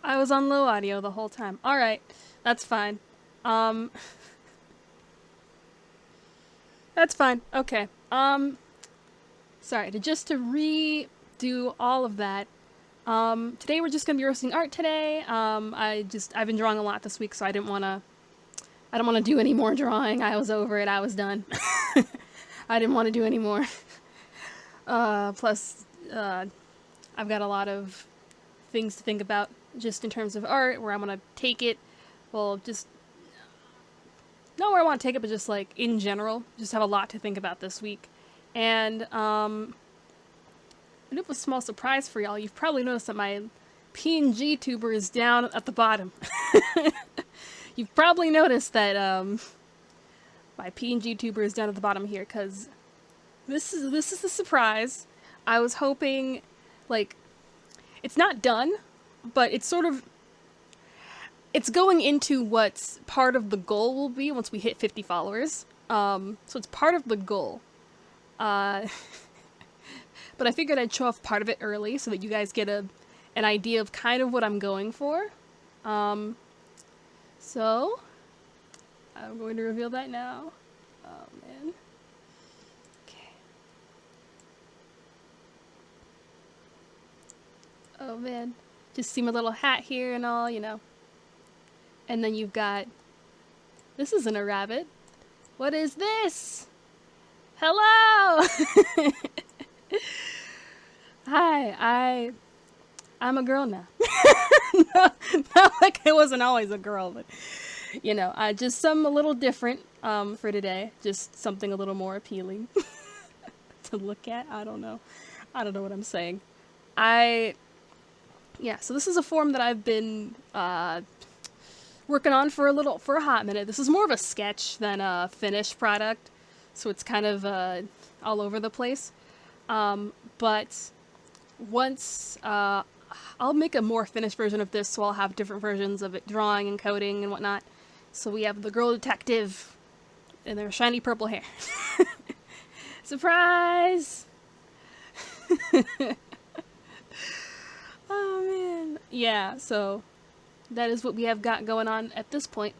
I was on low audio the whole time. Alright, that's fine. Um, that's fine. Okay. Sorry, just to redo all of that. Today we're just gonna be roasting art today. I've been drawing a lot this week, so I don't wanna do any more drawing. I was over it. I was done. I didn't want to do any more. Plus, I've got a lot of things to think about just in terms of art, where I want to take it. Well, just not where I want to take it, but just like in general. Just have a lot to think about this week. And a bit of a small surprise for y'all. You've probably noticed that my PNG tuber is down at the bottom. You've probably noticed that my PNG tuber is down at the bottom here, because this is the surprise. I was hoping, like, it's not done, but it's sort of, it's going into what part of the goal will be once we hit 50 followers. So it's part of the goal. But I figured I'd show off part of it early so that you guys get an idea of kind of what I'm going for. So I'm going to reveal that now. Oh man. Okay. Oh man. Just see my little hat here and all, you know. And then you've got, this isn't a rabbit. What is this? Hello! Hi, I'm a girl now. Not like I wasn't always a girl, but you know, just something a little different for today. Just something a little more appealing to look at. I don't know what I'm saying. Yeah, so this is a form that I've been working on for a hot minute. This is more of a sketch than a finished product, so it's kind of all over the place. But once I'll make a more finished version of this, so I'll have different versions of it, drawing and coding and whatnot. So we have the girl detective and their shiny purple hair. Surprise! Oh man. Yeah, so that is what we have got going on at this point.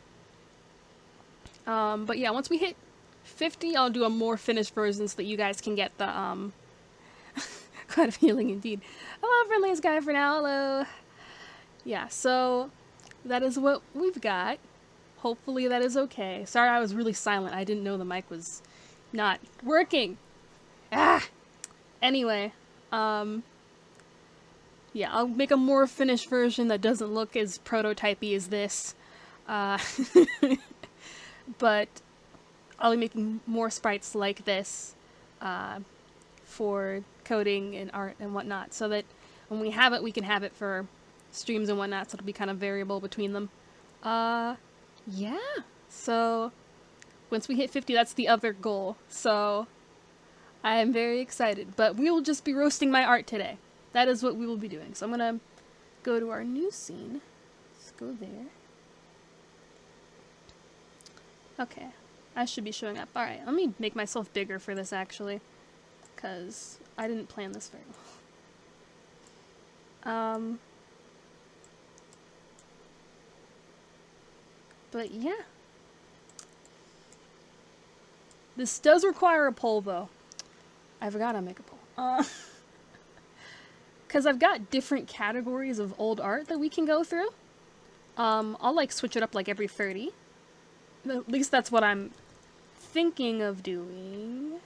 But yeah, once we hit 50, I'll do a more finished version so that you guys can get the quite a feeling indeed. Hello, friendliest guy for now. Hello. Yeah, so that is what we've got. Hopefully that is okay. Sorry I was really silent. I didn't know the mic was not working. Anyway, yeah, I'll make a more finished version that doesn't look as prototypey as this. But I'll be making more sprites like this for coding and art and whatnot, so that when we have it, we can have it for streams and whatnot, so it'll be kind of variable between them. Yeah. So once we hit 50, that's the other goal. So I am very excited, but we will just be roasting my art today. That is what we will be doing. So I'm gonna go to our new scene. Let's go there. Okay. I should be showing up. Alright, let me make myself bigger for this actually, because I didn't plan this very well. But yeah. This does require a poll though. I forgot to make a poll. Because I've got different categories of old art that we can go through. I'll like switch it up like every 30. At least that's what I'm thinking of doing.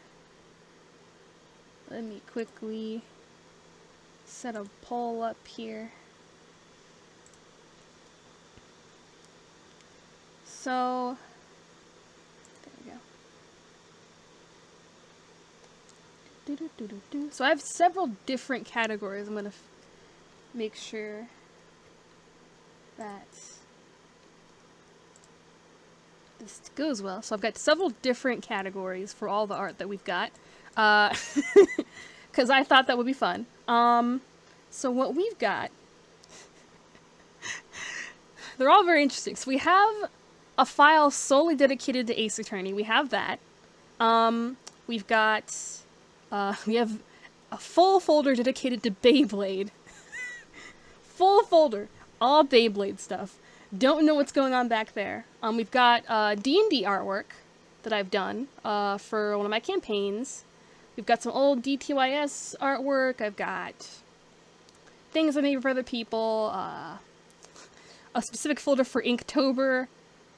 Let me quickly set a poll up here. So, there we go. So I have several different categories. I'm going to make sure that this goes well. So I've got several different categories for all the art that we've got. Because I thought that would be fun. So what we've got, they're all very interesting. So we have a file solely dedicated to Ace Attorney. We have that. We've got, we have a full folder dedicated to Beyblade. Full folder. All Beyblade stuff. Don't know what's going on back there. We've got D&D artwork that I've done for one of my campaigns. We've got some old DTYS artwork. I've got things I made for other people. A specific folder for Inktober.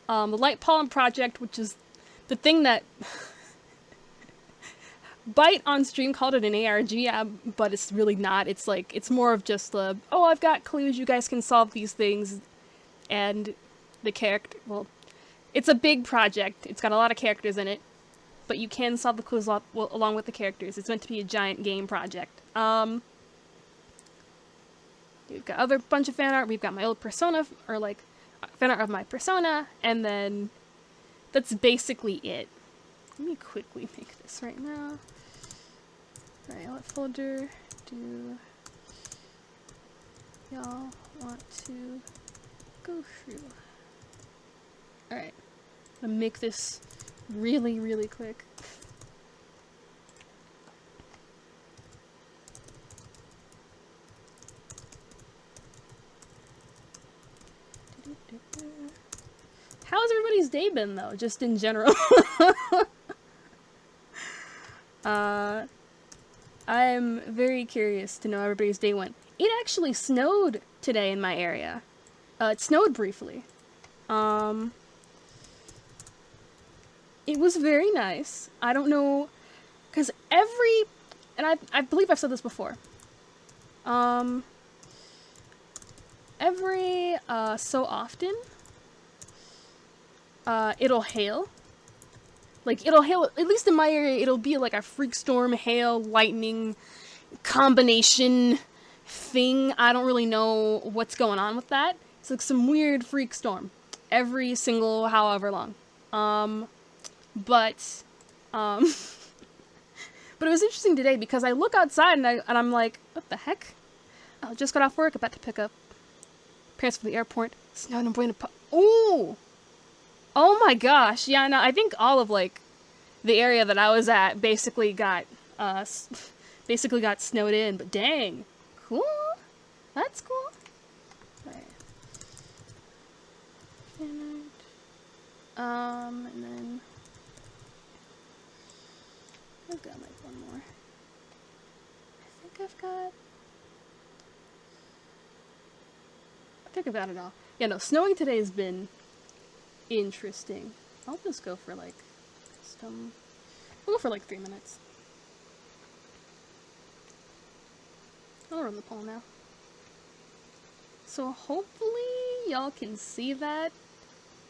The Light Pollen Project, which is the thing that Byte on stream called it an ARG, but it's really not. It's like, it's more of just oh, I've got clues, you guys can solve these things, and the character, well, it's a big project. It's got a lot of characters in it, but you can solve the clues along with the characters. It's meant to be a giant game project. We've got other bunch of fan art. We've got my old Persona, or like, fan art of my Persona, and then that's basically it. Let me quickly make this right now. Alright, what folder do y'all want to go through? Alright, I'm gonna make this really, really quick. How's everybody's day been, though, just in general? I'm very curious to know how everybody's day went. It actually snowed today in my area. It snowed briefly. It was very nice. I don't know, because and I believe I've said this before. Every so often, it'll hail. Like, it'll hail, at least in my area, it'll be like a freak storm, hail, lightning combination thing. I don't really know what's going on with that. It's like some weird freak storm every single however long. But it was interesting today because I look outside and I'm like, what the heck? I just got off work, about to pick up parents from the airport. Snowed and Buena Ooh! Oh my gosh, yeah, no, I think all of, like, the area that I was at basically got snowed in, but dang. Cool. That's cool. Right. And then I've got like one more. I think I've got it all. Yeah, no, snowing today has been interesting. I'll just go for like we'll go for like 3 minutes. I'll run the poll now. So hopefully y'all can see that.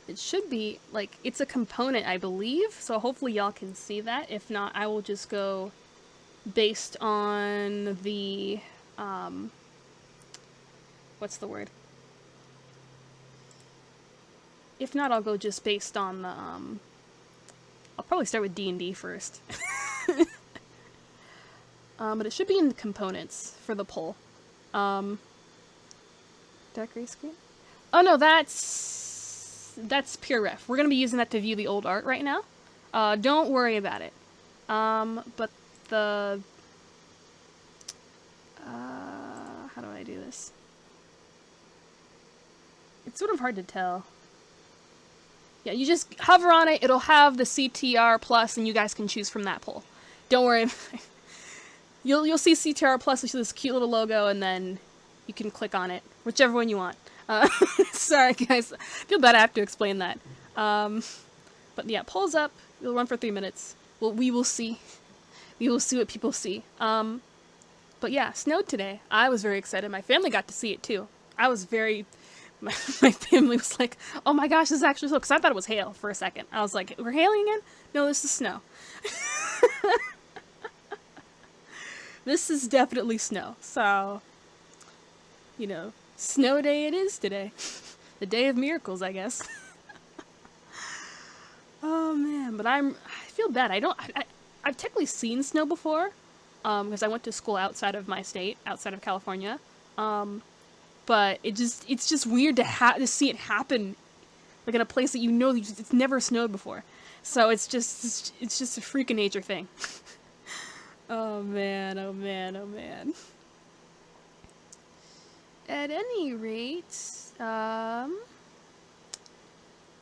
It should be like, it's a component, I believe, so hopefully y'all can see that. If not, I will just go based on the what's the word? If not, I'll go just based on the, I'll probably start with D&D first. But it should be in the components for the poll. Dark gray screen? Oh no, that's pure ref. We're gonna be using that to view the old art right now. Don't worry about it. But the, how do I do this? It's sort of hard to tell. Yeah, you just hover on it, it'll have the CTR plus, and you guys can choose from that poll. Don't worry. You'll see CTR plus, you'll see this cute little logo, and then you can click on it. Whichever one you want. Sorry guys, I feel bad I have to explain that. But yeah, polls up, it'll run for 3 minutes. Well, we will see. We will see what people see. But yeah, snowed today. I was very excited. My family got to see it too. I was very... My family was like, oh my gosh, this is actually snow, because I thought it was hail for a second. I was like, we're hailing again? No, this is snow. This is definitely snow. So, you know, snow day it is today. The day of miracles, I guess. Oh man, but I feel bad. I've technically seen snow before, because I went to school outside of my state, outside of California. But it's just weird to see it happen, like in a place that you know it's never snowed before. So it's just a freak of nature thing. Oh man, oh man, oh man. At any rate, Um,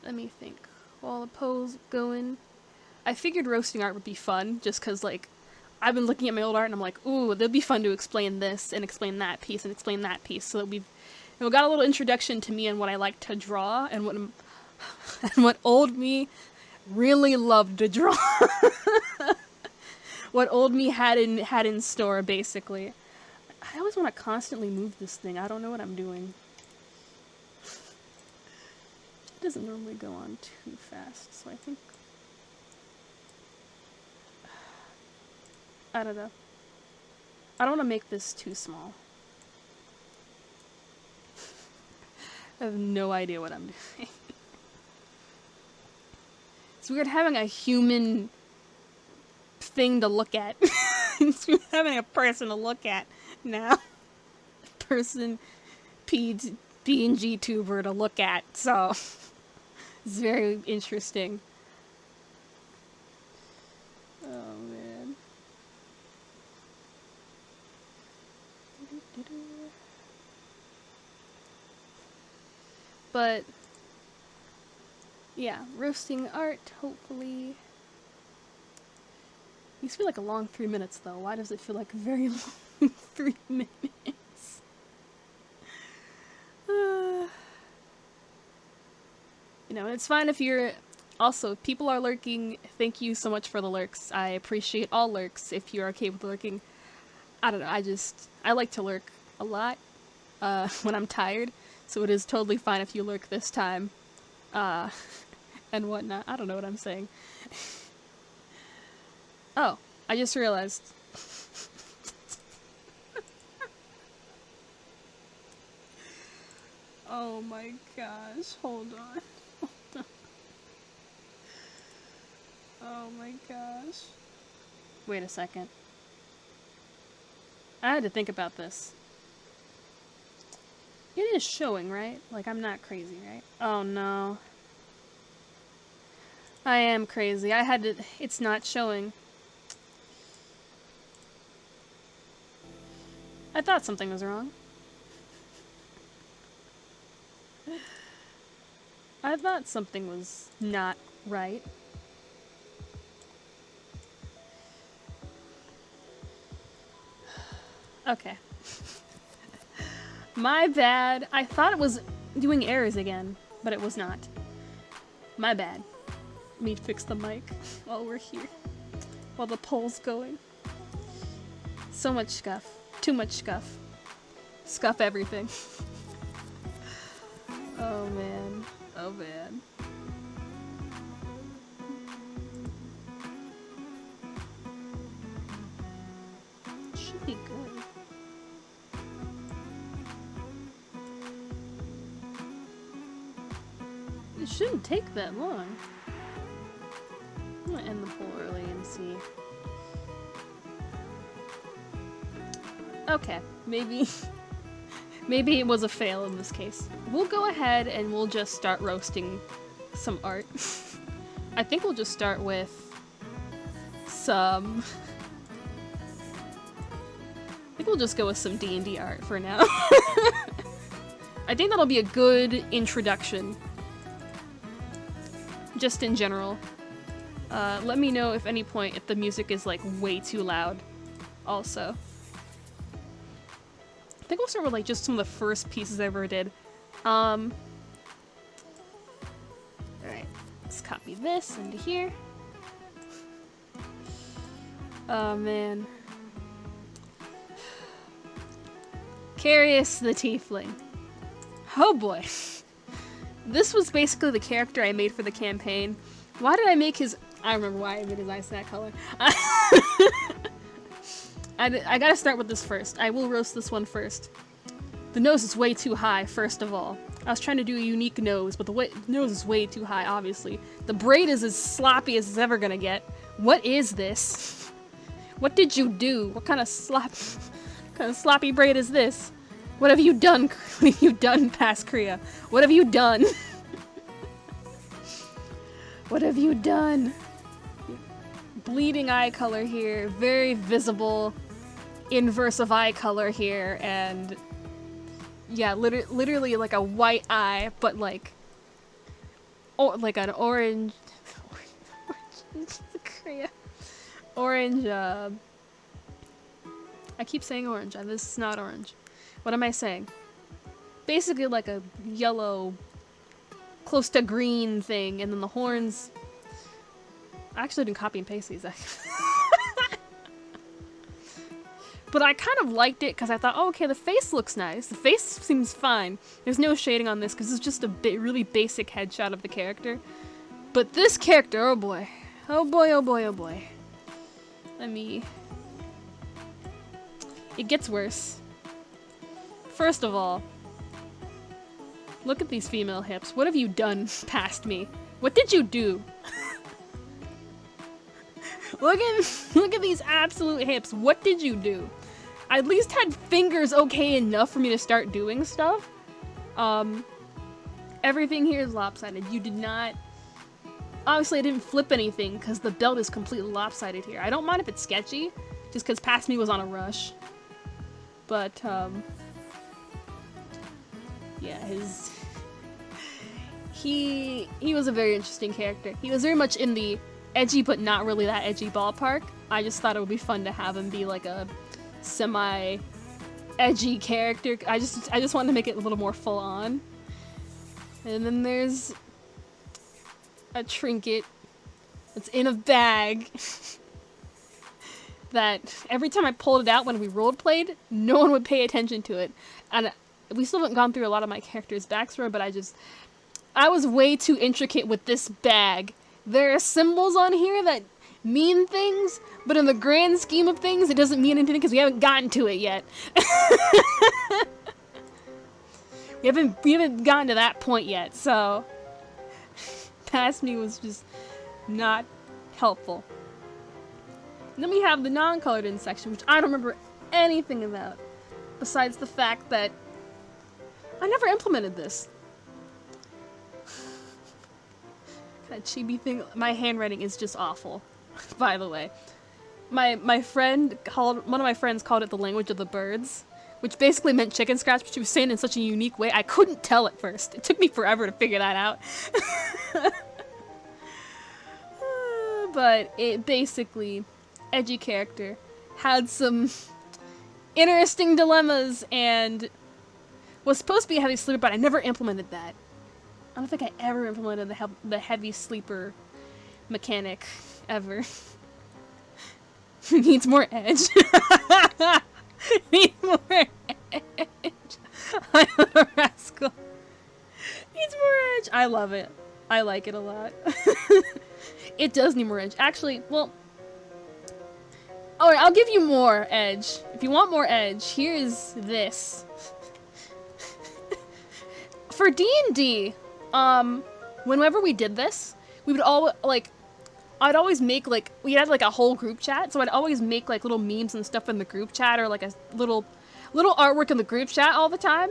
let me think. While the poll's going, I figured roasting art would be fun, just because, like, I've been looking at my old art and I'm like, ooh, it'd be fun to explain this and explain that piece and explain that piece, so that we got a little introduction to me and what I like to draw and what and what old me really loved to draw. What old me had in store, basically. I always want to constantly move this thing. I don't know what I'm doing. It doesn't normally go on too fast, so I think... I don't know. I don't want to make this too small. I have no idea what I'm doing. It's weird having a human thing to look at. It's weird having a person to look at now. Person, PNG tuber to look at, so it's very interesting. Oh man. But yeah, roasting art, hopefully. These feel like a long 3 minutes though. Why does it feel like a very long 3 minutes? You know, it's fine if you're... Also, if people are lurking, thank you so much for the lurks. I appreciate all lurks if you are okay with lurking. I don't know, I like to lurk a lot when I'm tired, so it is totally fine if you lurk this time. And whatnot. I don't know what I'm saying. Oh, I just realized. Oh my gosh, hold on. Oh my gosh. Wait a second. I had to think about this. It is showing, right? Like, I'm not crazy, right? Oh no. I am crazy. I had to... It's not showing. I thought something was wrong. I thought something was not right. Okay. My bad. I thought it was doing errors again, but it was not. My bad. Let me fix the mic while we're here. While the poll's going. So much scuff. Too much scuff. Scuff everything. Oh man. Oh man. Should be good. It shouldn't take that long. I'm gonna end the poll early and see. Okay, maybe maybe it was a fail in this case. We'll go ahead and we'll just start roasting some art. I think we'll just start with some... I think we'll just go with some D&D art for now. I think that'll be a good introduction. Just in general. Let me know if any point if the music is like way too loud also. I think we'll start with like just some of the first pieces I ever did. Alright, let's copy this into here. Oh man. Carius the Tiefling. Oh boy. This was basically the character I made for the campaign. Why did I make his... I remember why I made his eyes that color. I gotta start with this first. I will roast this one first. The nose is way too high, first of all. I was trying to do a unique nose, but the nose is way too high, obviously. The braid is as sloppy as it's ever gonna get. What is this? What did you do? What kind of sloppy braid is this? What have you done? What have you done, past Kriya? What have you done? What have you done? Bleeding eye color here, very visible inverse of eye color here, and Yeah, literally like a white eye, but like, or like an orange, Korea, orange. I keep saying orange. This is not orange. What am I saying? Basically like a yellow, close to green thing, and then the horns. I actually didn't copy and paste these. But I kind of liked it because I thought, oh, okay, the face looks nice. The face seems fine. There's no shading on this because it's just a really basic headshot of the character. But this character, oh boy. Oh boy, oh boy, oh boy. It gets worse. First of all, look at these female hips. What have you done past me? What did you do? Look at these absolute hips. What did you do? I at least had fingers okay enough for me to start doing stuff. Everything here is lopsided. You did not... Obviously, I didn't flip anything because the belt is completely lopsided here. I don't mind if it's sketchy, just because past me was on a rush. But, yeah, he was a very interesting character. He was very much in the edgy but not really that edgy ballpark. I just thought it would be fun to have him be like a semi-edgy character. I just wanted to make it a little more full on. And then there's a trinket that's in a bag that every time I pulled it out when we roleplayed, no one would pay attention to it. And we still haven't gone through a lot of my character's backstory, but I was way too intricate with this bag. There are symbols on here that mean things, but in the grand scheme of things, it doesn't mean anything because we haven't gotten to it yet. we haven't gotten to that point yet, so past me was just not helpful. And then we have the non-colored in section, which I don't remember anything about, besides the fact that I never implemented this. That chibi thing. My handwriting is just awful, by the way. One of my friends called it the language of the birds, which basically meant chicken scratch, but she was saying it in such a unique way, I couldn't tell at first. It took me forever to figure that out. But it basically, edgy character, had some interesting dilemmas and was supposed to be a heavy sleeper, but I never implemented that. I don't think I ever implemented the heavy sleeper mechanic ever. Needs more edge. Needs more edge. I'm a rascal. Needs more edge. I love it. I like it a lot. It does need more edge. Actually, well... Alright, I'll give you more edge. If you want more edge, here's this. For D&D... whenever we did this, we would all, like, I'd always make, like, we had, like, a whole group chat, so I'd always make, like, little memes and stuff in the group chat, or, like, a little artwork in the group chat all the time.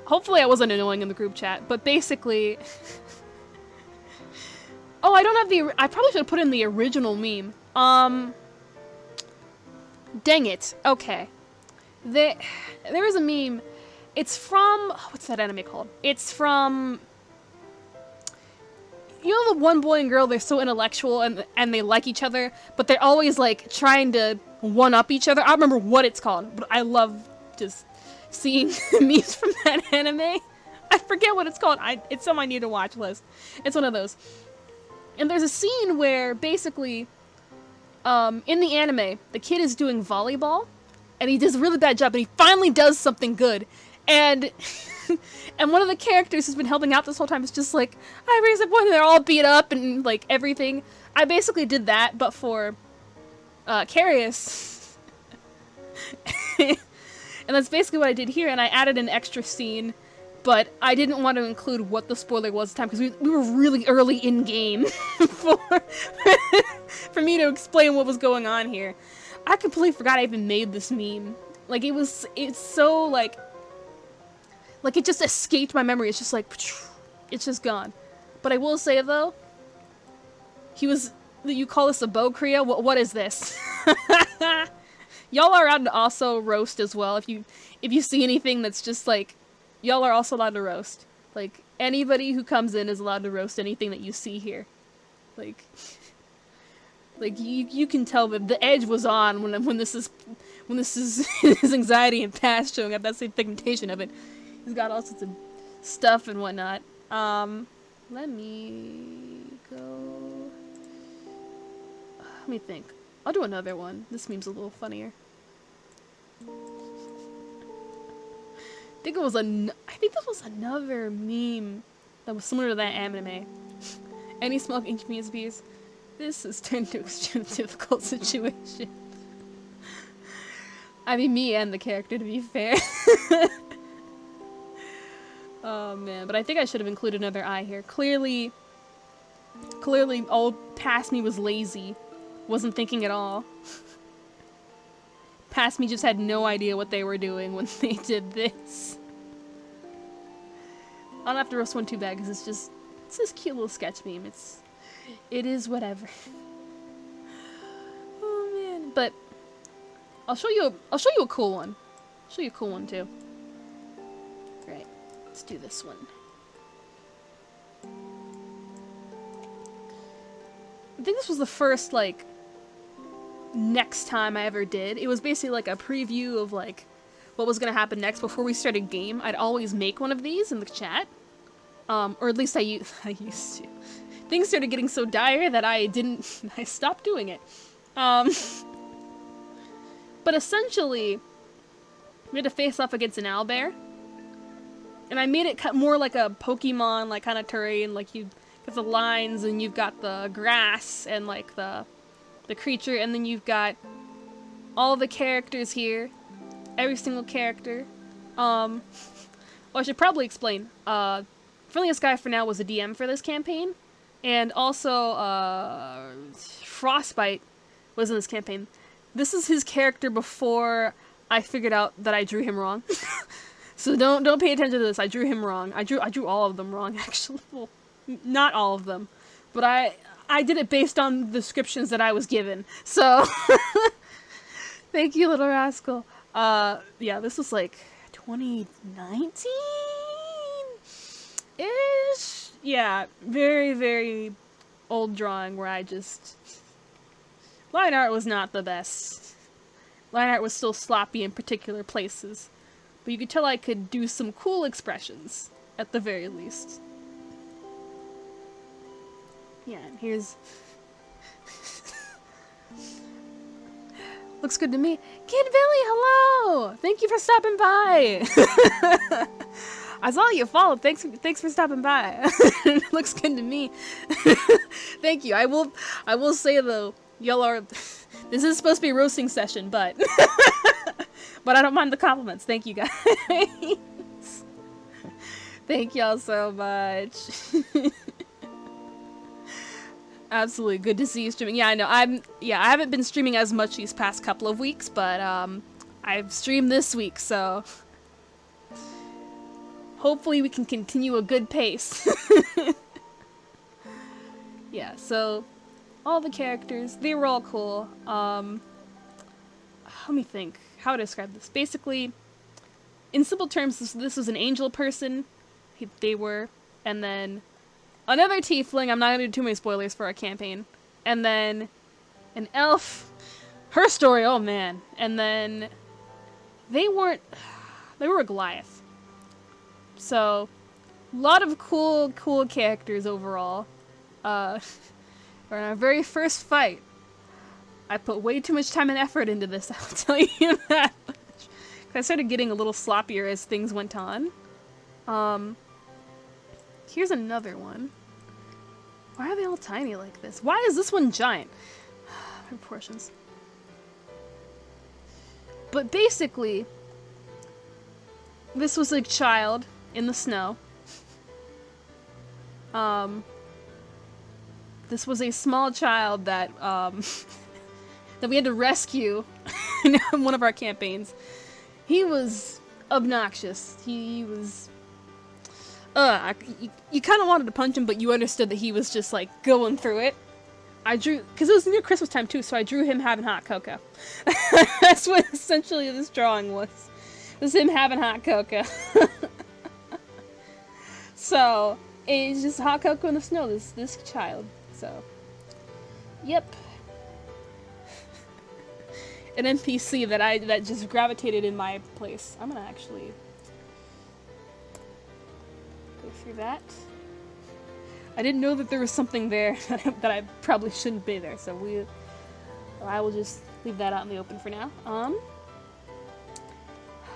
Hopefully I wasn't annoying in the group chat, but basically... Oh, I don't have I probably should have put in the original meme. Dang it. Okay. There was a meme... It's from... What's that anime called? It's from... You know the one boy and girl, they're so intellectual and they like each other, but they're always, like, trying to one-up each other? I don't remember what it's called, but I love just seeing memes from that anime. I forget what it's called. It's on my need-to-watch list. It's one of those. And there's a scene where, basically, in the anime, the kid is doing volleyball, and he does a really bad job, and he finally does something good. And and one of the characters who's been helping out this whole time is just like, I raised a boy, and they're all beat up and like everything. I basically did that, but for Carius. And that's basically what I did here, and I added an extra scene, but I didn't want to include what the spoiler was this time, because we were really early in-game for me to explain what was going on here. I completely forgot I even made this meme. Like, it's so, like, it just escaped my memory. It's just like, it's just gone. But I will say, though, you call this a bow Kriya? What is this? y'all are allowed to also roast as well. If you see anything that's just like, y'all are also allowed to roast. Like, anybody who comes in is allowed to roast anything that you see here. Like you can tell that the edge was on when this is his anxiety and past showing up. That's the pigmentation of it. He's got all sorts of stuff and whatnot. Let me go. Let me think. I'll do another one. This meme's a little funnier. I think this was another meme that was similar to that anime. Any smoke inconvenience bees? This has turned into an extremely difficult situation. I mean, me and the character, to be fair. Oh man, but I think I should have included another eye here. Clearly, all past me was lazy. Wasn't thinking at all. Past me just had no idea what they were doing when they did this. I don't have to roast one too bad because it's this cute little sketch meme. It is whatever. Oh man, but I'll show you a cool one. I'll show you a cool one too. Right, let's do this one. I think this was the first like next time I ever did. It was basically like a preview of like what was gonna happen next before we started game. I'd always make one of these in the chat, or at least I used to. Things started getting so dire that I stopped doing it. But essentially, we had to face off against an owlbear, and I made it more like a Pokemon like kind of terrain. Like you got the lines, and you've got the grass, and like the creature, and then you've got all the characters here, every single character. Well, I should probably explain. Friendliest Guy for now was a DM for this campaign, and also Frostbite was in this campaign. This is his character before I figured out that I drew him wrong. So don't pay attention to this. I drew him wrong. I drew all of them wrong, actually. Well, not all of them, but I did it based on the descriptions that I was given. So thank you, little rascal. Yeah, this was like 2019-ish. Yeah, very, very old drawing where I just... Line art was not the best. Line art was still sloppy in particular places. But you could tell I could do some cool expressions, at the very least. Yeah, and here's... Looks good to me. Kid Billy, hello! Thank you for stopping by! I saw you followed. Thanks for stopping by. Looks good to me. Thank you. I will say though, y'all are... This is supposed to be a roasting session, but... but I don't mind the compliments. Thank you guys. Thank y'all so much. Absolutely good to see you streaming. Yeah, I know. I haven't been streaming as much these past couple of weeks, but I've streamed this week, so hopefully we can continue a good pace. Yeah, so all the characters, they were all cool. Let me think how to describe this. Basically, in simple terms, this was an angel person. They were, and then another tiefling. I'm not gonna do too many spoilers for our campaign. And then an elf. Her story, oh man. And then they were a Goliath. So, a lot of cool characters overall. For our very first fight, I put way too much time and effort into this, I'll tell you that much. I started getting a little sloppier as things went on. Here's another one. Why are they all tiny like this? Why is this one giant? Proportions. But basically, this was a child in the snow. This was a small child that that we had to rescue in one of our campaigns. He was obnoxious. He was... you kind of wanted to punch him, but you understood that he was just, like, going through it. I drew, because it was near Christmas time too, so I drew him having hot cocoa. That's what essentially this drawing was. It was him having hot cocoa. So, it's just hot cocoa in the snow, this child. So, yep. An NPC that just gravitated in my place. I'm gonna actually go through that. I didn't know that there was something there that I probably shouldn't be there, so I will just leave that out in the open for now.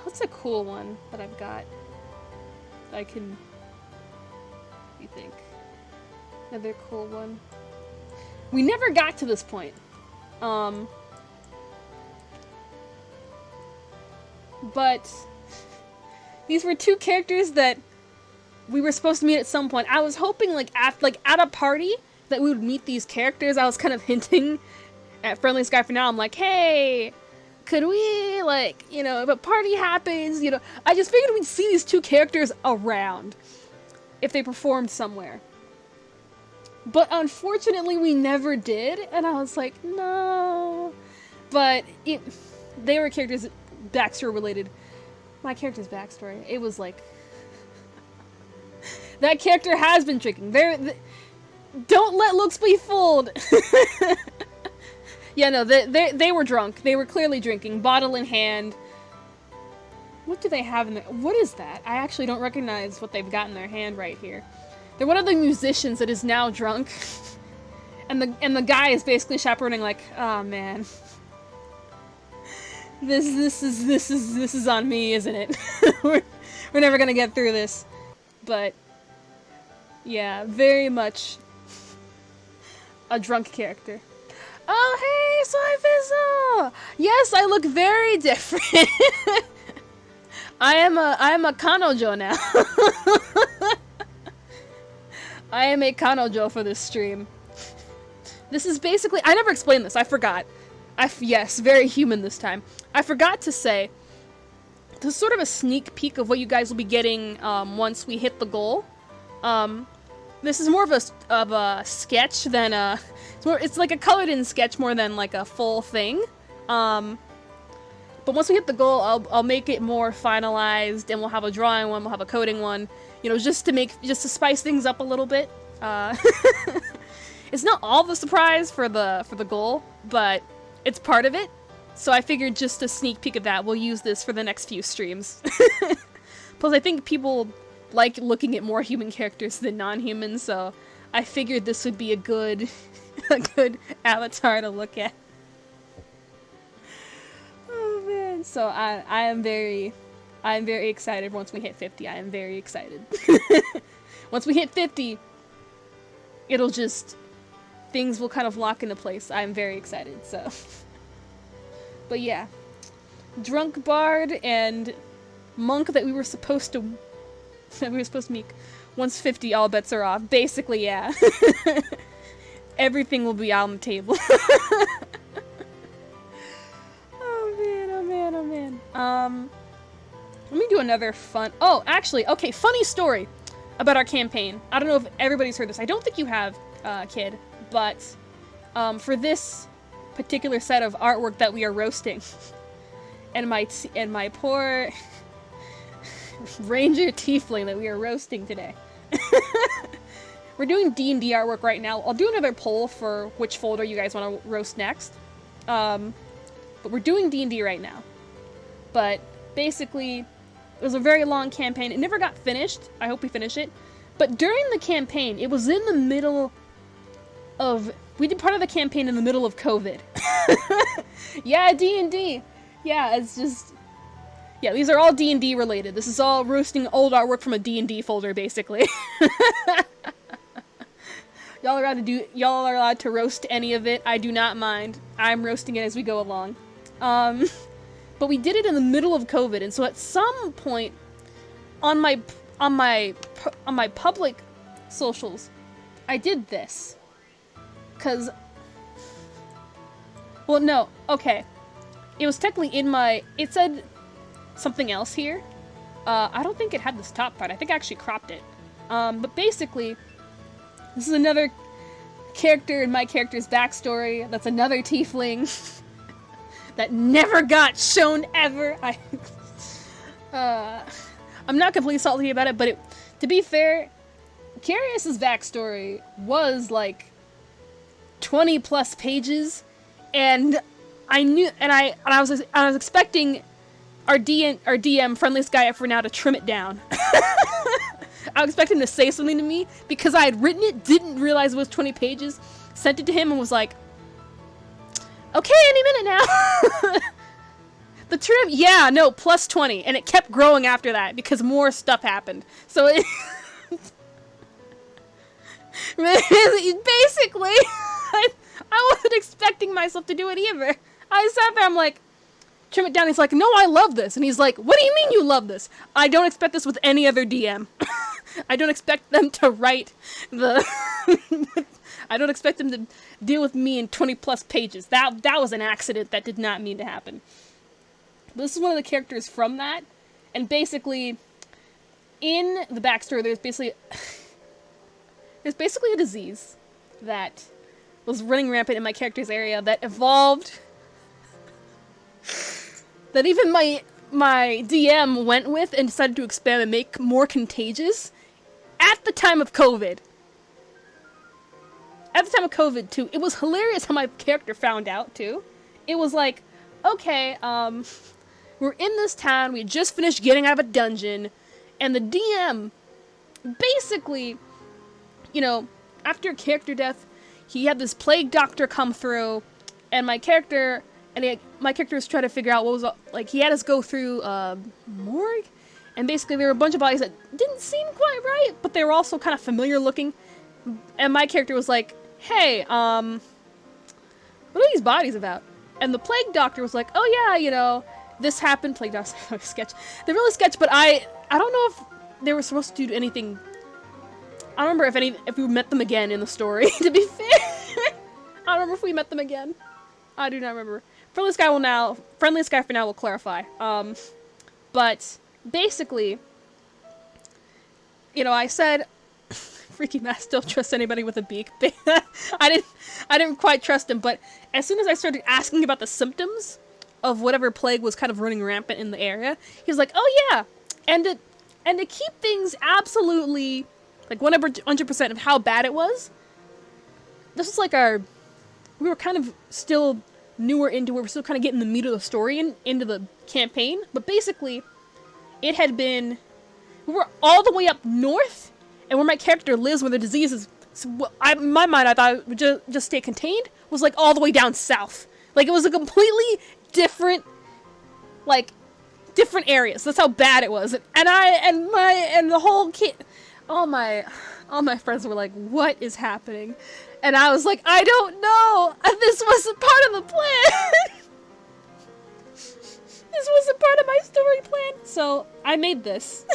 What's a cool one that I've got that I can, what do you think? Another cool one. We never got to this point. But these were two characters that we were supposed to meet at some point. I was hoping, like, at a party that we would meet these characters. I was kind of hinting at Friendly Sky for now. I'm like, hey, could we, like, you know, if a party happens, you know, I just figured we'd see these two characters around if they performed somewhere. But unfortunately, we never did, and I was like, no. But they were characters backstory related. My character's backstory, it was like, that character has been drinking. Don't let looks be fooled. Yeah, no, they were drunk. They were clearly drinking, bottle in hand. What do they have in there? What is that? I actually don't recognize what they've got in their hand right here. They're one of the musicians that is now drunk, and the guy is basically chaperoning, like, oh man, this is on me, isn't it? we're never gonna get through this, but. Yeah, very much a drunk character. Oh, hey, Soy Fizzle! Yes, I look very different. I am a Kanojo now. I am a Kanojo for this stream. This is basically, I never explained this, I forgot. Yes, very human this time. I forgot to say, this is sort of a sneak peek of what you guys will be getting once we hit the goal. This is more of a sketch than a. It's like a colored-in sketch more than like a full thing. But once we hit the goal, I'll make it more finalized, and we'll have a drawing one, we'll have a coding one. You know, just to spice things up a little bit. It's not all the surprise for the goal, but it's part of it. So I figured just a sneak peek of that. We'll use this for the next few streams. Plus, I think people like looking at more human characters than non-human, so I figured this would be a good avatar to look at. Oh man, so I am very excited once we hit 50. I am very excited. Once we hit 50, it'll just, things will kind of lock into place. I'm very excited, so. But yeah, Drunk Bard and Monk that we were supposed to meet. Once 50, all bets are off. Basically, yeah. Everything will be on the table. Oh man, oh man, oh man. Let me do another fun. Oh, actually, okay, funny story about our campaign. I don't know if everybody's heard this. I don't think you have, kid, but for this particular set of artwork that we are roasting, and my poor Ranger Tiefling that we are roasting today. We're doing D&D artwork right now. I'll do another poll for which folder you guys want to roast next. But we're doing D&D right now. But basically, it was a very long campaign. It never got finished. I hope we finish it. But during the campaign, it was in the middle of... We did part of the campaign in the middle of COVID. Yeah, D&D. Yeah, it's just... Yeah, these are all D&D related. This is all roasting old artwork from a D&D folder, basically. Y'all are allowed to roast any of it. I do not mind. I'm roasting it as we go along. But we did it in the middle of COVID, and so at some point on my public socials, I did this. 'Cause, well, no, okay. It was technically in my, it said something else here. I don't think it had this top part. I think I actually cropped it. But basically, this is another character in my character's backstory that's another tiefling that never got shown ever. I'm not completely salty about it, but to be fair, Curious' backstory was like 20 plus pages, and I knew, and I was expecting our DM friendliest guy for now to trim it down. I was expecting him to say something to me because I had written it, didn't realize it was 20 pages, sent it to him, and was like, "Okay, any minute now." The trim, yeah, no, plus 20, and it kept growing after that because more stuff happened. So it basically, I wasn't expecting myself to do it either. I sat there, I'm like, trim it down. He's like, "No, I love this." And he's like, "What do you mean you love this? I don't expect this with any other DM. I don't expect them to write the... I don't expect them to deal with me in 20 plus pages. That was an accident that did not mean to happen." This is one of the characters from that, and basically, in the backstory, there's basically a disease that was running rampant in my character's area that evolved, that even my DM went with and decided to expand and make more contagious at the time of COVID. At the time of COVID, too. It was hilarious how my character found out, too. It was like, okay, we're in this town, we just finished getting out of a dungeon, and the DM basically, you know, after a character death, he had this plague doctor come through, and my character was trying to figure out what was, like, he had us go through morgue, and basically there were a bunch of bodies that didn't seem quite right, but they were also kind of familiar looking, and my character was like, "Hey, what are these bodies about?" And the plague doctor was like, "Oh yeah, you know, this happened." Plague doctor's sketch. They're really sketch, but I don't know if they were supposed to do anything. I don't remember if we met them again in the story, to be fair. I don't remember if we met them again. I do not remember. Friendliest guy for now will clarify. But basically, you know, I said, freaking I still trust anybody with a beak. I didn't quite trust him, but as soon as I started asking about the symptoms of whatever plague was kind of running rampant in the area, he was like, "Oh yeah," and to keep things absolutely like 100% of how bad it was. This was like we were kind of still newer into it. We were still kind of getting the meat of the story into the campaign, but basically, it had been, we were all the way up north, and where my character lives, where the disease is, in my mind, I thought it would just stay contained, was like all the way down south. Like, it was a completely different, like, different areas. That's how bad it was. And the whole all my friends were like, "What is happening?" And I was like, "I don't know. This wasn't part of the plan." This wasn't part of my story plan. So I made this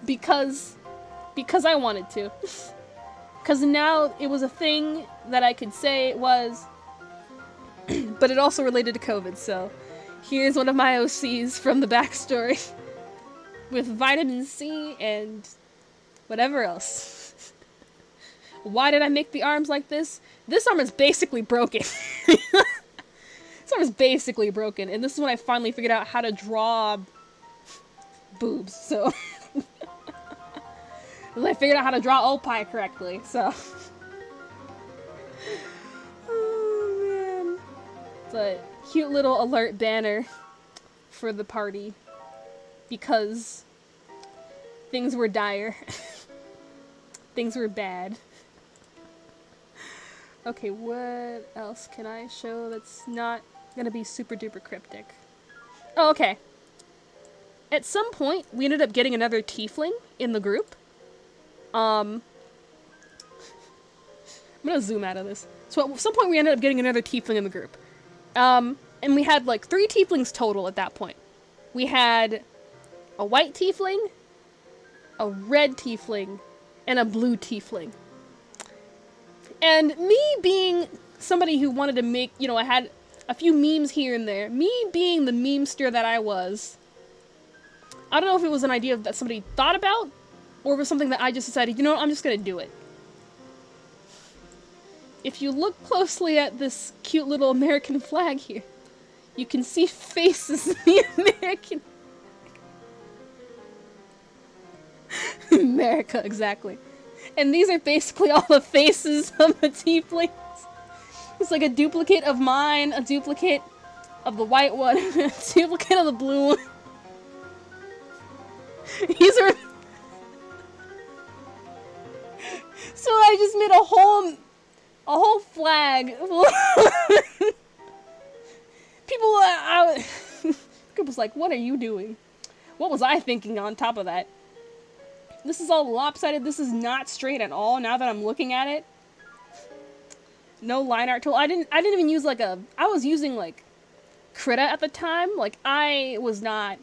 because I wanted to. Because now it was a thing that I could say it was, but it also related to COVID. So here's one of my OCs from the backstory with vitamin C and whatever else. Why did I make the arms like this? This arm is basically broken. This arm is basically broken, and this is when I finally figured out how to draw boobs, so... I figured out how to draw Opie correctly, so... Oh, man. It's a cute little alert banner for the party, because things were dire. Things were bad. Okay, what else can I show that's not gonna be super duper cryptic? Oh, okay. At some point, we ended up getting another tiefling in the group. I'm gonna zoom out of this. So at some point, we ended up getting another tiefling in the group. And we had like 3 tieflings total at that point. We had a white tiefling, a red tiefling, and a blue tiefling. And me being somebody who wanted to make, you know, I had a few memes here and there. Me being the memester that I was, I don't know if it was an idea that somebody thought about, or it was something that I just decided, you know what, I'm just gonna do it. if you look closely at this cute little American flag here, you can see faces in the American... America, exactly. And these are basically all the faces of the tieflings. It's like a duplicate of mine, a duplicate of the white one, a duplicate of the blue one. These are... So I just made a whole flag. People was like, what are you doing? What was I thinking on top of that? This is all lopsided. This is not straight at all now that I'm looking at it. No line art tool. I didn't even use like I was using like Krita at the time. Like I was not...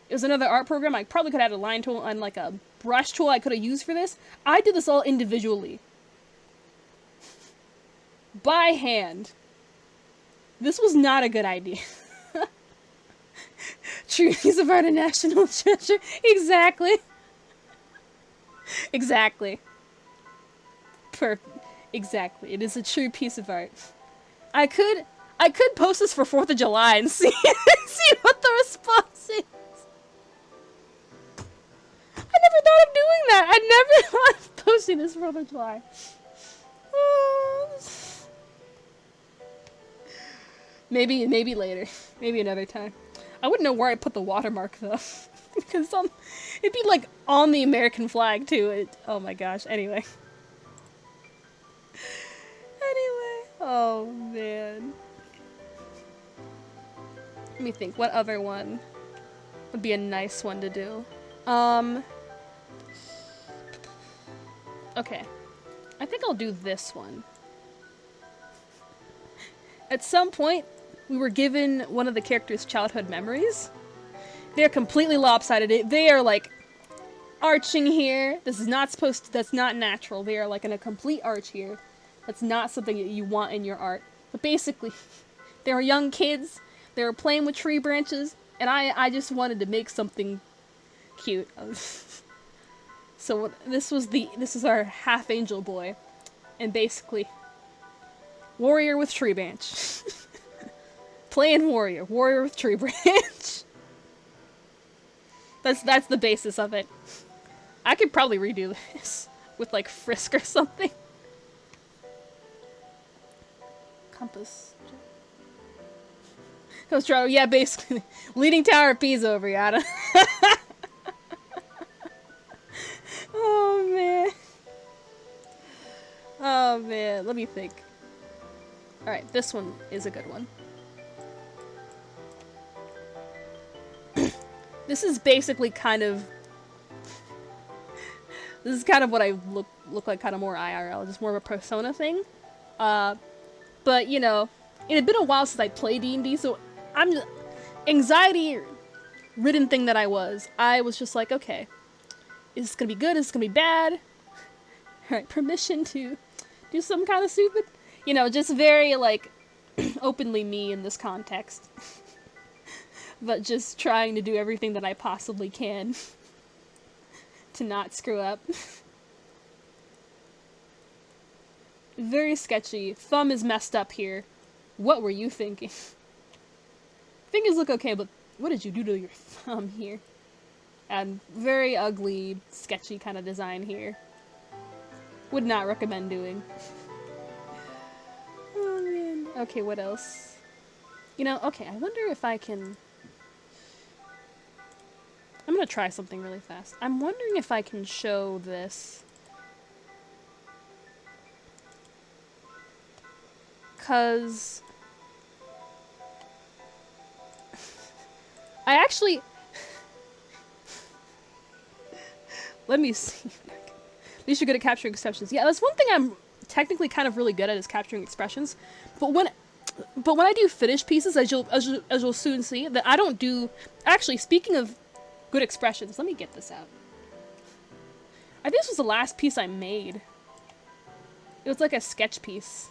It was another art program. I probably could have had a line tool and like a brush tool I could have used for this. I did this all individually. By hand. This was not a good idea. True piece of art, a national treasure. Exactly. Exactly. Perfect. Exactly. It is a true piece of art. I could post this for 4th of July and see what the response is. I never thought of doing that. I never thought of posting this for 4th of July. Maybe later. Maybe another time. I wouldn't know where I put the watermark though. Because it'd be like on the American flag too. Oh my gosh. Anyway. Oh man. Let me think. What other one would be a nice one to do? Okay. I think I'll do this one. At some point, we were given one of the characters' childhood memories. They're completely lopsided. They are like arching here. This is not supposed to, that's not natural. They are like in a complete arch here. That's not something that you want in your art. But basically, they were young kids. They were playing with tree branches, and I just wanted to make something cute. So this is our half angel boy, and basically, warrior with tree branch. Playing warrior with tree branch. That's the basis of it. I could probably redo this with like Frisk or something. Compass. Yeah, basically. Leaning Tower of Pisa over Yada. Oh man. Oh man, let me think. Alright, this one is a good one. This is basically kind of... This is kind of what I look like, kind of more IRL, just more of a persona thing. But, you know, it had been a while since I played D&D, so I'm just... Anxiety-ridden thing that I was just like, okay, is this gonna be good? Is this gonna be bad? Alright, permission to do some kind of stupid... You know, just very, like, openly me in this context. But just trying to do everything that I possibly can to not screw up. Very sketchy. Thumb is messed up here. What were you thinking? Fingers look okay, but what did you do to your thumb here? And very ugly, sketchy kind of design here. Would not recommend doing. Oh man. Okay, what else? You know, okay, I wonder if I can... I'm gonna try something really fast. I'm wondering if I can show this. 'Cause... I actually... Let me see. At least you're good at capturing expressions. Yeah, that's one thing I'm technically kind of really good at, is capturing expressions. But when I do finished pieces, as you'll soon see, that I don't do... Actually, speaking of good expressions, let me get this out. I think this was the last piece I made. It was like a sketch piece.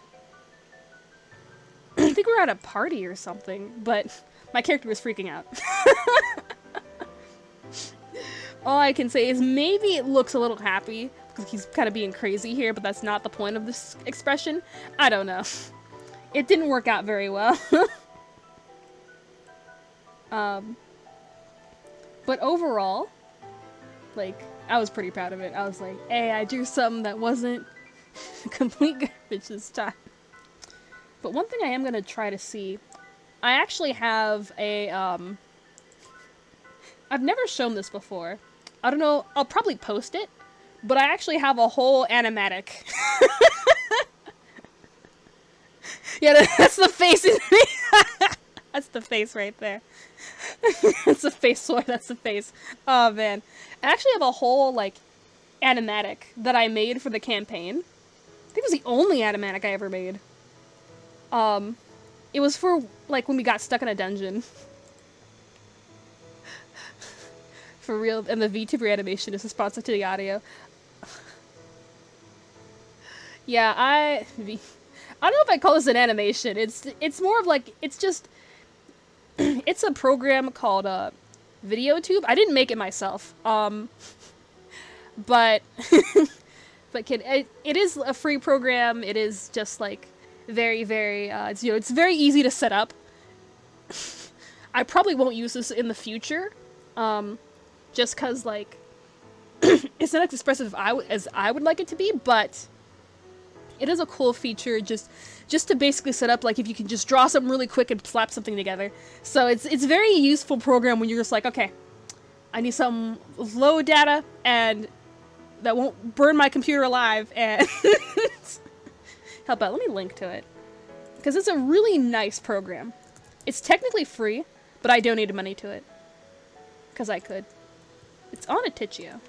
I think we were at a party or something, but my character was freaking out. All I can say is maybe it looks a little happy because he's kind of being crazy here, but that's not the point of this expression. I don't know. It didn't work out very well. But overall, like, I was pretty proud of it. I was like, hey, I drew something that wasn't complete garbage this time. But one thing I am going to try to see, I actually have a, I've never shown this before. I don't know, I'll probably post it, but I actually have a whole animatic. Yeah, that's the face. That's the face right there. That's the face sword, that's the face. Oh man. I actually have a whole, like, animatic that I made for the campaign. I think it was the only animatic I ever made. It was for, like, when we got stuck in a dungeon. For real, and the VTuber animation is responsive to the audio. Yeah, I don't know if I call this an animation. It's more of like, it's just, it's a program called VideoTube. I didn't make it myself. But but kid, it is a free program. It is just like very, very it's, you know, it's very easy to set up. I probably won't use this in the future. Just cuz like it's not as expressive as I would like it to be, but it is a cool feature just to basically set up, like, if you can just draw something really quick and slap something together. So it's a very useful program when you're just like, okay, I need some low data and that won't burn my computer alive and help out. Let me link to it because it's a really nice program. It's technically free, but I donated money to it because I could. It's on Itch.io.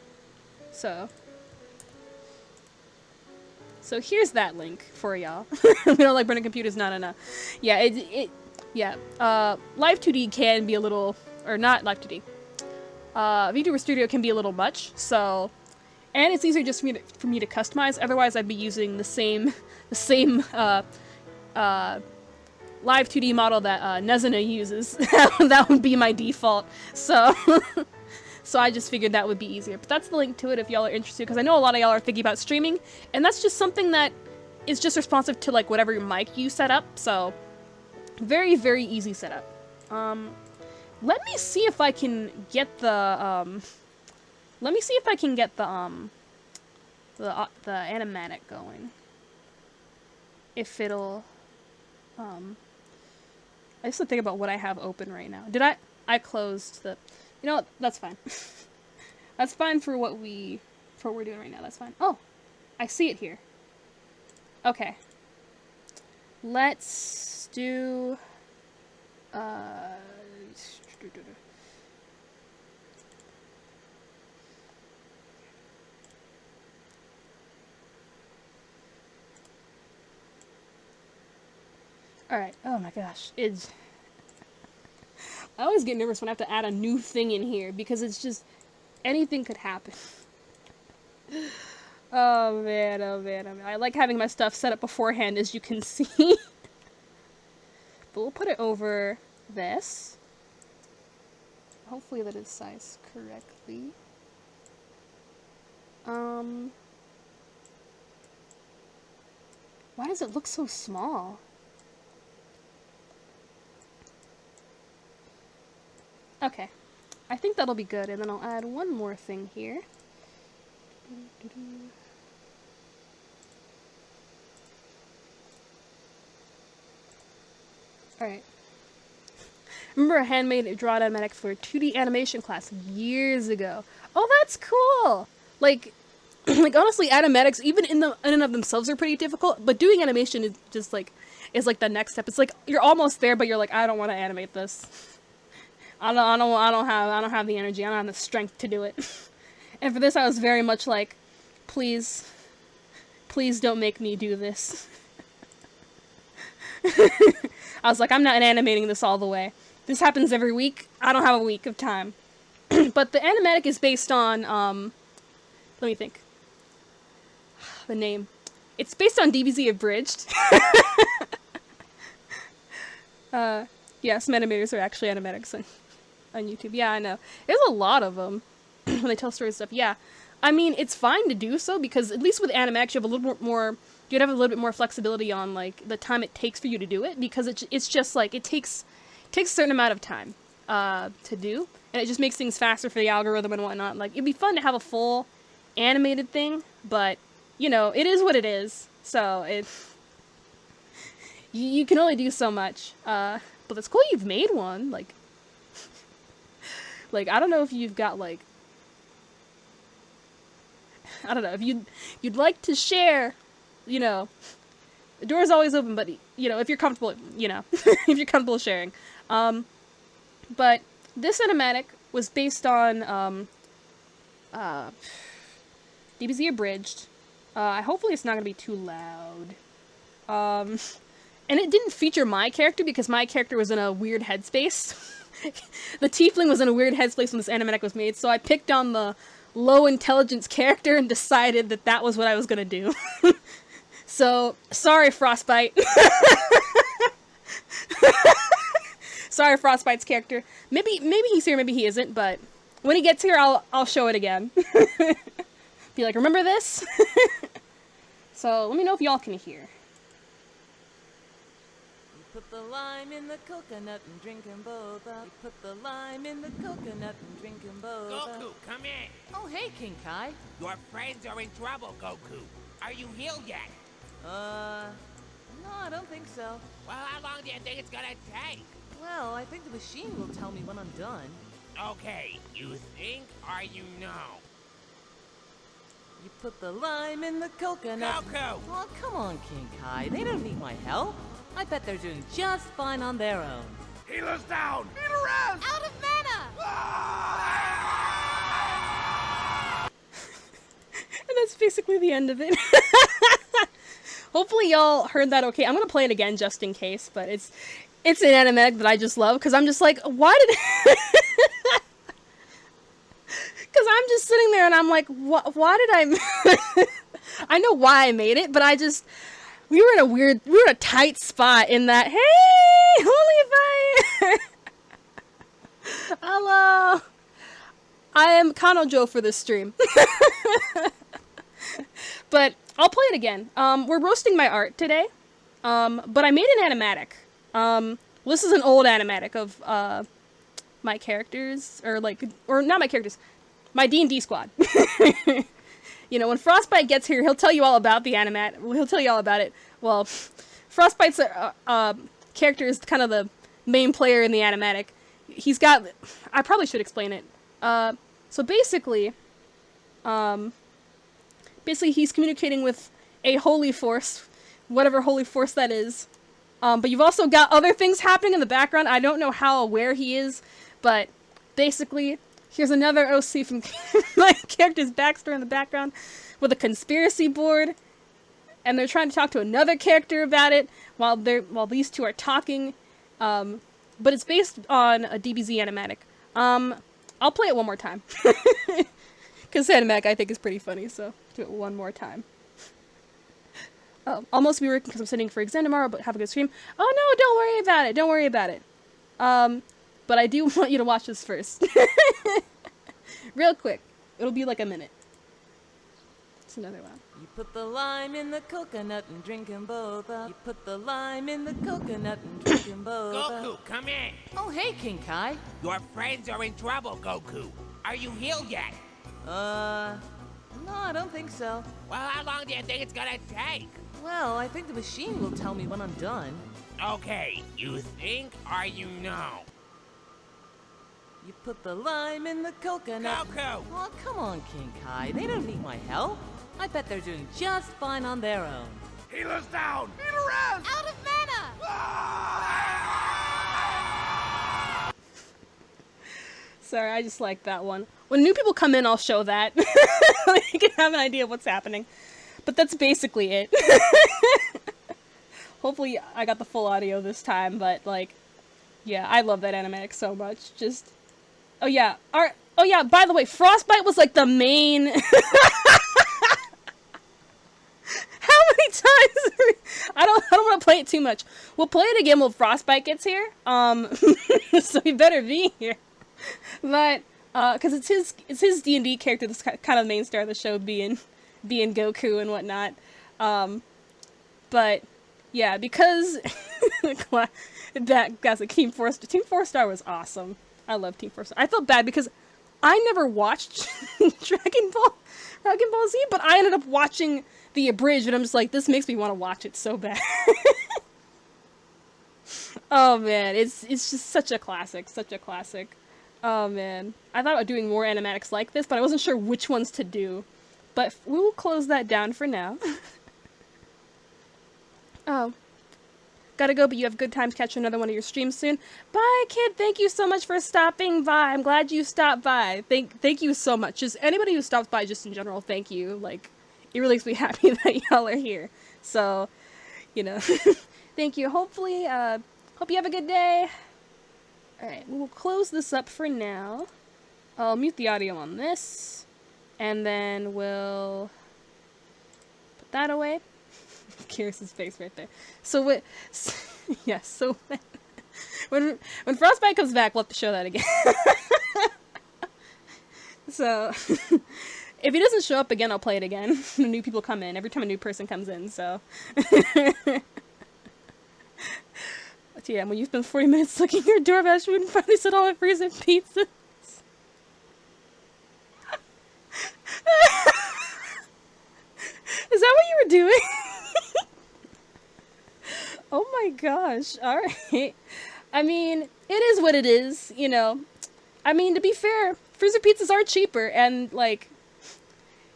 So here's that link for y'all. We don't like burning computers, no. Yeah, yeah. Live2D can be a little, or not Live2D. VTuber Studio can be a little much, so, and it's easier just for me to customize. Otherwise, I'd be using the same Live2D model that Nezuna uses. That would be my default. So. So I just figured that would be easier. But that's the link to it if y'all are interested, because I know a lot of y'all are thinking about streaming, and that's just something that is just responsive to, like, whatever mic you set up. So very, very easy setup. Let me see if I can get the the animatic going. If it'll I just have to think about what I have open right now. I closed the, you know what, that's fine. That's fine for what we're doing right now, that's fine. Oh, I see it here. Okay. Let's do, alright, oh my gosh, I always get nervous when I have to add a new thing in here, because it's just, anything could happen. Oh man, oh man, oh man. I like having my stuff set up beforehand, as you can see. But we'll put it over this. Hopefully that is sized correctly. Why does it look so small? Okay, I think that'll be good, and then I'll add one more thing here. Alright. Remember a handmade drawn animatic for 2D animation class years ago. Oh, that's cool! Like honestly, animatics, even in and of themselves, are pretty difficult, but doing animation is just like, the next step. It's like, you're almost there, but you're like, I don't want to animate this. I don't have the energy. I don't have the strength to do it. And for this, I was very much like, please don't make me do this. I was like, I'm not animating this all the way. This happens every week. I don't have a week of time. But the animatic is based on, let me think. The name. It's based on DBZ Abridged. Yeah, some animators are actually animatics on YouTube. Yeah, I know. There's a lot of them. when they tell stories and stuff. Yeah, I mean, it's fine to do so because at least with animax, you have a little more. You'd have a little bit more flexibility on like the time it takes for you to do it because it's just like it takes a certain amount of time to do, and it just makes things faster for the algorithm and whatnot. Like it'd be fun to have a full animated thing, but you know, it is what it is. So you can only do so much. But it's cool you've made one. Like I don't know if you've got like, I don't know if you'd like to share. You know, the door's always open, but you know if you're comfortable, you know, if you're comfortable sharing. But this cinematic was based on DBZ Abridged. Hopefully it's not gonna be too loud. And it didn't feature my character because my character was in a weird headspace. The tiefling was in a weird headspace when this animatic was made, so I picked on the low intelligence character and decided that that was what I was gonna do. So, sorry Frostbite. Sorry Frostbite's character. Maybe he's here, maybe he isn't, but when he gets here I'll show it again. Be like, remember this? So, let me know if y'all can hear. Put the lime in the coconut and drink 'em both up. Put the lime in the coconut and drink 'em both up. Goku, come in. Oh, hey, King Kai. Your friends are in trouble, Goku. Are you healed yet? No, I don't think so. Well, how long do you think it's gonna take? Well, I think the machine will tell me when I'm done. Okay, you think or you know? You put the lime in the coconut. Goku! Oh, come on, King Kai. They don't need my help. I bet they're doing just fine on their own. Healer's down! Healer out! Out of mana! And that's basically the end of it. Hopefully y'all heard that okay. I'm gonna play it again just in case, but it's an animatic that I just love, because I'm just like, why did... Because I'm just sitting there and I'm like, why did I... I know why I made it, but I just... We were in a tight spot in that, hey, holy fire! Hello! I am Kanojo for this stream. But I'll play it again. We're roasting my art today, but I made an animatic. Well, this is an old animatic of my characters, or not my characters, my D&D squad. You know, when Frostbite gets here, he'll tell you all about the he'll tell you all about it. Well, Frostbite's character is kind of the main player in the animatic. He's got... I probably should explain it. So basically, he's communicating with a holy force, whatever holy force that is. But you've also got other things happening in the background. I don't know how aware he is, but basically... Here's another OC from my character's backstory in the background with a conspiracy board, and they're trying to talk to another character about it while these two are talking. But it's based on a DBZ animatic. I'll play it one more time because animatic I think is pretty funny, so do it one more time. I'll mostly be working because I'm studying for exam tomorrow, but have a good stream. Oh no, don't worry about it. Don't worry about it. But I do want you to watch this first. Real quick. It'll be like a minute. It's another one. You put the lime in the coconut and drink 'em both up. You put the lime in the coconut and drink 'em both up. Goku, come in. Oh, hey, King Kai. Your friends are in trouble, Goku. Are you healed yet? No, I don't think so. Well, how long do you think it's gonna take? Well, I think the machine will tell me when I'm done. Okay, you think or you know? You put the lime in the coconut. Goku! Oh, come on, King Kai. They don't need my help. I bet they're doing just fine on their own. Healer's down! Healer out! Out of mana! Sorry, I just like that one. When new people come in, I'll show that. You can have an idea of what's happening. But that's basically it. Hopefully I got the full audio this time, but yeah, I love that animatic so much. Just... Oh yeah, oh yeah, by the way, Frostbite was the main... How many times? I don't want to play it too much. We'll play it again when Frostbite gets here. So he better be here. But Because it's his D&D character that's kind of the main star of the show, being Goku and whatnot. But yeah, because that's a Team 4 Star was awesome. I love Team 4 Star. I felt bad because I never watched Dragon Ball Z, but I ended up watching the abridged, and I'm just like, this makes me want to watch it so bad. Oh man, it's just such a classic, Oh man, I thought about doing more animatics like this, but I wasn't sure which ones to do. But we will close that down for now. Oh, gotta go, but you have good times catching another one of your streams soon. Bye, kid. Thank you so much for stopping by. I'm glad you stopped by. Thank you so much. Just anybody who stops by, just in general, thank you. Like, it really makes me happy that y'all are here. So, you know, thank you. Hopefully, hope you have a good day. Alright, we'll close this up for now. I'll mute the audio on this, and then we'll put that away. Kyrus's face right there. So what? Yes. So when Frostbite comes back, we'll have to show that again. So if he doesn't show up again, I'll play it again. When new people come in, every time a new person comes in. So. But yeah, when you spend 40 minutes looking at your DoorDash food and finally set all my freezer pizzas. Is that what you were doing? Oh my gosh. Alright. I mean, it is what it is, you know. I mean, to be fair, freezer pizzas are cheaper, and, like,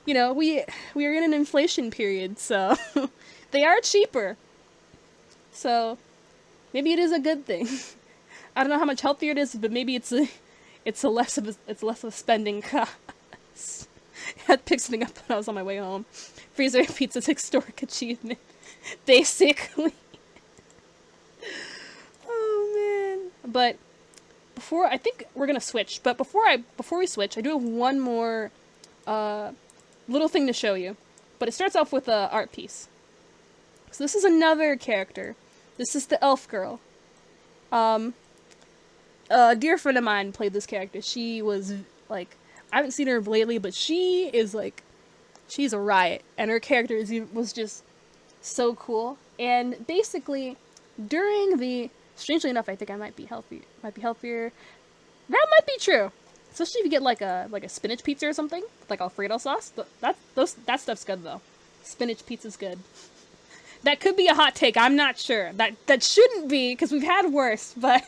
you know, we are in an inflation period, so they are cheaper. So maybe it is a good thing. I don't know how much healthier it is, but maybe it's less of a spending cost. I had to pick something up when I was on my way home. Freezer pizza's historic achievement, basically. Oh man! But I think we're gonna switch. But before we switch, I do have one more little thing to show you. But it starts off with a art piece. So this is another character. This is the elf girl. A dear friend of mine played this character. She was, like, I haven't seen her lately, but she is, like, she's a riot. And her character was just so cool. And basically, during the, strangely enough, I think I might be healthier. That might be true. Especially if you get, like a spinach pizza or something, like Alfredo sauce. That stuff's good, though. Spinach pizza's good. That could be a hot take. I'm not sure. That shouldn't be, because we've had worse, but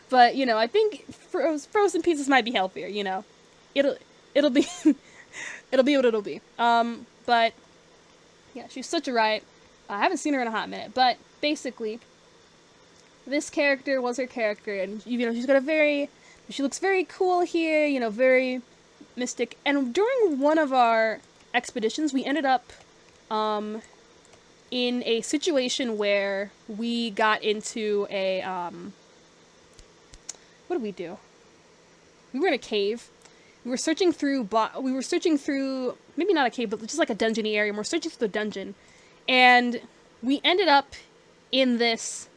but you know, I think frozen pizzas might be healthier. You know, it'll be it'll be what it'll be. But yeah, she's such a riot. I haven't seen her in a hot minute, but basically, this character was her character, and you know, she looks very cool here. You know, very mystic. And during one of our expeditions, we ended up in a situation where we got into a what did we do? We were in a cave. We were searching through maybe not a cave, but just like a dungeony area. And we're searching through the dungeon, and we ended up in this.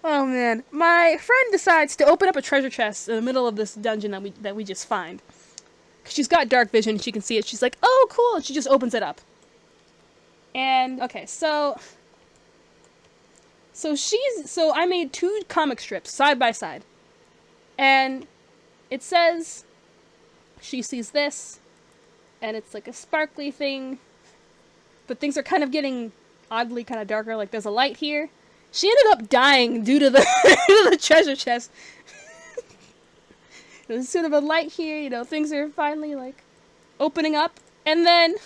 Oh man, my friend decides to open up a treasure chest in the middle of this dungeon that we just find. She's got dark vision, she can see it. She's like, oh, cool. And she just opens it up. And, okay, so I made 2 comic strips side by side. And it says, she sees this, and it's like a sparkly thing, but things are kind of getting oddly kind of darker, like there's a light here. She ended up dying due to the, due to the treasure chest. There's sort of a light here, you know, things are finally, like, opening up, and then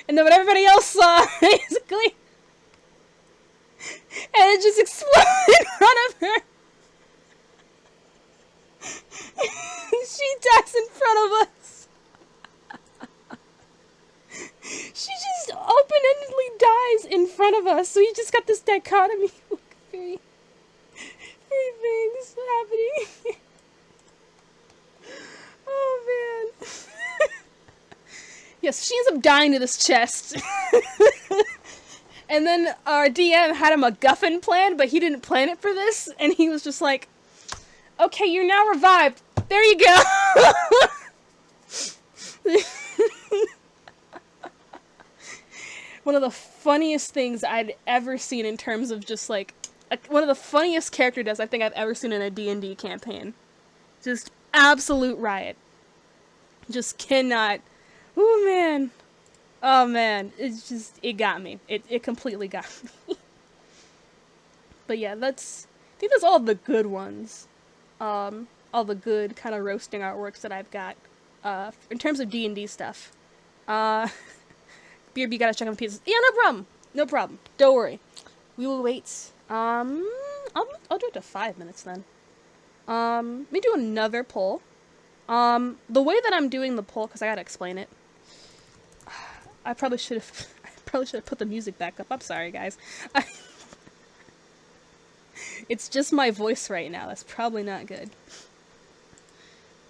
what everybody else saw, basically, and it just exploded in front of her. She dies in front of us. She just open-endedly dies in front of us, so you just got this dichotomy of very things happening. Oh, man. Yes, she ends up dying to this chest. And then our DM had a MacGuffin plan, but he didn't plan it for this, and he was just like, okay, you're now revived. There you go. One of the funniest things I'd ever seen in terms of just like, one of the funniest character deaths I think I've ever seen in a D&D campaign. Just absolute riot. Just cannot. Ooh, man. Oh, man. It's just, it got me. It completely got me. But yeah, I think that's all the good ones. All the good kind of roasting artworks that I've got. In terms of D&D stuff. Beard, you gotta check on the pieces. Yeah, no problem. No problem. Don't worry. We will wait. I'll do it to 5 minutes then. Let me do another poll. The way that I'm doing the poll, because I gotta explain it. I probably should have put the music back up. I'm sorry, guys. It's just my voice right now. That's probably not good.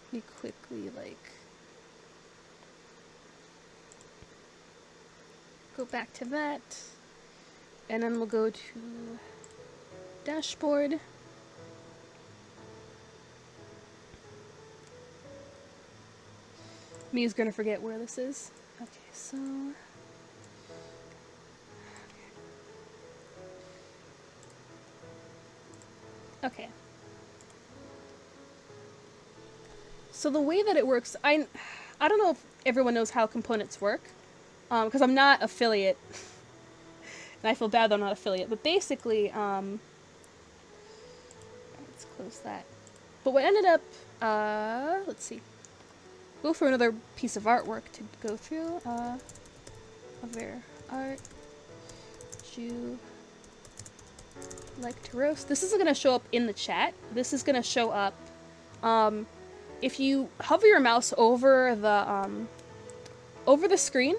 Let me quickly, go back to that. And then we'll go to dashboard. Me's gonna forget where this is. Okay, so... Okay. So the way that it works, I don't know if everyone knows how components work, because I'm not affiliate, and I feel bad that I'm not affiliate, but basically, let's close that. But what ended up, let's see, go for another piece of artwork to go through, other art, you like to roast. This isn't going to show up in the chat. This is going to show up, if you hover your mouse over the screen,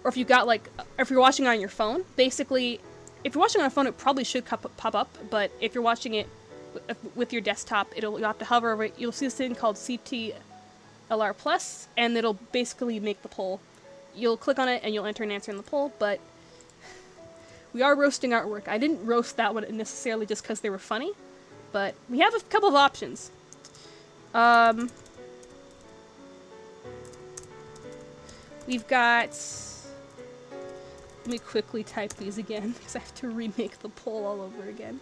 or if you got if you're watching on your phone, basically, if you're watching on a phone, it probably should pop up, but if you're watching it with your desktop, you'll have to hover over it. You'll see this thing called CTLR Plus, and it'll basically make the poll. You'll click on it, and you'll enter an answer in the poll, but we are roasting artwork. I didn't roast that one necessarily just because they were funny, but we have a couple of options. We've got... Let me quickly type these again, because I have to remake the poll all over again.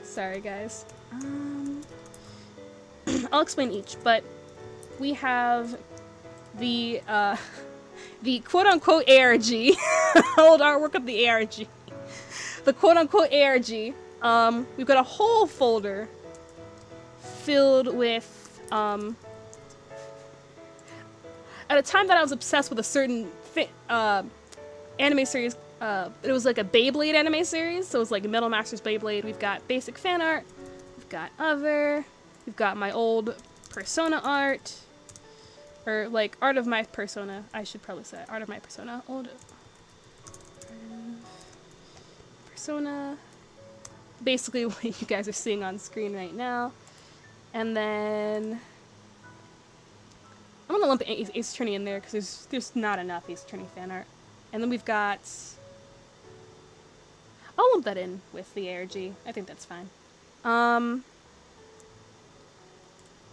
Sorry, guys. I'll explain each, but we have the quote-unquote ARG, old artwork of the ARG. The quote-unquote ARG, we've got a whole folder filled with, at a time that I was obsessed with a certain anime series, it was like a Beyblade anime series, so it was like Metal Masters Beyblade. We've got basic fan art, we've got other, we've got my old Persona art, or like art of my Persona, I should probably say art of my Persona, old Persona, basically what you guys are seeing on screen right now. And then I'm gonna lump Ace Attorney in there because there's not enough Ace Attorney fan art. And then we've got, I'll lump that in with the ARG. I think that's fine. And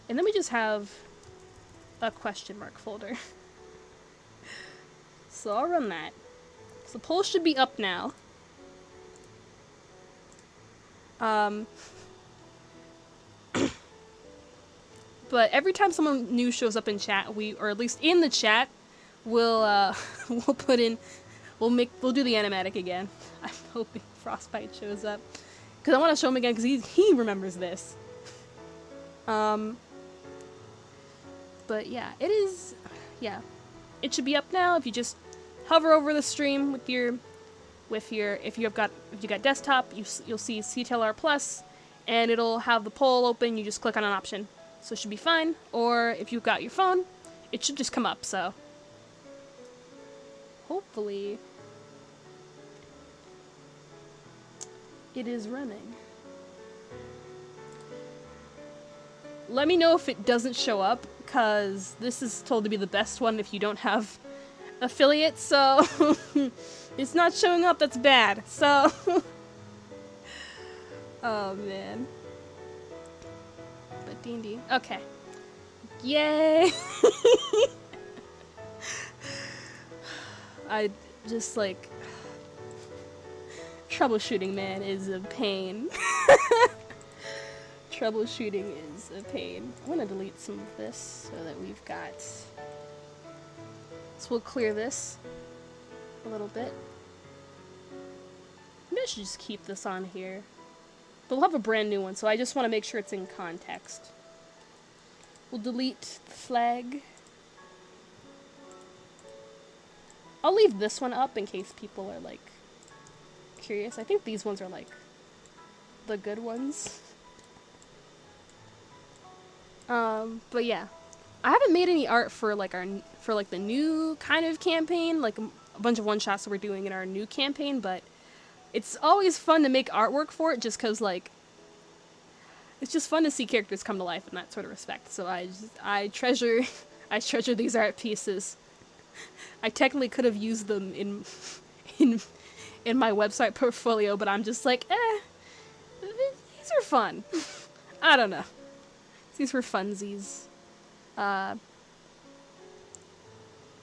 then we just have a question mark folder. So I'll run that. So the poll should be up now. But every time someone new shows up in chat, or at least in the chat, we'll put in, we'll do the animatic again. I'm hoping Frostbite shows up, because I want to show him again because he remembers this. But yeah, it is. Yeah, it should be up now. If you just hover over the stream if you got desktop, you'll see CTLR Plus, and it'll have the poll open. You just click on an option. So it should be fine, or if you've got your phone, it should just come up, so hopefully it is running. Let me know if it doesn't show up, because this is told to be the best one if you don't have affiliates, so it's not showing up, that's bad. So, oh man. But D&D, okay. Yay! I just like troubleshooting, man, is a pain. Troubleshooting is a pain. I'm gonna delete some of this so that we've got. So we'll clear this a little bit. Maybe I should just keep this on here. But we'll have a brand new one, so I just want to make sure it's in context. We'll delete the flag. I'll leave this one up in case people are, like, curious. I think these ones are, like, the good ones. But yeah. I haven't made any art for, like, the new kind of campaign, like, a bunch of one-shots that we're doing in our new campaign, but it's always fun to make artwork for it just because, like, it's just fun to see characters come to life in that sort of respect. So I treasure these art pieces. I technically could have used them in my website portfolio, but I'm just like, these are fun. I don't know. These were funsies.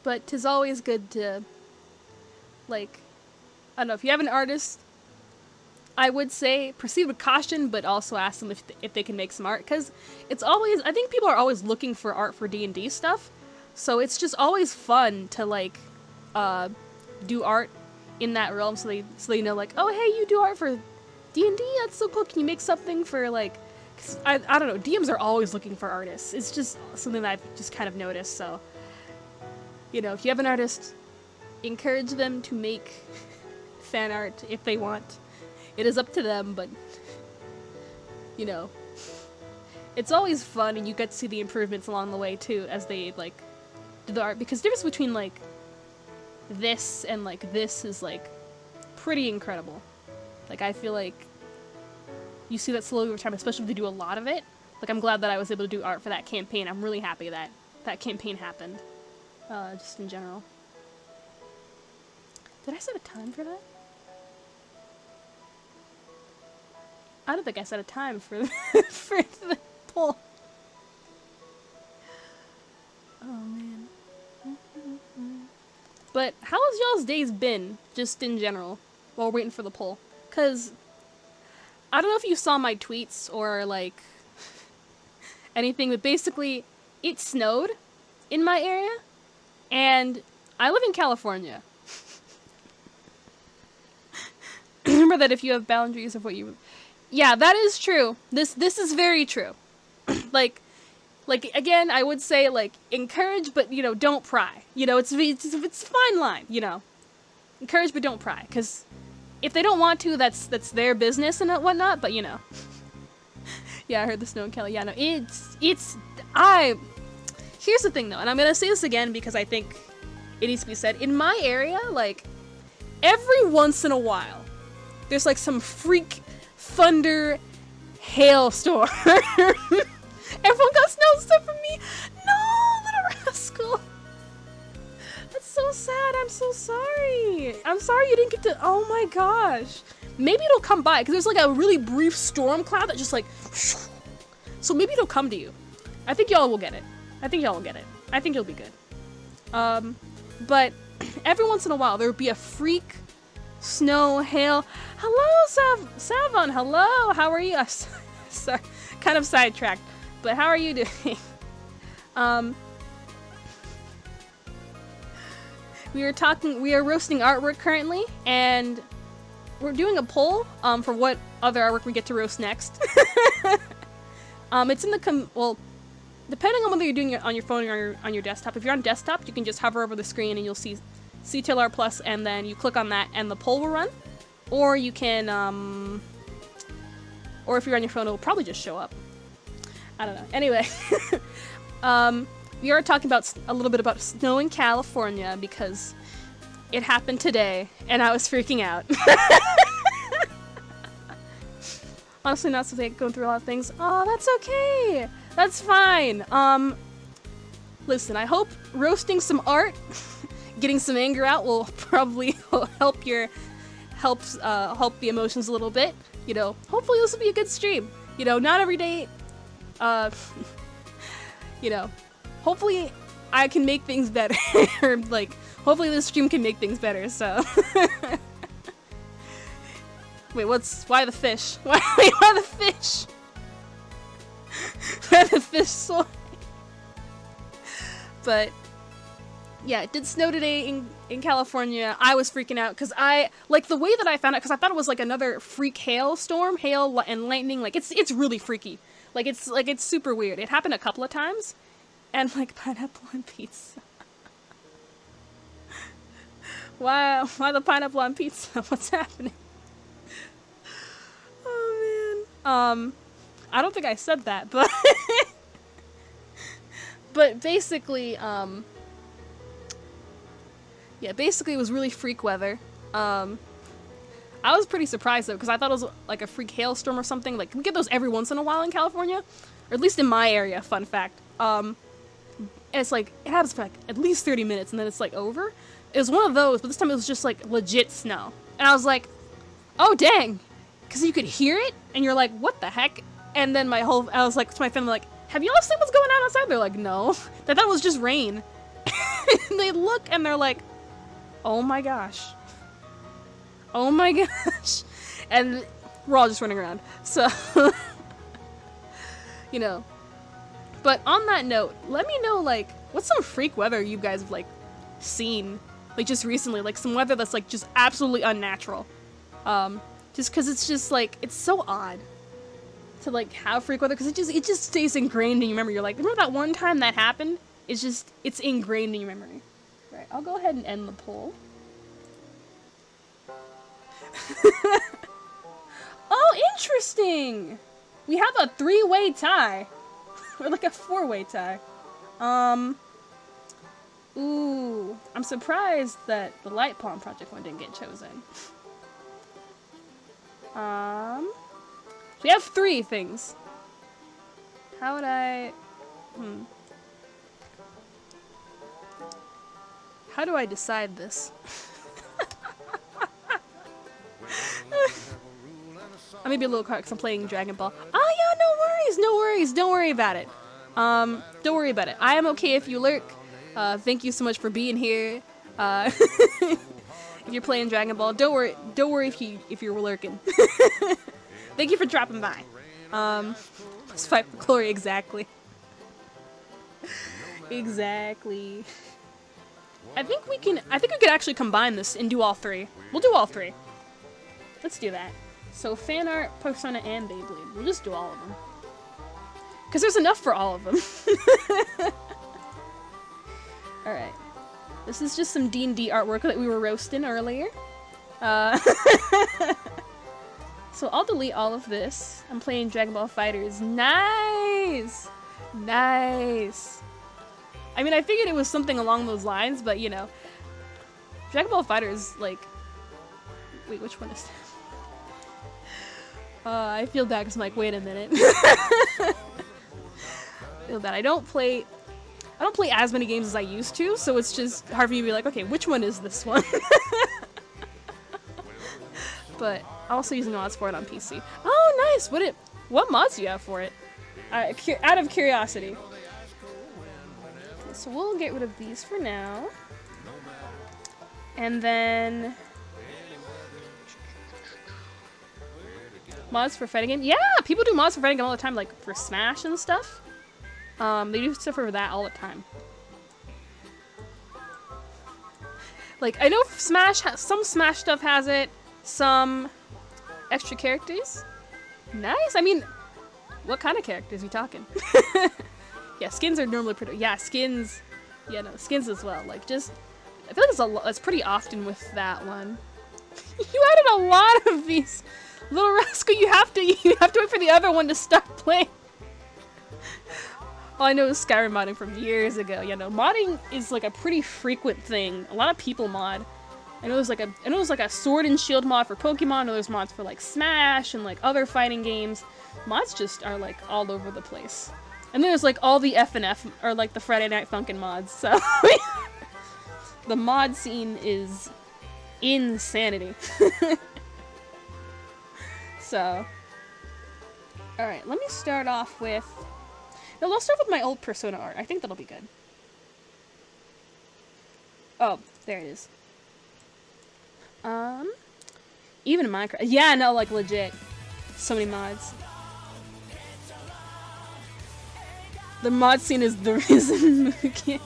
But 'tis always good to, like, I don't know, if you have an artist, I would say proceed with caution, but also ask them if they can make some art, because it's always, I think people are always looking for art for D&D stuff, so it's just always fun to, like, do art in that realm, so they know, like, oh, hey, you do art for D&D? That's so cool. Can you make something for, like, 'cause I don't know, DMs are always looking for artists. It's just something that I've just kind of noticed, so, you know, if you have an artist, encourage them to make fan art if they want. It is up to them, but, you know, it's always fun, and you get to see the improvements along the way, too, as they, like, do the art, because the difference between, like, this and, like, this is, like, pretty incredible. Like, I feel like you see that slowly over time, especially if they do a lot of it. Like, I'm glad that I was able to do art for that campaign. I'm really happy that that campaign happened, just in general. Did I set a time for that? I don't think I set a time for for the poll. Oh man. But how has y'all's days been, just in general, while we're waiting for the poll? 'Cause I don't know if you saw my tweets or, like, anything, but basically, it snowed in my area, and I live in California. Remember that if you have boundaries of what you... Yeah, that is true. This is very true. like, again, I would say, like, encourage, but, you know, don't pry. You know, it's a fine line, you know. Encourage, but don't pry, because if they don't want to, that's their business and whatnot, but, you know. Yeah, I heard the snow in Cali. Yeah, no, here's the thing, though, and I'm gonna say this again because I think it needs to be said. In my area, like, every once in a while, there's, like, some freak thunder hailstorm. Everyone got snow stuff from me. No, little rascal. That's so sad. I'm so sorry. I'm sorry you didn't get to... Oh my gosh. Maybe it'll come by, because there's, like, a really brief storm cloud that just, like... So maybe it'll come to you. I think y'all will get it. I think you'll be good. But every once in a while, there would be a freak snow, hail. Hello, Savon. Hello. How are you? Sorry, kind of sidetracked. But how are you doing? We are roasting artwork currently, and we're doing a poll, for what other artwork we get to roast next. It's in the well, depending on whether you're doing it on your phone or on your desktop. If you're on desktop, you can just hover over the screen and you'll see CTLR Plus, and then you click on that and the poll will run. Or you can, or if you're on your phone, it'll probably just show up. I don't know. Anyway, we are talking about a little bit about snow in California because it happened today and I was freaking out. Honestly, not supposed to going through a lot of things. Oh, that's okay. That's fine. Listen, I hope roasting some art getting some anger out will probably help help the emotions a little bit. You know, hopefully this will be a good stream. You know, not every day. You know, hopefully I can make things better. Like, hopefully this stream can make things better. So, wait, why the fish? Why the fish? Why the fish soy? But yeah, it did snow today in California. I was freaking out because I like the way that I found it, because I thought it was like another freak hailstorm, hail and lightning. Like it's really freaky. Like it's super weird. It happened a couple of times, and like pineapple on pizza. Why the pineapple on pizza? What's happening? Oh man. I don't think I said that, but but basically, yeah, basically it was really freak weather. I was pretty surprised though, because I thought it was like a freak hailstorm or something. Like, we get those every once in a while in California, or at least in my area. Fun fact. And it's like it happens for like at least 30 minutes, and then it's like over. It was one of those, but this time it was just like legit snow, and I was like, oh dang, because you could hear it, and you're like, what the heck? And then I was like to my family, like, have y'all seen what's going on outside? They're like, no. They thought it was just rain. And they look and they're like, oh my gosh. Oh my gosh. And we're all just running around. So, you know. But on that note, let me know, like, what's some freak weather you guys have, like, seen? Like, just recently. Like, some weather that's, like, just absolutely unnatural. Just because it's just, like, it's so odd to like have freak weather, because it just stays ingrained in your memory. You're like, remember that one time that happened? It's ingrained in your memory. Right, I'll go ahead and end the poll. Oh, interesting! We have a 3-way tie. Or like a 4-way tie. Ooh, I'm surprised that the Light Palm Project one didn't get chosen. So we have 3 things. How would I... How do I decide this? I may be a little quiet because I'm playing Dragon Ball. Oh yeah, no worries, don't worry about it. Don't worry about it. I am okay if you lurk. Thank you so much for being here. If you're playing Dragon Ball, don't worry if you're lurking. Thank you for dropping by. Let's fight for glory, exactly. Exactly. I think we could actually combine this and do all 3. We'll do all 3. Let's do that. So fan art, Persona, and Beyblade. We'll just do all of them. Because there's enough for all of them. Alright. This is just some D&D artwork that we were roasting earlier. So I'll delete all of this. I'm playing Dragon Ball FighterZ. Nice! Nice! I mean, I figured it was something along those lines, but you know. Dragon Ball FighterZ, like... Wait, which one is that? I feel bad because I'm like, wait a minute. I feel bad. I don't play as many games as I used to, so it's just hard for me to be like, okay, which one is this one? But I'm also using mods for it on PC. Oh, nice! What mods do you have for it? Out of curiosity. Okay, so we'll get rid of these for now. And then... Mods for fighting game? Yeah! People do mods for fighting game all the time, like for Smash and stuff. They do stuff for that all the time. Like, I know some Smash stuff has it, some extra characters. Nice! I mean, what kind of characters are you talking? Yeah, skins are normally pretty... Yeah, skins... Yeah, no, skins as well. Like, just... I feel like it's pretty often with that one. You added a lot of these... Little Rascal, you have to wait for the other one to stop playing. All I know is Skyrim modding from years ago. You know, modding is like a pretty frequent thing. A lot of people mod. I know there's like a Sword and Shield mod for Pokemon. I know there's mods for like Smash and like other fighting games. Mods just are like all over the place. And then there's like all the FNF or like the Friday Night Funkin' mods. So The mod scene is insanity. So, alright, let me start off with... No, I'll start with my old Persona art. I think that'll be good. Oh, there it is. Even Minecraft. Yeah, no, like, legit. So many mods. The mod scene is the reason Mugen.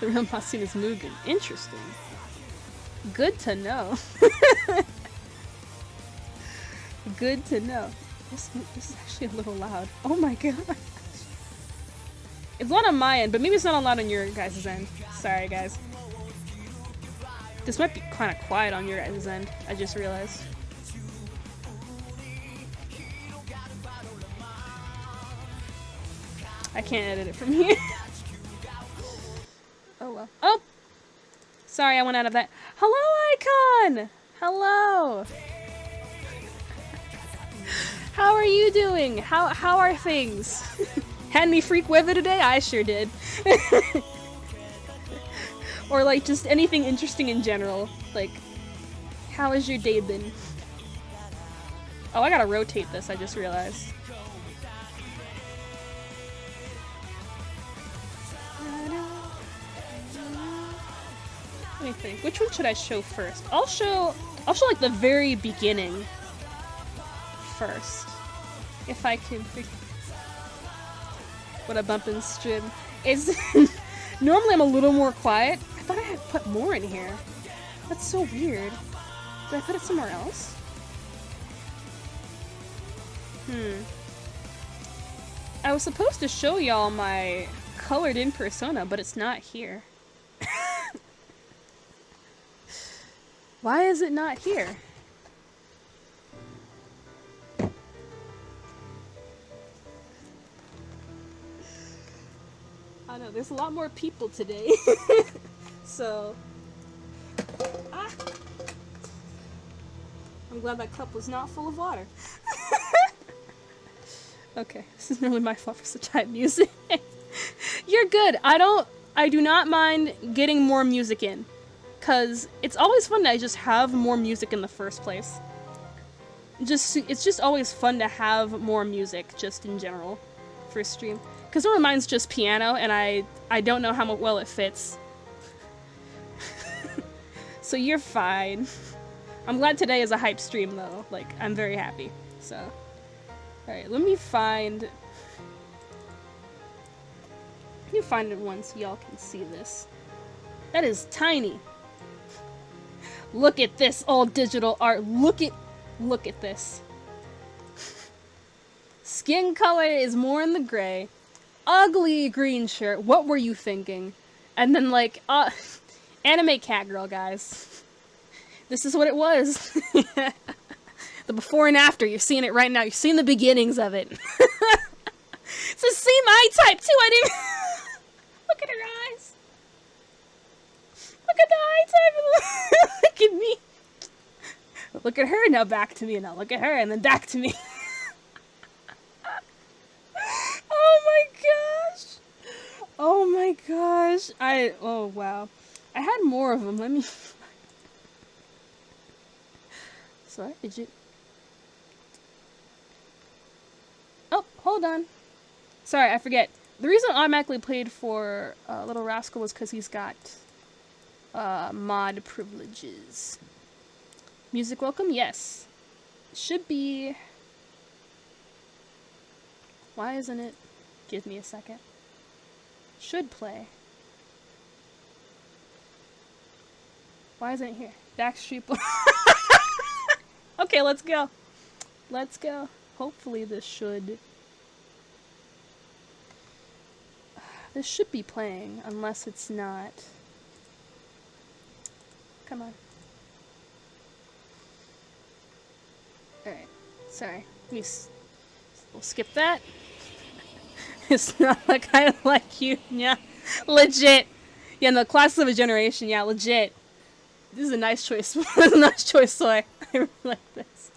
The real mod scene is Mugen. Interesting. Good to know. Good to know. This is actually a little loud. Oh my god. It's loud on my end, but maybe it's not loud on your guys' end. Sorry, guys. This might be kind of quiet on your guys' end. I just realized. I can't edit it from here. Oh well. Oh! Sorry, I went out of that. Hello, Icon! Hello! How are you doing? How are things? Had any freak weather today? I sure did. Or like just anything interesting in general. Like, how has your day been? Oh, I gotta rotate this, I just realized. Let me think. Which one should I show first? I'll show like the very beginning first. If I can think. What a bump in stream. Is normally I'm a little more quiet. I thought I had put more in here. That's so weird. Did I put it somewhere else? I was supposed to show y'all my colored in persona, but it's not here. Why is it not here? I know, there's a lot more people today. So... Ah! I'm glad that cup was not full of water. Okay, this is really my fault for such high music. You're good. I do not mind getting more music in. Cause it's always fun to just have more music in the first place. It's just always fun to have more music, just in general, for a stream. Cause normally mine's just piano, and I don't know how well it fits. So you're fine. I'm glad today is a hype stream though. Like, I'm very happy. So, alright, let me find it once y'all can see this. That is tiny. Look at this old digital art. Look at this. Skin color is more in the gray. Ugly green shirt. What were you thinking? And then like, anime cat girl, guys. This is what it was. The before and after. You're seeing it right now. You're seeing the beginnings of it. It's the same eye type too. I didn't. Look at her eyes. Look at the eye type. Look at me. Look at her, now back to me, and now look at her, and then back to me. Oh my gosh. Oh my gosh. Oh wow. I had more of them. Let me... Sorry, did you... Oh, hold on. Sorry, I forget. The reason I automatically played for Little Rascal was because he's got mod privileges. Music welcome? Yes. Should be... Why isn't it? Give me a second. Should play. Why isn't it here? Backstreet Boys. Okay, let's go. Let's go. Hopefully this should... This should be playing, unless it's not. Come on. Alright. Sorry. We'll skip that. It's not like I like you. Yeah. Legit. Yeah, in the Class of a Generation, yeah, legit. This is a nice choice. This is a nice choice, so I really like this.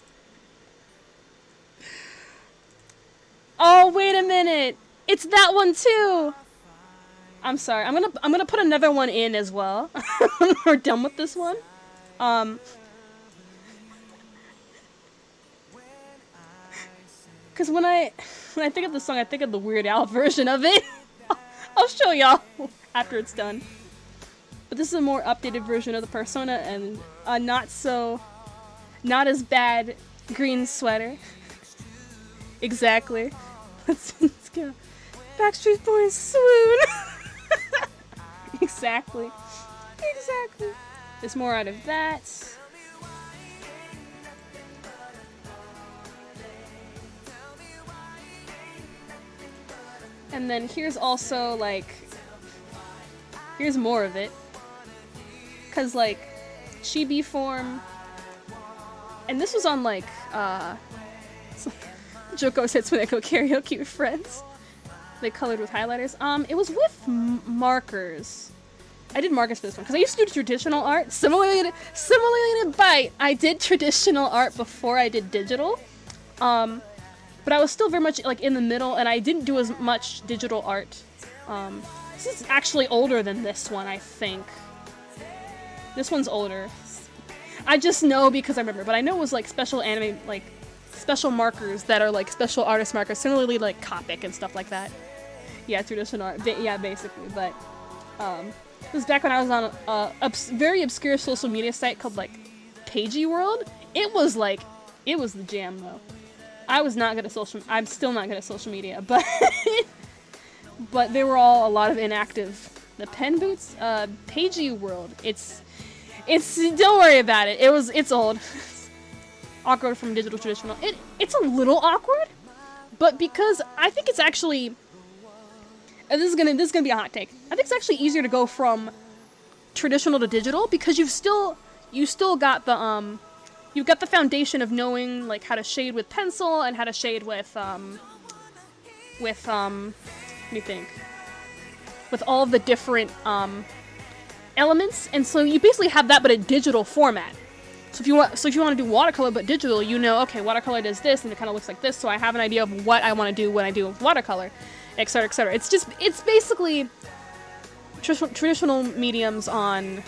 Oh, wait a minute. It's that one too. I'm sorry. I'm gonna put another one in as well. We're done with this one. Because when I think of the song, I think of the Weird Al version of it. I'll show y'all after it's done. But this is a more updated version of the Persona and a not as bad green sweater. Exactly. Let's go. Backstreet Boys swoon. Exactly. There's more out of that. And then here's also like, here's more of it. Cause like, chibi form. And this was on like, Joko said when I go karaoke with friends. They colored with highlighters. It was with markers. I did markers for this one because I used to do traditional art. Similarly to Bite, I did traditional art before I did digital. But I was still very much like in the middle, and I didn't do as much digital art. This is actually older than this one, I think. This one's older. I just know because I remember, but I know it was like special anime, like special markers that are like special artist markers, similarly like Copic and stuff like that. Yeah, traditional art. Yeah, basically. But it was back when I was on a very obscure social media site called like Pagey World. It was the jam though. I'm still not good at social media, but but they were all a lot of inactive. The pen boots, Pagey World. It's don't worry about it. It's old. Awkward from digital traditional. It's a little awkward, but because I think it's actually, and this is gonna be a hot take. I think it's actually easier to go from traditional to digital because you still got the you've got the foundation of knowing like how to shade with pencil and how to shade with let me think, with all of the different elements, and so you basically have that but a digital format. So if you want to do watercolor but digital, you know, okay, watercolor does this and it kind of looks like this, so I have an idea of what I want to do when I do watercolor, etc., etc. It's basically traditional mediums on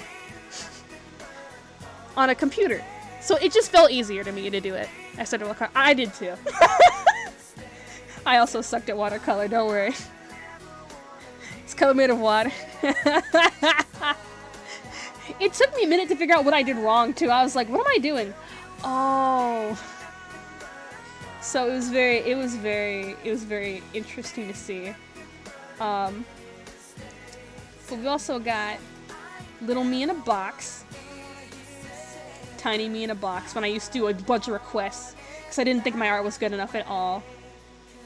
a computer. So it just felt easier to me to do it. I started watercolor. I did too. I also sucked at watercolor, don't worry. It's color made of water. It took me a minute to figure out what I did wrong too. I was like, what am I doing? Oh. So it was very interesting to see. But we also got Little Me in a Box. Tiny Me in a Box when I used to do a bunch of requests because I didn't think my art was good enough at all.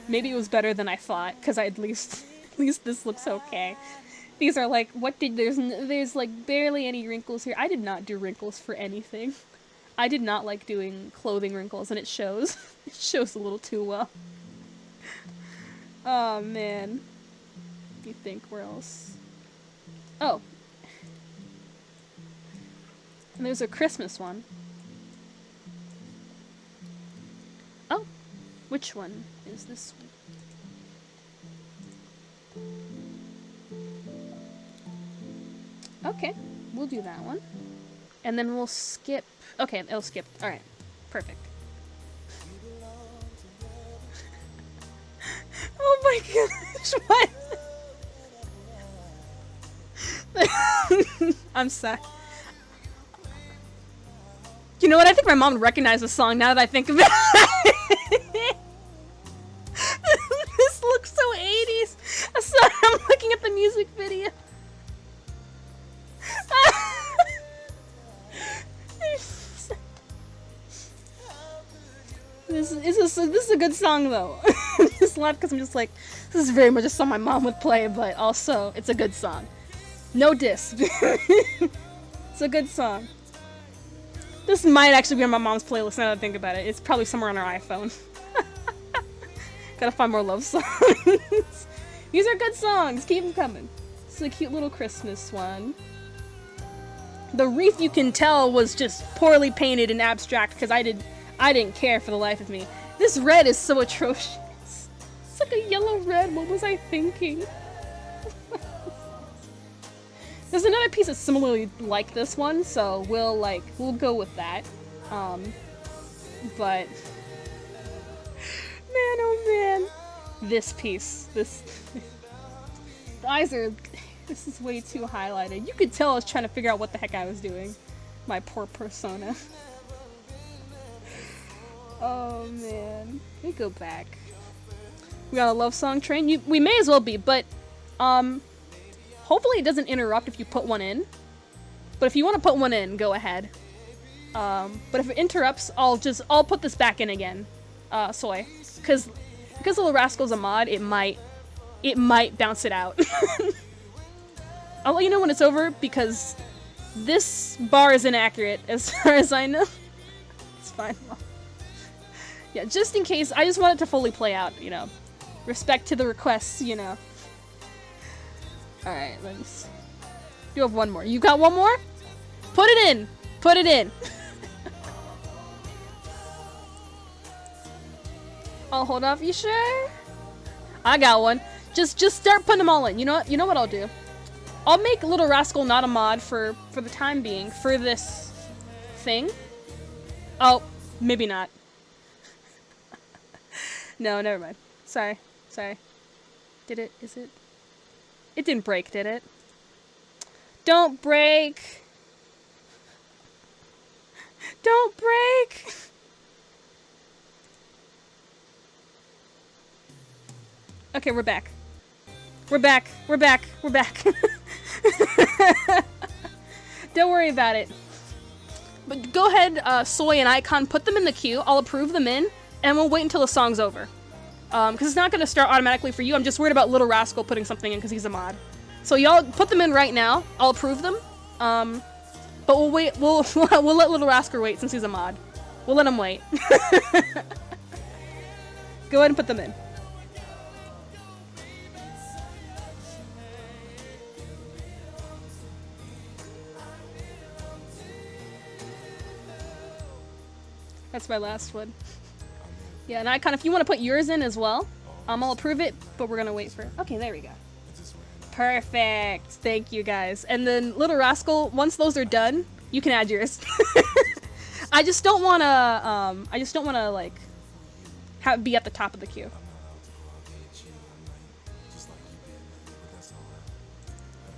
Maybe it was better than I thought because at least this looks okay. These are like, there's like barely any wrinkles here. I did not do wrinkles for anything. I did not like doing clothing wrinkles, and it shows. It shows a little too well. Oh man. Let me think, where else? Oh. And there's a Christmas one. Oh. Which one is this one? Okay, we'll do that one. And then we'll skip. Okay, it'll skip. Alright, perfect. Oh my gosh, what? I'm sorry. You know what? I think my mom would recognize the song now that I think of it. This looks so 80s. I'm sorry, I'm looking at the music video. This is a good song though. Just laugh because I'm just like, this is very much a song my mom would play, but also it's a good song. No diss. It's a good song. This might actually be on my mom's playlist now that I think about it. It's probably somewhere on her iPhone. Gotta find more love songs. These are good songs. Keep them coming. It's a cute little Christmas one. The wreath, you can tell, was just poorly painted and abstract because I didn't care for the life of me. This red is so atrocious. It's like a yellow red. What was I thinking? There's another piece that's similarly like this one, so we'll go with that. But man, oh man, this piece, this the eyes are. This is way too highlighted. You could tell I was trying to figure out what the heck I was doing. My poor persona. Oh man, let me go back. We got a love song train. We may as well be, but hopefully it doesn't interrupt if you put one in. But if you want to put one in, go ahead. But if it interrupts, I'll put this back in again. Soy, because Little Rascal's a mod, it might bounce it out. I'll let you know when it's over because this bar is inaccurate as far as I know. It's fine. Yeah, just in case, I just want it to fully play out, you know. Respect to the requests, you know. Alright, let's... You have one more. You got one more? Put it in! Put it in! I'll hold off, you sure? I got one. Just start putting them all in. You know what I'll do? I'll make Little Rascal not a mod for the time being, for this thing. Oh, maybe not. No, never mind. Sorry. Did it? Is it? It didn't break, did it? Don't break! Don't break! Okay, we're back. We're back. Don't worry about it. But go ahead, Soy and Icon, put them in the queue. I'll approve them in, and we'll wait until the song's over. Because it's not going to start automatically for you. I'm just worried about Little Rascal putting something in because he's a mod. So y'all put them in right now. I'll approve them. But we'll wait. We'll let Little Rascal wait since he's a mod. We'll let him wait. Go ahead and put them in. That's my last one. Yeah, and Icon, if you want to put yours in as well, I'll approve it, but we're gonna wait for... Okay, there we go. Perfect! Thank you, guys. And then Little Rascal, once those are done, you can add yours. I just don't wanna, like, have it be at the top of the queue.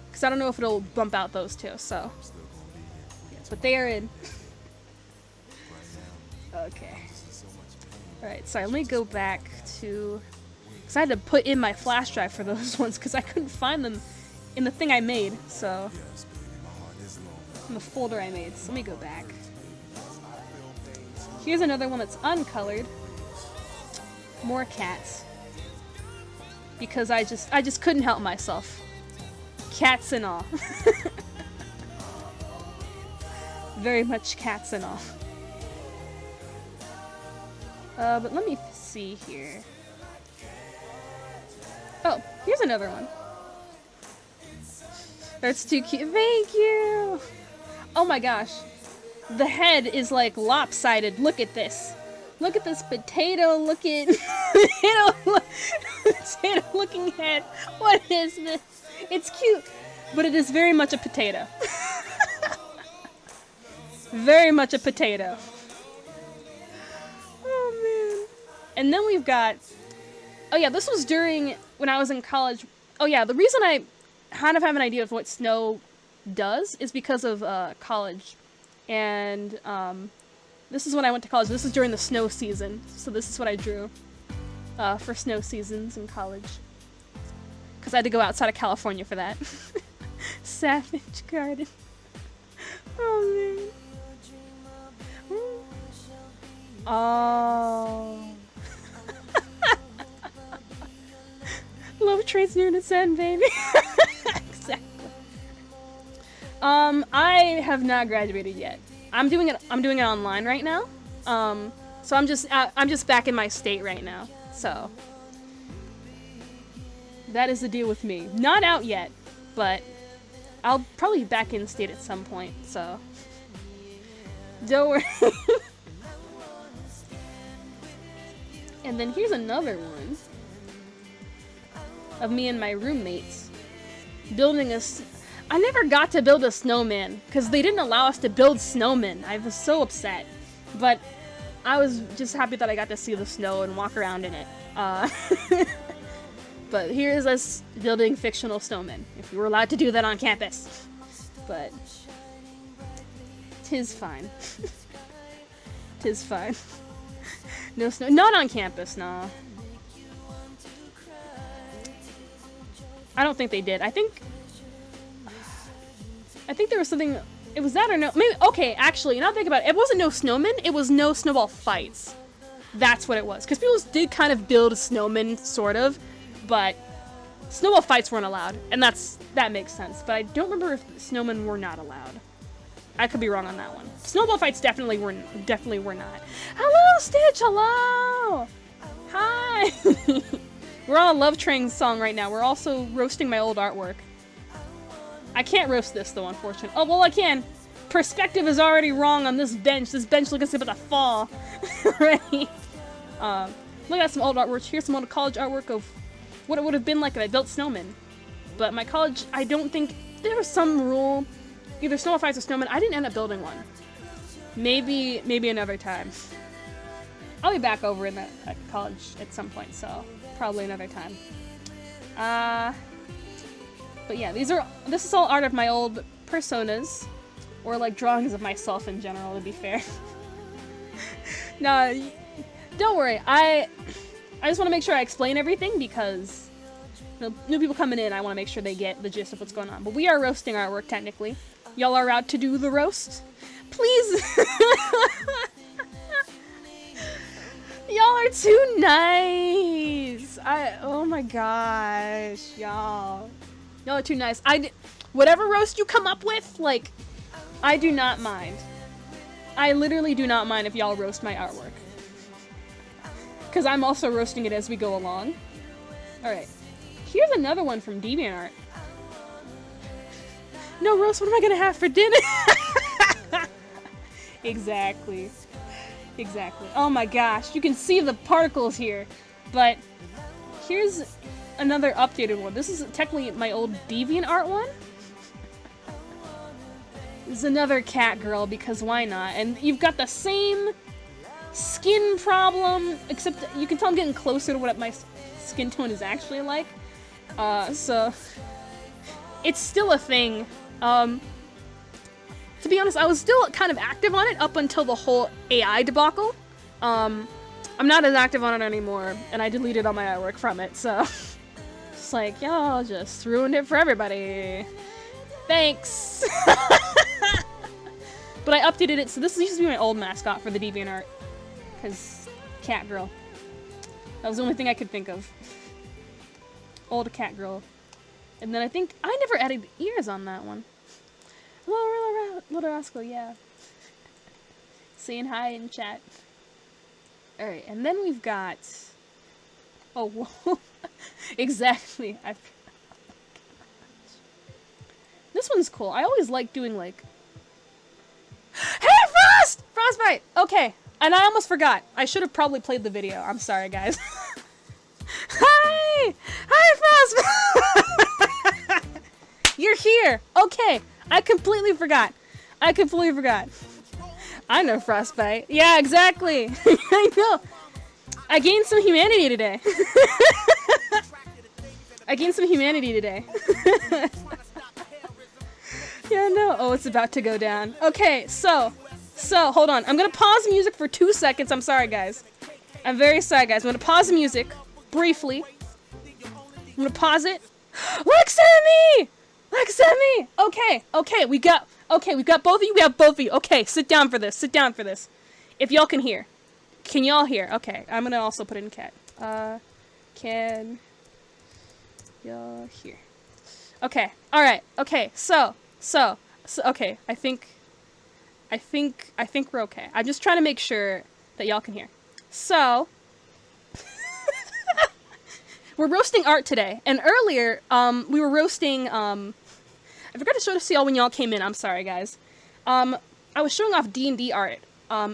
Because I don't know if it'll bump out those two, so... Yes, but they are in. Okay. Alright, sorry, let me go back to... Because I had to put in my flash drive for those ones because I couldn't find them in the thing I made, so... In the folder I made, so let me go back. Here's another one that's uncolored. More cats. Because I just couldn't help myself. Cats and all. Very much cats and all. But let me see here. Oh, here's another one. That's too cute. Thank you! Oh my gosh. The head is like lopsided. Look at this. Look at this potato looking potato looking head. What is this? It's cute, but it is very much a potato. Very much a potato. And then we've got... Oh yeah, this was during when I was in college. Oh yeah, the reason I kind of have an idea of what snow does is because of college. And this is when I went to college. This is during the snow season. So this is what I drew for snow seasons in college. Because I had to go outside of California for that. Savage Garden. Oh man. Oh... Love trains near the sun, baby. Exactly. I have not graduated yet. I'm doing it online right now. So I'm just back in my state right now. So that is the deal with me. Not out yet, but I'll probably be back in state at some point. So don't worry. And then here's another one of me and my roommates building I never got to build a snowman because they didn't allow us to build snowmen. I was so upset, but I was just happy that I got to see the snow and walk around in it. But here's us building fictional snowmen, if we were allowed to do that on campus. But 'tis fine. 'Tis fine. No snow, not on campus, no. I don't think they did. I think there was something. It was that or no? Maybe. Okay, actually, now think about it. It wasn't no snowmen. It was no snowball fights. That's what it was. Because people did kind of build snowmen, sort of, but snowball fights weren't allowed, and that makes sense. But I don't remember if snowmen were not allowed. I could be wrong on that one. Snowball fights definitely were not. Hello, Stitch. Hello. Hi. We're on a Love Train song right now. We're also roasting my old artwork. I can't roast this though, unfortunately. Oh, well, I can. Perspective is already wrong on this bench. This bench looks like it's about to fall. Right? Look at some old artwork. Here's some old college artwork of what it would have been like if I built snowmen. But my college, I don't think there was some rule. Either snowball fights or snowmen. I didn't end up building one. Maybe another time. I'll be back over in at college at some point, so probably another time. But yeah, this is all art of my old personas, or like drawings of myself in general, to be fair. No, don't worry. I just want to make sure I explain everything because new people coming in, I want to make sure they get the gist of what's going on. But we are roasting artwork technically. Y'all are out to do the roast? Please! Y'all are too nice! Oh my gosh, y'all. Y'all are too nice. Whatever roast you come up with, like, I do not mind. I literally do not mind if y'all roast my artwork. Because I'm also roasting it as we go along. Alright. Here's another one from DeviantArt. No roast, what am I gonna have for dinner? Exactly. Exactly. Oh my gosh, you can see the particles here. But here's another updated one. This is technically my old DeviantArt one. This is another cat girl because why not? And you've got the same skin problem, except you can tell I'm getting closer to what my skin tone is actually like. So it's still a thing. To be honest, I was still kind of active on it up until the whole AI debacle. I'm not as active on it anymore, and I deleted all my artwork from it, so it's like, y'all just ruined it for everybody. Thanks! But I updated it, so this used to be my old mascot for the DeviantArt. Because, cat girl. That was the only thing I could think of. Old cat girl. And then I think, I never added ears on that one. Hello, Little Rascal, yeah. Saying hi in chat. Alright, and then we've got... Oh, whoa. Exactly. This one's cool. I always like doing, like... Hey, Frost! Frostbite! Okay, and I almost forgot. I should have probably played the video. I'm sorry, guys. Hi! Hi, Frostbite! You're here! Okay, I completely forgot. I know Frostbite. Yeah, exactly. I know. I gained some humanity today. Yeah, no. Oh, it's about to go down. Okay, so, hold on. I'm gonna pause music for 2 seconds. I'm sorry, guys. I'm very sorry, guys. I'm gonna pause the music briefly. I'm gonna pause it. Lexemi! Okay, we've got both of you. We have both of you. Okay, sit down for this. If y'all can hear. Can y'all hear? Okay, I'm gonna also put it in cat. Can y'all hear? Okay, alright, okay, so, okay, I think we're okay. I'm just trying to make sure that y'all can hear. So, we're roasting art today, and earlier, we were roasting, I forgot to show this to y'all when y'all came in, I'm sorry, guys. I was showing off D&D art,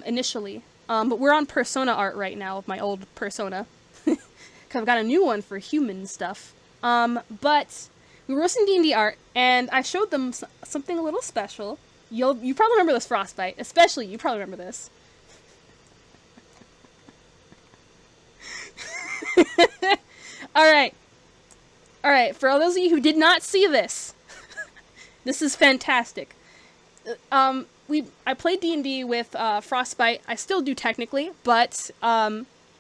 initially, but we're on Persona art right now, of my old Persona, because I've got a new one for human stuff. But we were roasting D&D art, and I showed them something a little special. You probably remember this, Frostbite. Especially, you probably remember this. Alright. Alright, for all those of you who did not see this, this is fantastic. I played D&D with Frostbite. I still do technically, but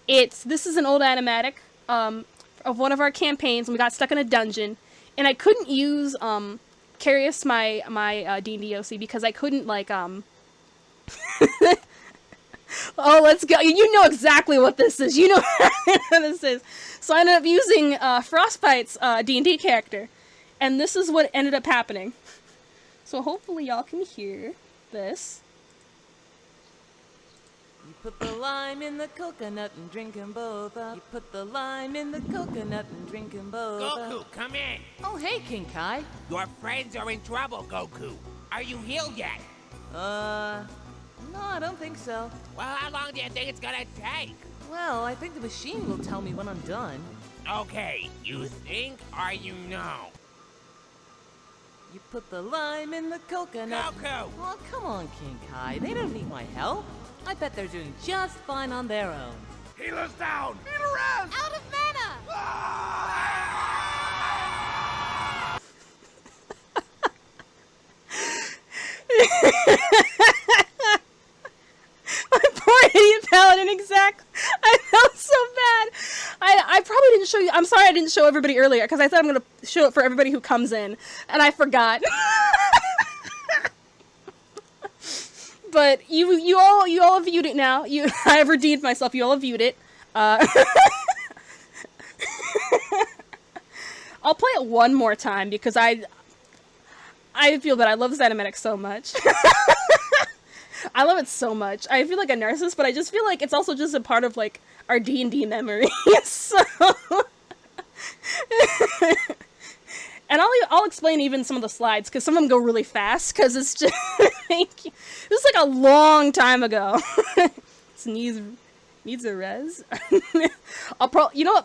this is an old animatic of one of our campaigns, and we got stuck in a dungeon, and I couldn't use Carius, my D&D OC, because I couldn't oh, let's go. You know exactly what this is. You know what this is. So I ended up using Frostbite's D&D character, and this is what ended up happening. So hopefully y'all can hear this. You put the lime in the coconut and drink 'em both up. You put the lime in the coconut and drink 'em both up. Goku, come in. Oh, hey, King Kai. Your friends are in trouble, Goku. Are you healed yet? No, I don't think so. Well, how long do you think it's gonna take? Well, I think the machine will tell me when I'm done. Okay, you think or you know? You put the lime in the coconut. Goku! Oh, come on, King Kai. They don't need my help. I bet they're doing just fine on their own. Healer's down! Healer is! Out of mana! Poor idiot paladin, exactly. I felt so bad. I probably didn't show you. I'm sorry I didn't show everybody earlier, because I thought I'm going to show it for everybody who comes in, and I forgot. But you all viewed it now. I have redeemed myself. You all have viewed it. I'll play it one more time, because I feel that I love this animatic so much. I love it so much. I feel like a narcissist, but I just feel like it's also just a part of, like, our D&D memory. So... And I'll explain even some of the slides, because some of them go really fast, because it's just... Thank you. This is like a long time ago. This needs a res. You know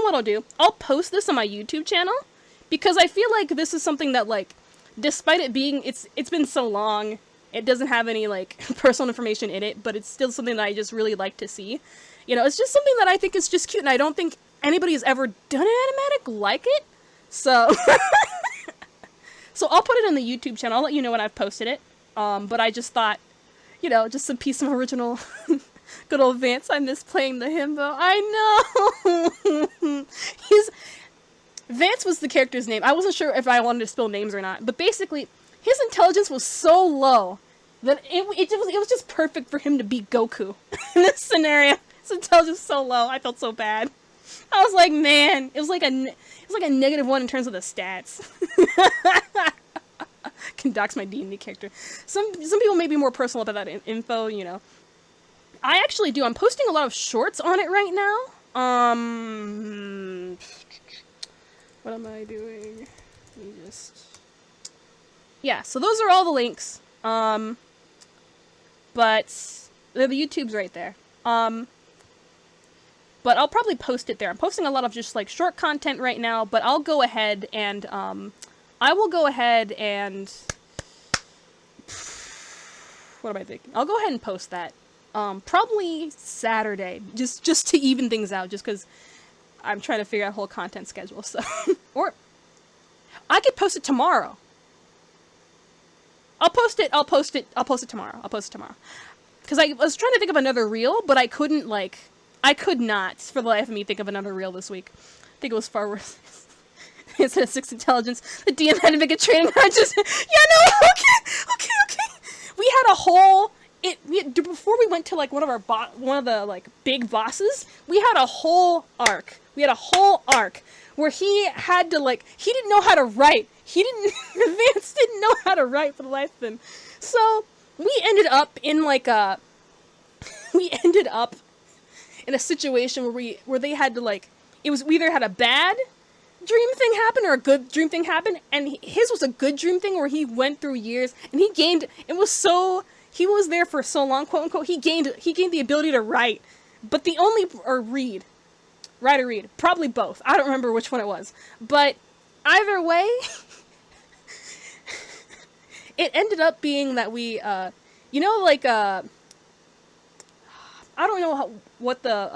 what I'll do? I'll post this on my YouTube channel, because I feel like this is something that, like, despite it being... It's been so long... It doesn't have any, like, personal information in it, but it's still something that I just really like to see. You know, it's just something that I think is just cute, and I don't think anybody has ever done an animatic like it. So, so I'll put it in the YouTube channel. I'll let you know when I've posted it. But I just thought, you know, just a piece of original, good old Vance. I miss playing the himbo. I know! Vance was the character's name. I wasn't sure if I wanted to spill names or not, but basically, his intelligence was so low that it was just perfect for him to be Goku in this scenario. His intelligence was so low, I felt so bad. I was like, man, it was like a -1 in terms of the stats. Can dox my D&D character. Some people may be more personal about that info, you know. I actually do. I'm posting a lot of shorts on it right now. What am I doing? Let me just... Yeah, so those are all the links. But the YouTube's right there. But I'll probably post it there. I'm posting a lot of just, like, short content right now, but I'll go ahead and, I will go ahead and... What am I thinking? I'll go ahead and post that. Probably Saturday, just to even things out, just because I'm trying to figure out a whole content schedule, so... Or, I could post it tomorrow. I'll post it tomorrow. Because I was trying to think of another reel, but I couldn't, like... I could not, for the life of me, think of another reel this week. I think it was far worse. Instead of 6 intelligence, the DM had to make a training card just... Yeah, no, okay. We had a whole... before we went to, like, one of the, like, big bosses, we had a whole arc. Where he had to, like... He didn't know how to write. Vance didn't know how to write for the life of him. So, we ended up in, like, in a situation where they had to, like, we either had a bad dream thing happen or a good dream thing happen, and his was a good dream thing where he went through years and he was there for so long, quote unquote, he gained the ability to write, but write or read, probably both. I don't remember which one it was, but either way, it ended up being that we, you know, like, I don't know what the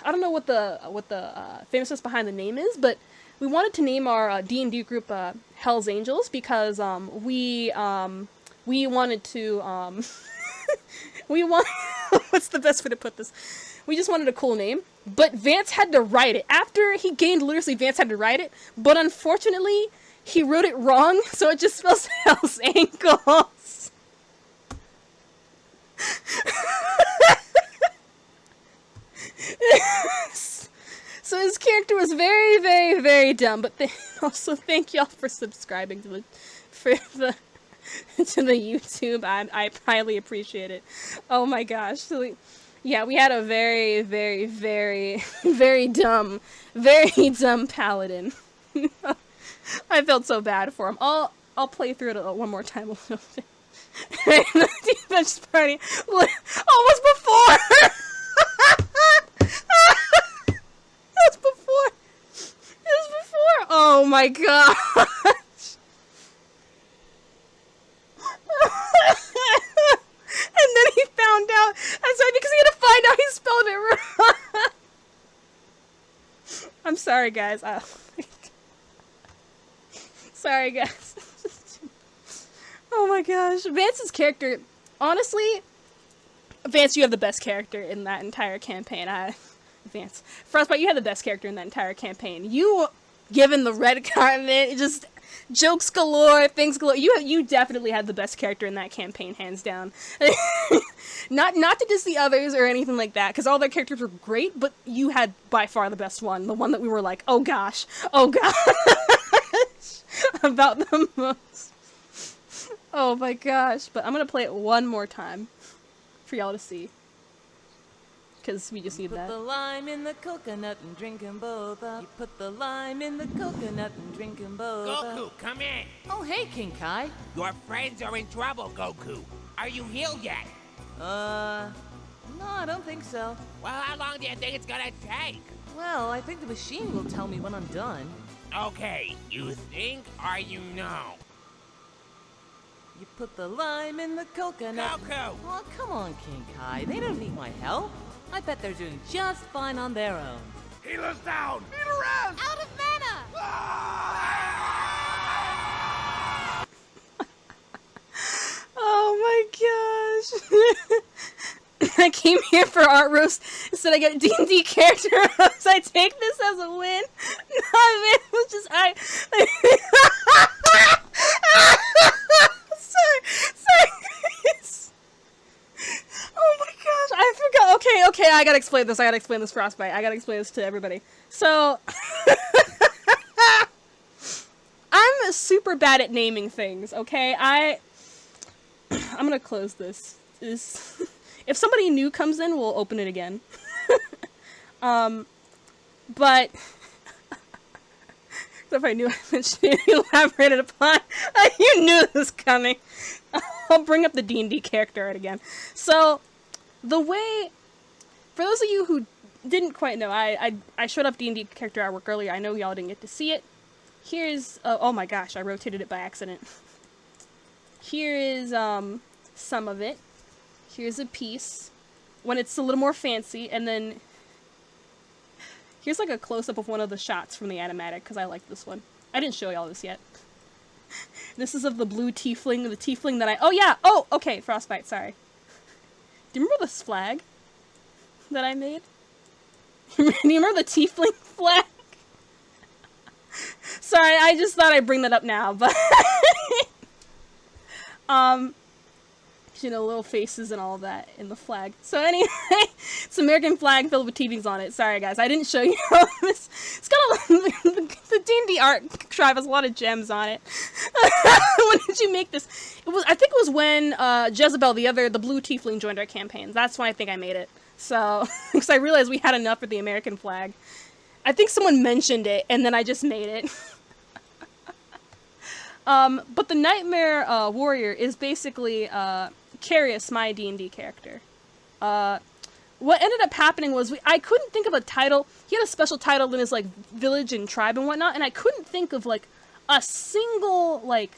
I don't know what the famousness behind the name is, but we wanted to name our D&D group Hell's Angels because we wanted to what's the best way to put this? We just wanted a cool name, but Vance had to write it. After he gained literacy, Vance had to write it, but unfortunately, he wrote it wrong, so it just spells Hell's Ankles. So his character was very, very, very dumb, but also thank y'all for subscribing to the YouTube. I highly appreciate it. Oh my gosh. So yeah, we had a very, very, very, very dumb paladin. I felt so bad for him. I'll play through it one more time. The defense party almost before. It was before. Oh my gosh. And then he found out. I'm sorry, because he had to find out he spelled it wrong. I'm sorry, guys. Sorry, guys. Oh my gosh. Vance's character, honestly, Vance, you have the best character in that entire campaign. Vance. Frostbite, you had the best character in that entire campaign. You, given the red continent, just jokes galore, things galore. You definitely had the best character in that campaign, hands down. Not to diss the others or anything like that, because all their characters were great, but you had by far the best one. The one that we were like, oh gosh, about the most. Oh my gosh. But I'm gonna play it one more time for y'all to see. Because we just need that. Put the lime in the coconut and drink 'em both up. You put the lime in the coconut and drink 'em both up. Goku, come in. Oh, hey, King Kai. Your friends are in trouble, Goku. Are you healed yet? No, I don't think so. Well, how long do you think it's gonna take? Well, I think the machine will tell me when I'm done. Okay, you think or you know? You put the lime in the coconut. Goku! Oh, come on, King Kai. They don't need my help. I bet they're doing just fine on their own. Healer's down! Healer Out of mana! Oh my gosh. I came here for art roast. Instead I get a D&D character roast. I take this as a win. No, man, it was just Sorry. Oh my gosh, I forgot. Okay, I gotta explain this. Frostbite. I gotta explain this to everybody. So, I'm super bad at naming things, okay? I'm gonna close this. If somebody new comes in, we'll open it again. But if I knew I should elaborated upon, you knew this was coming. I'll bring up the D&D character art again. So, the way, for those of you who didn't quite know, I showed up D&D character artwork earlier. I know y'all didn't get to see it. Here's, oh my gosh, I rotated it by accident. Here is some of it. Here's a piece when it's a little more fancy, and then here's like a close-up of one of the shots from the animatic, because I like this one. I didn't show y'all this yet. This is of the blue tiefling, the tiefling that okay, Frostbite, sorry. Do you remember this flag that I made? Do you remember the tiefling flag? Sorry, I just thought I'd bring that up now, but you know, little faces and all that in the flag. So anyway, it's an American flag filled with TVs on it. Sorry guys, I didn't show you this. It's got the D&D art tribe has a lot of gems on it. When did you make this? I think it was when Jezebel, the blue tiefling, joined our campaigns. That's when I think I made it. So, because I realized we had enough for the American flag. I think someone mentioned it, and then I just made it. But the Nightmare Warrior is basically Carius, my D&D character. what ended up happening was I couldn't think of a title. He had a special title in his like village and tribe and whatnot, and I couldn't think of like a single like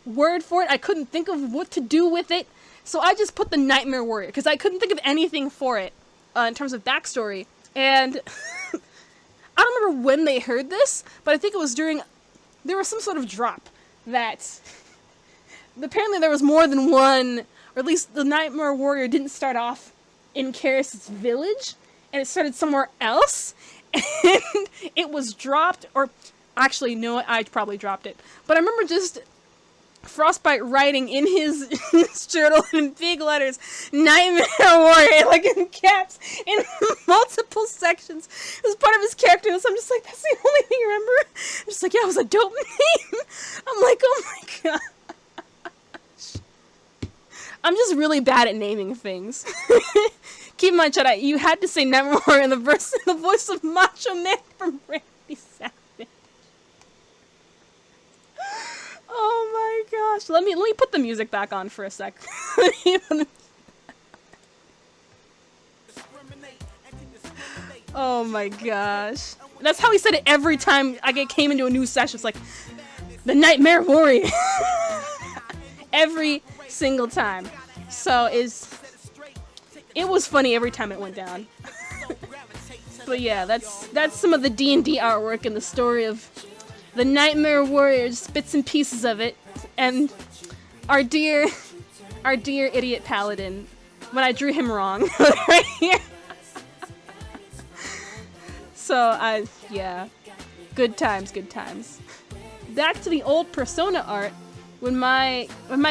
word for it. I couldn't think of what to do with it, so I just put the Nightmare Warrior because I couldn't think of anything for it in terms of backstory. And I don't remember when they heard this, but I think it was there was some sort of drop that apparently there was more than one, or at least the Nightmare Warrior didn't start off in Karis' village, and it started somewhere else, and it was dropped, or actually, no, I probably dropped it, but I remember just Frostbite writing in his journal in big letters, Nightmare Warrior, like in caps, in multiple sections. It was part of his character, so I'm just like, that's the only thing I remember. I'm just like, yeah, it was a dope name. I'm like, oh my god. I'm just really bad at naming things. Keep in mind, Chad, you had to say Nightmare Warrior in the voice of Macho Man from Randy Savage. Oh my gosh. Let me put the music back on for a sec. Oh my gosh. That's how he said it every time I came into a new session. It's like, the Nightmare Warrior. Every single time. So it was funny every time it went down. But yeah, that's some of the D&D artwork and the story of the Nightmare Warrior, just bits and pieces of it, and our dear idiot paladin when I drew him wrong right here. So yeah, good times. Back to the old Persona art. When my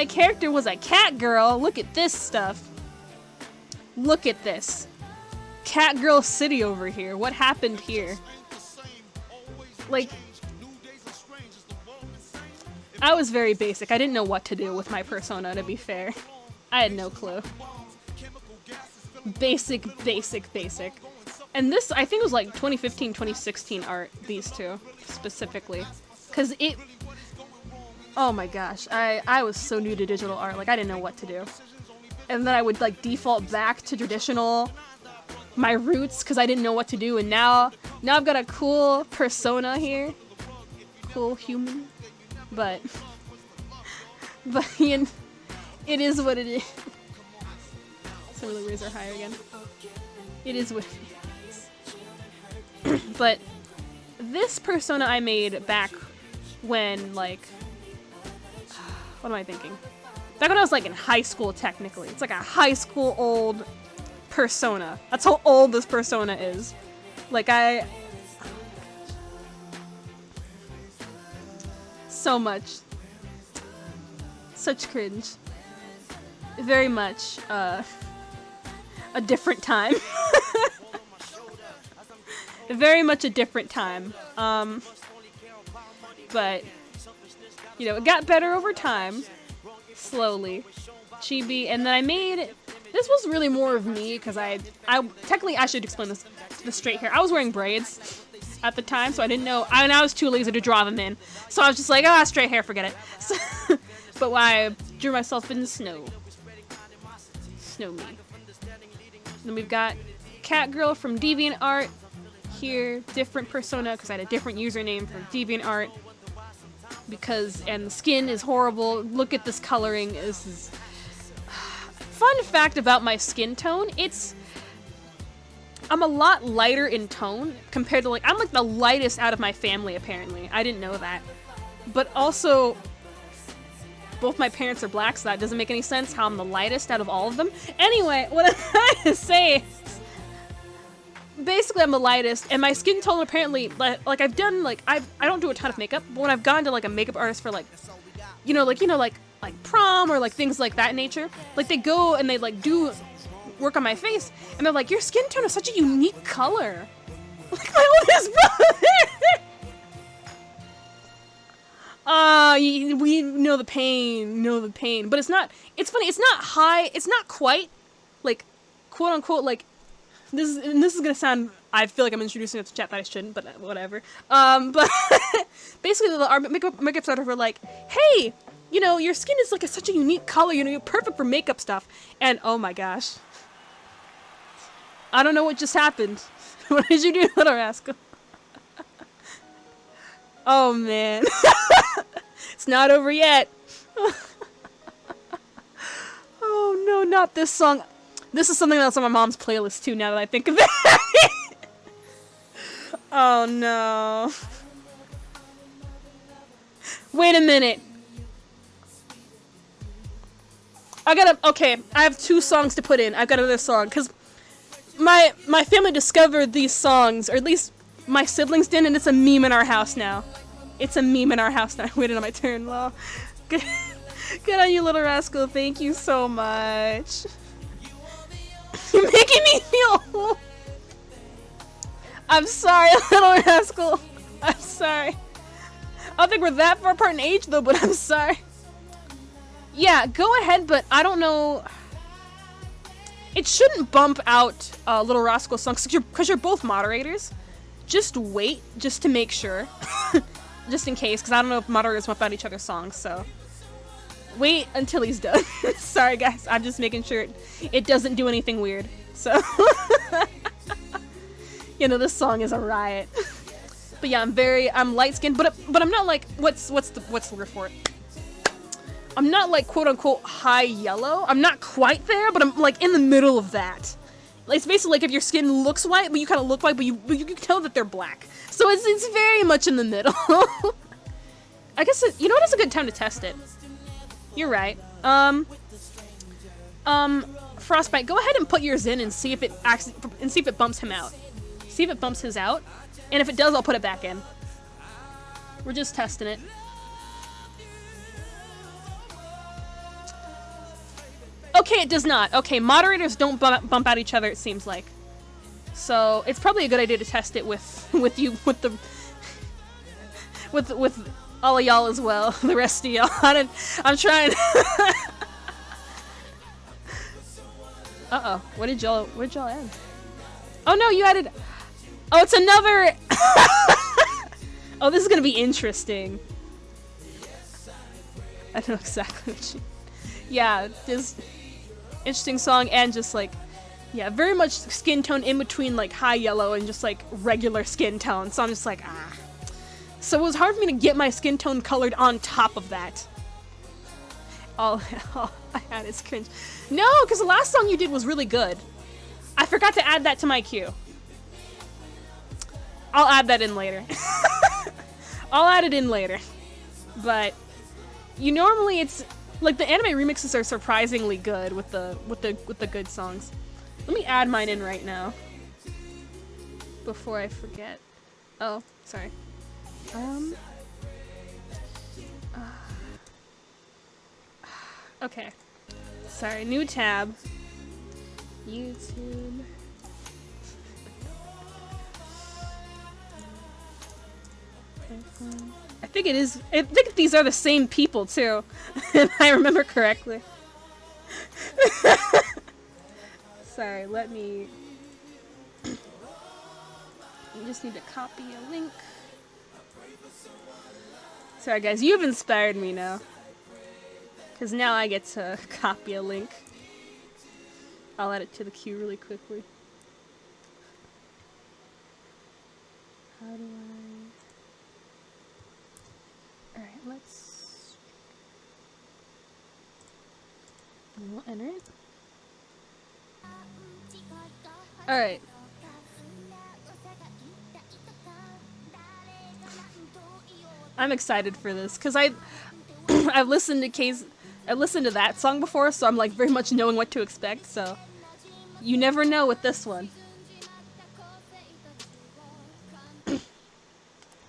character was a cat girl, look at this stuff. Look at this. Cat Girl City over here. What happened here? Like, I was very basic. I didn't know what to do with my persona, to be fair. I had no clue. Basic. And this, I think it was like 2015, 2016 art, these two, specifically. Because oh my gosh, I was so new to digital art, like I didn't know what to do. And then I would like default back to traditional, my roots, because I didn't know what to do, and now I've got a cool persona here. Cool human. But you know, it is what it is. Some of the rays are higher again. It is what it is. But this persona I made back when, like, what am I thinking? Back when I was like in high school, technically. It's like a high school old persona. That's how old this persona is. Like so much. Such cringe. Very much a different time. Very much a different time. But you know, it got better over time, slowly. Chibi, and then I made, this was really more of me, because I technically I should explain this, the straight hair. I was wearing braids at the time, so I didn't know, and I was too lazy to draw them in. So I was just like, straight hair, forget it. So, but I drew myself in the snow. Snow me. Then we've got Cat Girl from DeviantArt here, different persona, because I had a different username for DeviantArt. And the skin is horrible. Look at this coloring. This is... Fun fact about my skin tone, I'm a lot lighter in tone compared to, like, I'm like the lightest out of my family, apparently. I didn't know that. But also, both my parents are black, so that doesn't make any sense how I'm the lightest out of all of them. Anyway, what I'm trying to say is, basically I'm the lightest, and my skin tone apparently, like I've done, like, I don't do a ton of makeup, but when I've gone to like a makeup artist for like prom or like things like that nature, like they go and they like do work on my face, and they're like, your skin tone is such a unique color. Like my oldest brother. We know the pain, but it's funny, it's not high, it's not quite, like, quote unquote, like, this is gonna sound, I feel like I'm introducing it to chat that I shouldn't, but whatever. But basically our makeup artists were like, hey, you know, your skin is like such a unique color, you know, you're perfect for makeup stuff. And oh my gosh. I don't know what just happened. What did you do, Little Rascal? Oh, man. It's not over yet. Oh, no, not this song. This is something that's on my mom's playlist, too, now that I think of it. Oh, no. Wait a minute. Okay, I have 2 songs to put in. I've got another song, because my family discovered these songs, or at least my siblings did, and it's a meme in our house now. It's a meme in our house now. I waited on my turn, lol. Good on you, Little Rascal. Thank you so much. You're making me feel old. I'm sorry, Little Rascal. I'm sorry. I don't think we're that far apart in age, though, but I'm sorry. Yeah, go ahead, but I don't know. It shouldn't bump out Little Rascal songs because you're both moderators. Just wait, just to make sure. Just in case, because I don't know if moderators bump out each other's songs, so. Wait until he's done. Sorry, guys. I'm just making sure it doesn't do anything weird. So. You know, this song is a riot. But yeah, I'm light-skinned, but I'm not like, what's the word for it? I'm not like quote-unquote high yellow. I'm not quite there, but I'm like in the middle of that. Like, it's basically like if your skin looks white, but you kind of look white, but you can tell that they're black. So it's very much in the middle. I guess you know what is a good time to test it. You're right. Frostbite, go ahead and put yours in and see if it bumps him out. See if it bumps his out, and if it does, I'll put it back in. We're just testing it. Okay, it does not. Okay, moderators don't bump out each other, it seems like. So it's probably a good idea to test it with all of y'all as well. The rest of y'all. I'm trying. Uh-oh. Where'd y'all end? Oh no, you added. Oh, it's another. Oh, this is gonna be interesting. I don't know exactly what she. Yeah, this interesting song, and just like, yeah, very much skin tone in between like high yellow and just like regular skin tone. So I'm just like, ah. So it was hard for me to get my skin tone colored on top of that. All I had is cringe. No, because the last song you did was really good. I forgot to add that to my queue. I'll add that in later. I'll add it in later. But normally it's like the anime remixes are surprisingly good with the good songs. Let me add mine in right now before I forget. Oh, sorry. Okay. Sorry, new tab. YouTube. I think it is. I think these are the same people too, if I remember correctly. Sorry, let me. You just need to copy a link. Sorry, guys, you've inspired me now. Because now I get to copy a link. I'll add it to the queue really quickly. How do I... Alright, let's... We'll enter it. Alright. I'm excited for this, because I've listened to that song before, so I'm like very much knowing what to expect, so you never know with this one.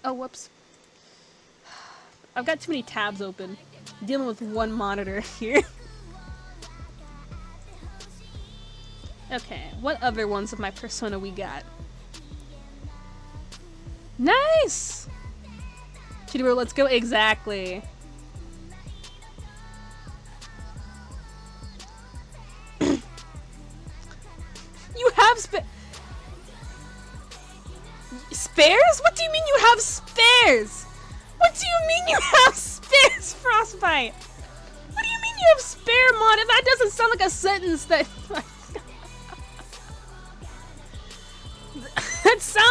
Oh, whoops. I've got too many tabs open. I'm dealing with one monitor here. Okay, what other ones of my persona we got? Nice! Cheetah, let's go. Exactly. You have spares? What do you mean you have spares? What do you mean you have spares, Frostbite? What do you mean you have spare mod? That doesn't sound like a sentence that...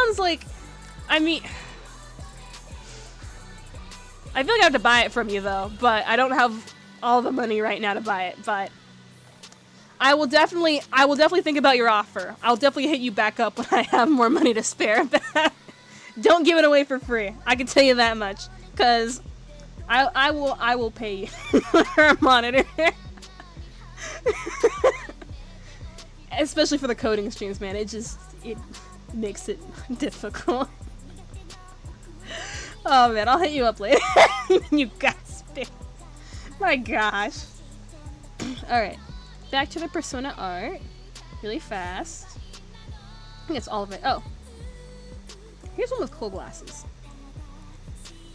sounds like, I mean, I feel like I have to buy it from you though, but I don't have all the money right now to buy it, but I will definitely think about your offer. I'll definitely hit you back up when I have more money to spare. Don't give it away for free. I can tell you that much, cause I will pay you for a monitor, especially for the coding streams, man. It makes it difficult. Oh man, I'll hit you up later. You got spit. My gosh. All right. Back to the Persona art, really fast. I think it's all of it. Oh, here's one with cool glasses.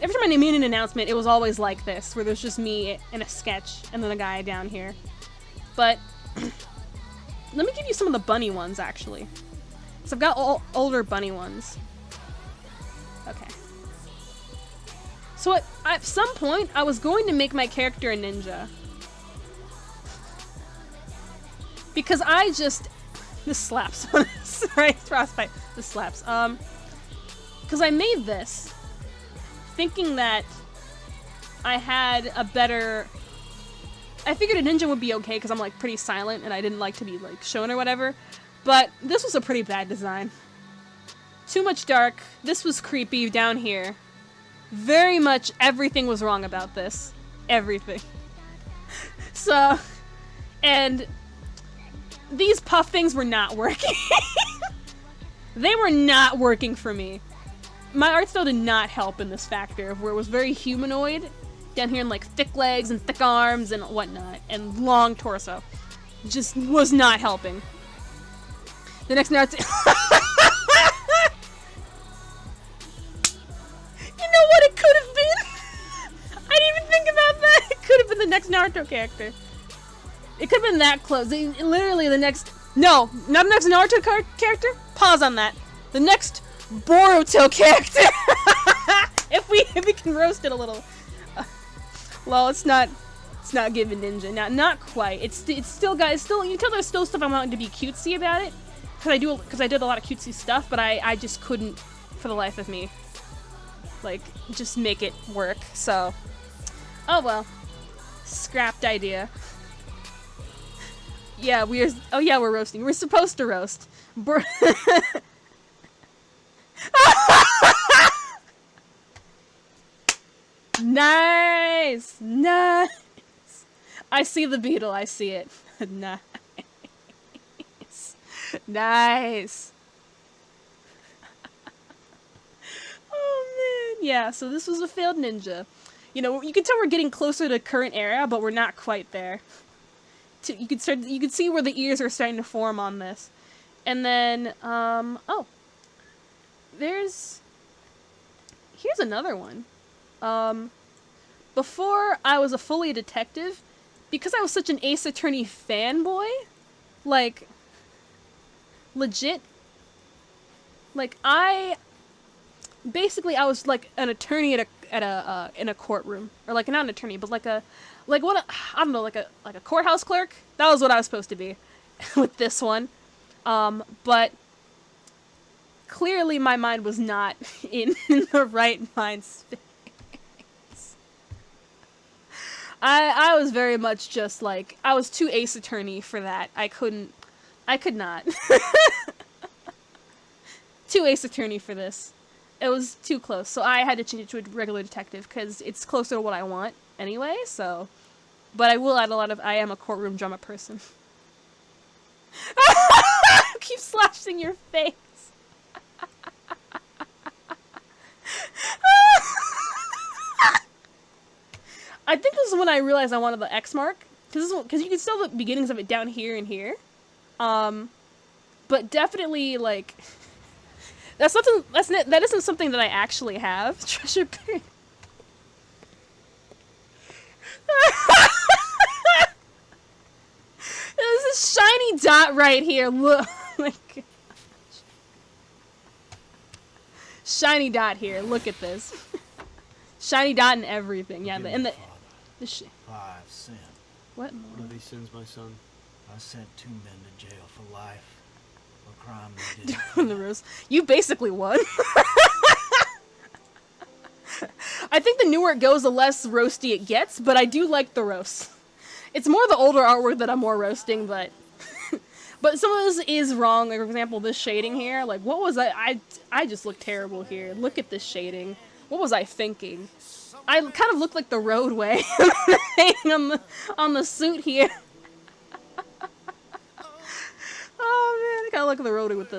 Every time I made an announcement, it was always like this, where there's just me in a sketch and then a guy down here. But let me give you some of the bunny ones, actually. So I've got older bunny ones. Okay. So at some point, I was going to make my character a ninja. Because this slaps. Sorry, Frostbite. This slaps. Because I made this thinking that I had a better... I figured a ninja would be okay because I'm like pretty silent and I didn't like to be like shown or whatever. But this was a pretty bad design. Too much dark. This was creepy down here. Very much everything was wrong about this. Everything. So, and these puff things were not working. They were not working for me. My art style did not help in this factor, where it was very humanoid, down here in like thick legs and thick arms and whatnot, and long torso. Just was not helping. The next Naruto... You know what it could have been? I didn't even think about that. It could have been the next Naruto character. It could have been that close. Literally the next... No, not the next Naruto character. Pause on that. The next Boruto character. if we can roast it a little. Well, it's not giving ninja. Not quite. It's still guys. Still, you can tell there's still stuff I wanted to be cutesy about it. Because I did a lot of cutesy stuff, but I just couldn't, for the life of me, like just make it work. So, oh well, scrapped idea. Yeah, we're roasting. We're supposed to roast. Nice! Nice! I see the beetle, I see it. Nice. Nice. Oh man, yeah, so this was a failed ninja. You know, you can tell we're getting closer to current era, but we're not quite there. You can see where the ears are starting to form on this. And then, oh. Here's another one. Before I was a fully detective, because I was such an Ace Attorney fanboy, like, legit, like, I was like an attorney in a courtroom, or like not an attorney, but I don't know, like a courthouse clerk. That was what I was supposed to be with this one. But clearly my mind was not in the right mind space. I was very much just like, I was too Ace Attorney for that. I could not. Too Ace Attorney for this. It was too close, so I had to change it to a regular detective, because it's closer to what I want anyway, so... But I will add a lot of, I am a courtroom drama person. Keep slashing your face. I think this is when I realized I wanted the X mark, because you can still the beginnings of it down here and here. But definitely, like... that isn't something that I actually have. Treasure Berry. There's this shiny dot right here. Look. Oh my gosh. Shiny dot here. Look at this. Shiny dot and everything. Yeah, the I've sinned. What? What are these sins, my son? I sent 2 men to jail for life. What crime they did. On the roast. You basically won. I think the newer it goes, the less roasty it gets, but I do like the roast. It's more the older artwork that I'm more roasting, but but some of this is wrong. Like, for example, this shading here. Like, what was I just look terrible here. Look at this shading. What was I thinking? I kind of look like the roadway on the suit here. Oh man, I kind of look like the roadway with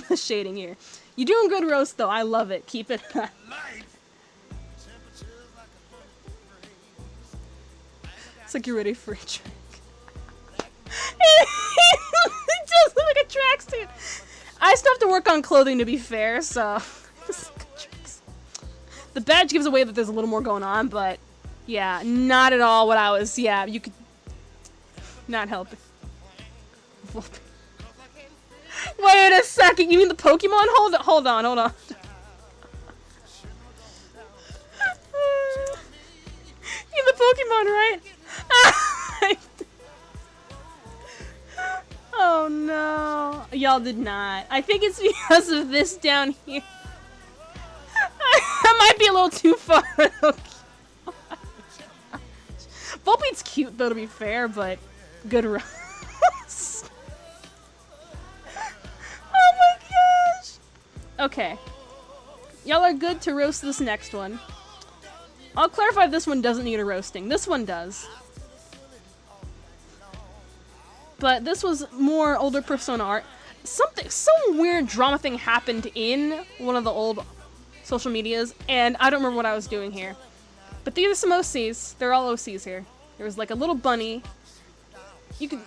the shading here. You're doing good roast though. I love it. Keep it up. It's like you're ready for a track. It does look like a tracksuit. I still have to work on clothing to be fair, so the badge gives away that there's a little more going on, but yeah, not at all what I was. Yeah, you could not help it. Wait a second, you mean the Pokemon? Hold on. You mean the Pokemon, right? Oh no. Y'all did not. I think it's because of this down here. That might be a little too far. Volbeat's cute though, to be fair, but good roast. Oh my gosh. Okay. Y'all are good to roast this next one. I'll clarify this one doesn't need a roasting. This one does. But this was more older Persona art. Some weird drama thing happened in one of the old social medias, and I don't remember what I was doing here. But these are some OCs. They're all OCs here. There was like a little bunny.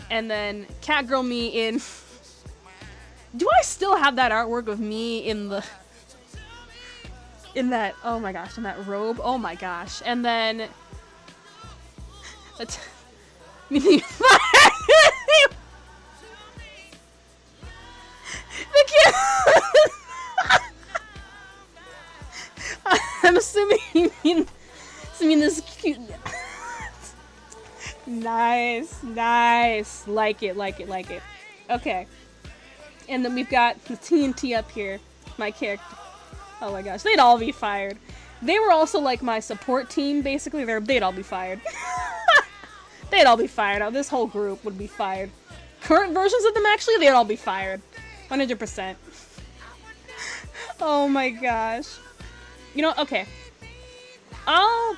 And then Catgirl me in. Do I still have that artwork of me in that, oh my gosh, in that robe? Oh my gosh. And then I'm assuming you mean this cute. Nice. Like it. Okay. And then we've got the TNT up here. My character. Oh my gosh, they'd all be fired. They were also like my support team, basically. They'd all be fired. They'd all be fired. Oh, this whole group would be fired. Current versions of them, actually, they'd all be fired. 100%. Oh my gosh. You know, okay. Let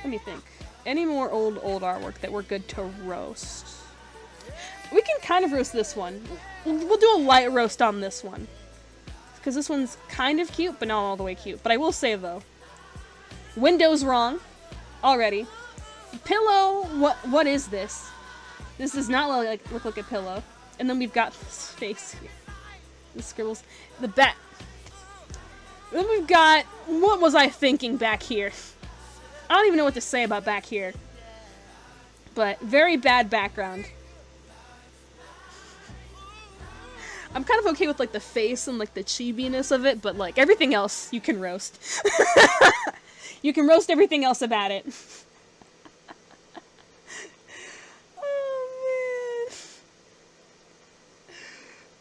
me think. Any more old artwork that we're good to roast? We can kind of roast this one. We'll do a light roast on this one. Because this one's kind of cute, but not all the way cute. But I will say, though, Window's wrong. Already. Pillow, what is this? This does not look like a pillow. And then we've got this face here. The scribbles. The bat. Then we've got, what was I thinking back here? I don't even know what to say about back here. But very bad background. I'm kind of okay with like the face and like the chibi-ness of it, but like everything else you can roast. You can roast everything else about it.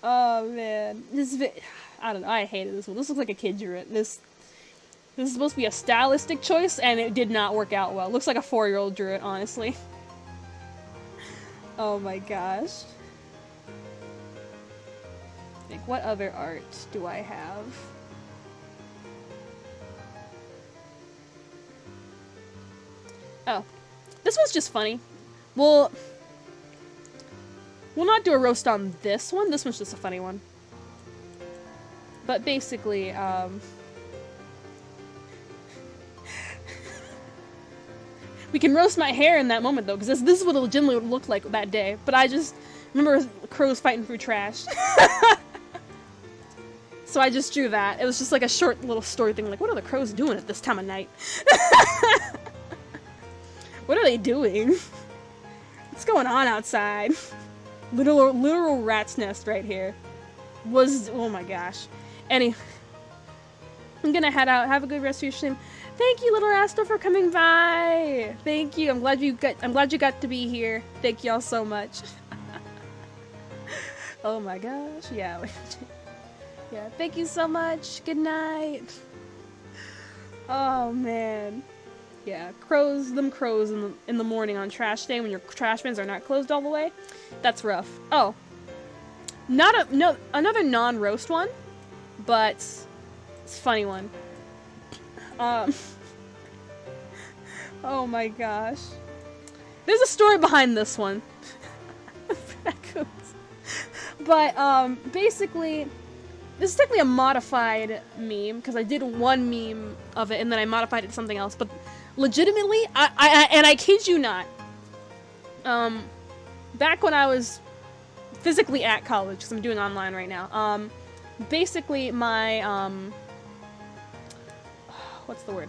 Oh man. I don't know, I hated this one. This looks like a kid drew it. This is supposed to be a stylistic choice, and it did not work out well. It looks like a 4-year-old drew it, honestly. Oh my gosh. Like, what other art do I have? Oh. This one's just funny. We'll not do a roast on this one. This one's just a funny one. But basically, we can roast my hair in that moment, though, because this is what it legitimately would look like that day. But I just remember crows fighting through trash. So I just drew that. It was just like a short little story thing, like, what are the crows doing at this time of night? What are they doing? What's going on outside? Literal rat's nest right here. Oh my gosh. I'm gonna head out. Have a good rest of your stream. Thank you, Little Rasta, for coming by. Thank you. I'm glad you got to be here. Thank y'all so much. Oh my gosh, yeah. Yeah, thank you so much. Good night. Oh man. Yeah, them crows in the morning on trash day when your trash bins are not closed all the way. That's rough. Oh. Another non-roast one, but it's a funny one. Oh my gosh. There's a story behind this one. Raccoons. But, basically, this is technically a modified meme, because I did one meme of it, and then I modified it to something else, but legitimately, I kid you not, back when I was physically at college, because I'm doing online right now, basically my, what's the word?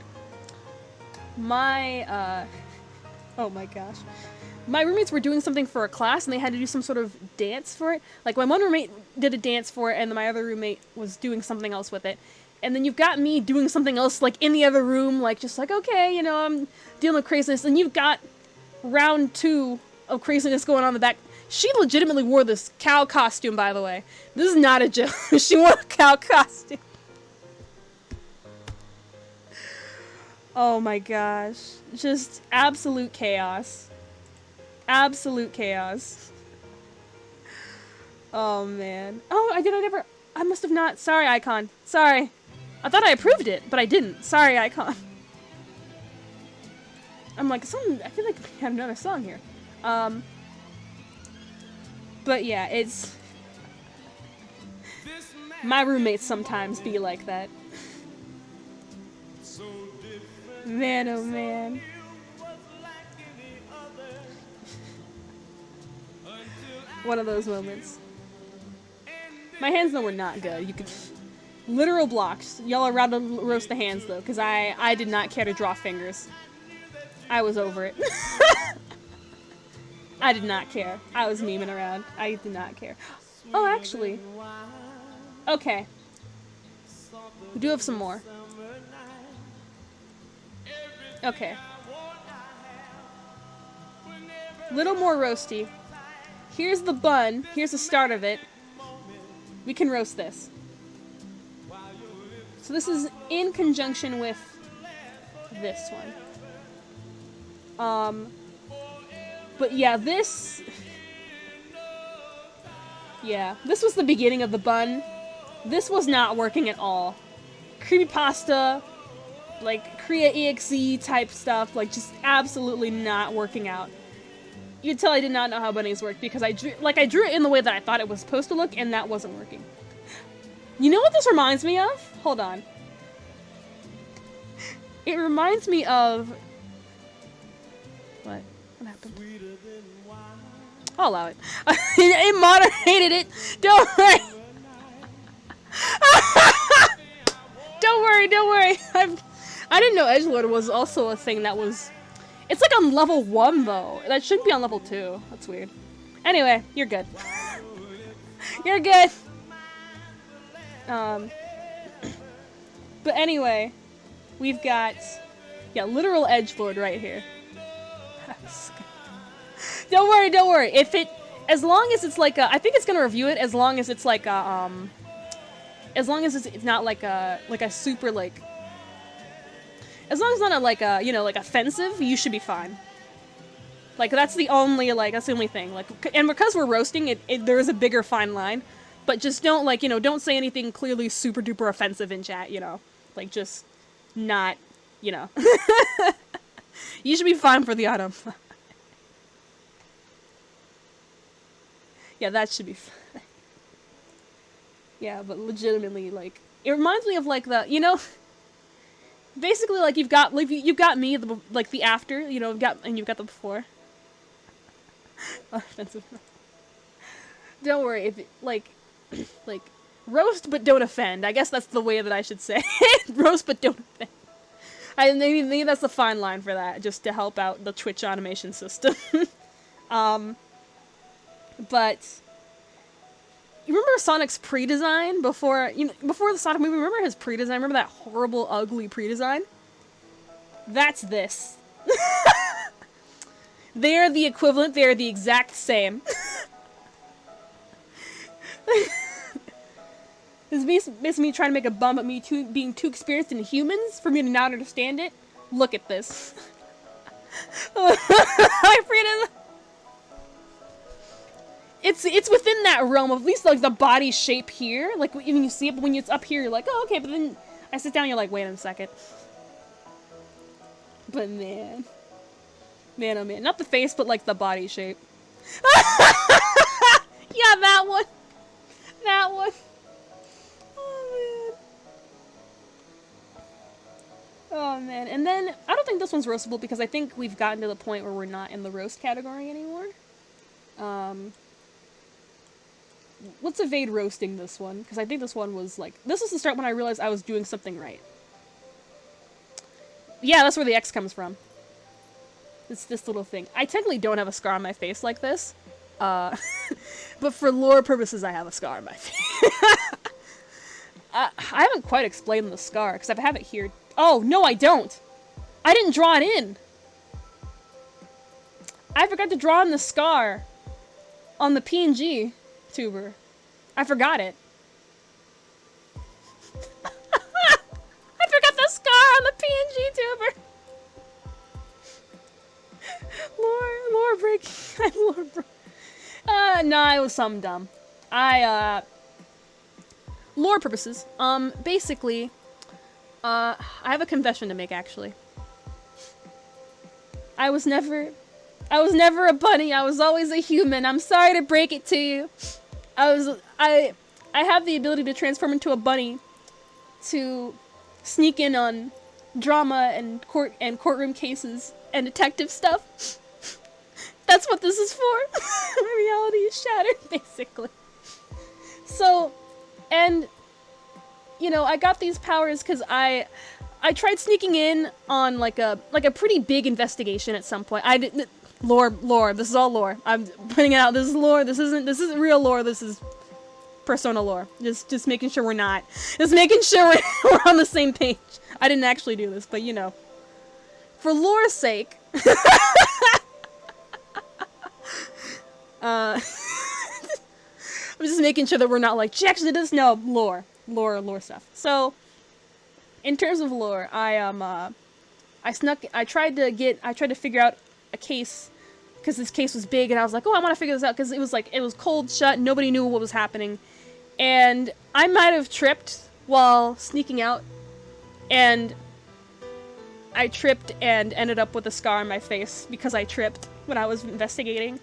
My, oh my gosh. My roommates were doing something for a class, and they had to do some sort of dance for it. Like, my one roommate did a dance for it, and my other roommate was doing something else with it. And then you've got me doing something else, like, in the other room, like, just like, okay, you know, I'm dealing with craziness. And you've got round 2 of craziness going on in the back. She legitimately wore this cow costume, by the way. This is not a joke. She wore a cow costume. Oh my gosh. Just absolute chaos. Absolute chaos. Oh man. Oh, I must have not. Sorry, Icon. Sorry. I thought I approved it, but I didn't. Sorry, Icon. I'm like, I feel like we had another song here. But yeah, it's... My roommates sometimes be like that. Man, oh man. One of those moments. My hands though were not good. You could... Literal blocks. Y'all are allowed to roast the hands though, because I did not care to draw fingers. I was over it. I did not care. I was memeing around. I did not care. Oh, actually. Okay. We do have some more. Okay. Little more roasty. Here's the bun. Here's the start of it. We can roast this. So this is in conjunction with this one. But yeah, this... Yeah, this was the beginning of the bun. This was not working at all. Creepypasta, like, Krea.exe type stuff, like, just absolutely not working out. You could tell I did not know how bunnies worked, because I drew it in the way that I thought it was supposed to look, and that wasn't working. You know what this reminds me of? Hold on. It reminds me of... What? What happened? I'll allow it. It moderated it! Don't worry! Don't worry! I didn't know edgelord was also a thing that was... It's like on level 1, though. That shouldn't be on level 2. That's weird. Anyway, you're good. You're good! But anyway, we've got... Yeah, literal edgelord right here. Don't worry. If it... As long as it's like a... I think it's gonna review it as long as it's like a, as long as it's not like a super, like... As long as it's not like a, you know, like offensive, you should be fine. Like, that's the only thing. Like, and because we're roasting, there is a bigger fine line. But just don't, like, you know, don't say anything clearly super duper offensive in chat, you know. Like, just not, you know. You should be fine for the item. Yeah, that should be fine. Yeah, but legitimately, like, it reminds me of, like, the, you know... Basically, like, you've got me, like, the after, you know, and you've got the before. Offensive. Don't worry, if, like, roast but don't offend. I guess that's the way that I should say it. Roast but don't offend. Maybe that's the fine line for that, just to help out the Twitch automation system. But... You remember Sonic's pre-design before the Sonic movie? Remember his pre-design? Remember that horrible, ugly pre-design? That's this. They're the equivalent. They're the exact same. This is basically me trying to make a bum, but me being too experienced in humans for me to not understand it. Look at this. I forget it. It's within that realm of at least like the body shape here. Like when you see it, but when it's up here, you're like, oh, okay. But then I sit down, you're like, wait a second. But man, oh man, not the face, but like the body shape. Yeah, that one. That one. Oh man, and then I don't think this one's roastable because I think we've gotten to the point where we're not in the roast category anymore. Let's evade roasting this one because I think this one was like, this was the start when I realized I was doing something right. Yeah, that's where the X comes from. It's this little thing. I technically don't have a scar on my face like this, but for lore purposes I have a scar on my face. I haven't quite explained the scar because I have it here. Oh, no, I don't. I didn't draw it in. I forgot to draw in the scar on the PNG tuber. I forgot it. I forgot the scar on the PNG tuber. Lore breaking. I'm lore breaking. No, it was something dumb. Lore purposes. Basically, I have a confession to make, actually. I was never a bunny. I was always a human. I'm sorry to break it to you. I have the ability to transform into a bunny to sneak in on drama and courtroom cases and detective stuff. That's what this is for. My reality is shattered, basically. So, and you know, I got these powers because I tried sneaking in on like a pretty big investigation at some point. I didn't lore. This is all lore. I'm putting it out. This is lore. This isn't real lore. This is Persona lore. Just making sure we're not. Just making sure we're on the same page. I didn't actually do this, but you know, for lore's sake. I'm just making sure that we're not like, she actually did this. No, lore stuff. So, in terms of lore, I tried to figure out a case, because this case was big, and I was like, oh, I want to figure this out, because it was cold shut, nobody knew what was happening, and I might have tripped while sneaking out, and I tripped and ended up with a scar on my face, because I tripped when I was investigating.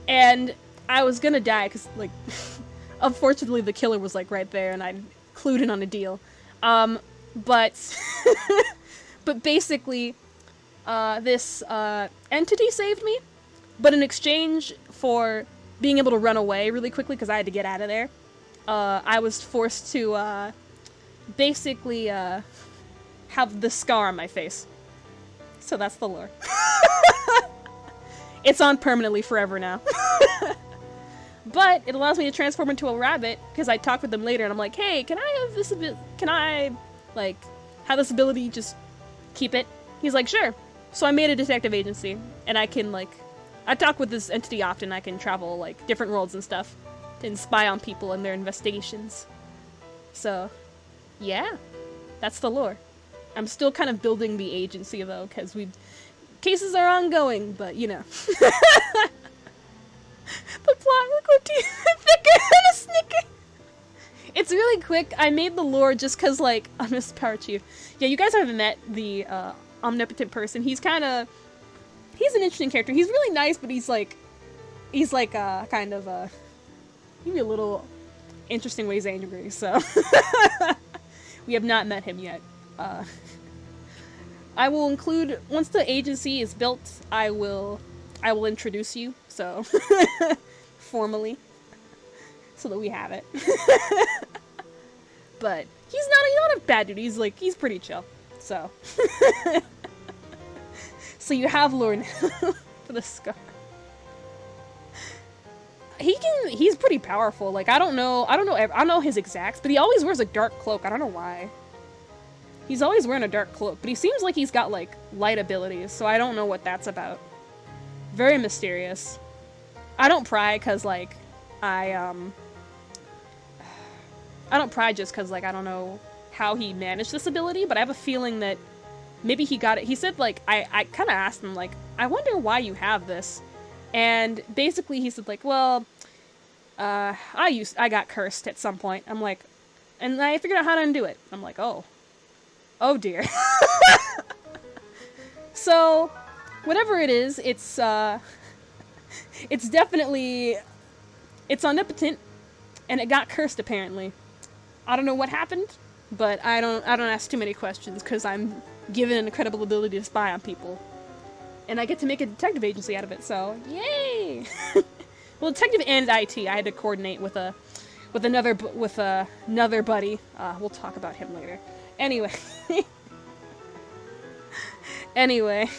And I was gonna die, because, like, unfortunately the killer was, like, right there, and I clued in on a deal. But basically, this entity saved me, but in exchange for being able to run away really quickly, because I had to get out of there, I was forced to, basically, have the scar on my face. So that's the lore. It's on permanently forever now. But it allows me to transform into a rabbit, because I talk with them later, and I'm like, hey, can I have this have this ability, just keep it? He's like, sure. So I made a detective agency, and I can, like, I talk with this entity often. I can travel, like, different worlds and stuff, and spy on people and their investigations. So, yeah, that's the lore. I'm still kind of building the agency, though, because cases are ongoing, but, you know. The plot will continue thicker than a snicker. It's really quick. I made the lore just because, like, I'm Mr. Power Chief. Yeah, you guys haven't met the omnipotent person. He's an interesting character. He's really nice, but he's like kind of maybe a little interesting ways angry. So we have not met him yet. I will include, once the agency is built, I will introduce you. So formally, so that we have it. But he's not a bad dude. He's pretty chill. So so you have lore now for the scar. He's pretty powerful. Like, I don't know his exacts, but he always wears a dark cloak. I don't know why. He's always wearing a dark cloak, but he seems like he's got, like, light abilities, so I don't know what that's about. Very mysterious. I don't pry, because, like, I don't pry just because, like, I don't know how he managed this ability, but I have a feeling that maybe he got it. He said, like, I kind of asked him, like, I wonder why you have this. And basically he said, like, well, I got cursed at some point. I'm like, and I figured out how to undo it. I'm like, oh dear. So, whatever it is, it's definitely, it's omnipotent, and it got cursed apparently. I don't know what happened, but I don't ask too many questions because I'm given an incredible ability to spy on people, and I get to make a detective agency out of it. So, yay! Well, detective and IT, I had to coordinate with another buddy. We'll talk about him later. Anyway. Anyway.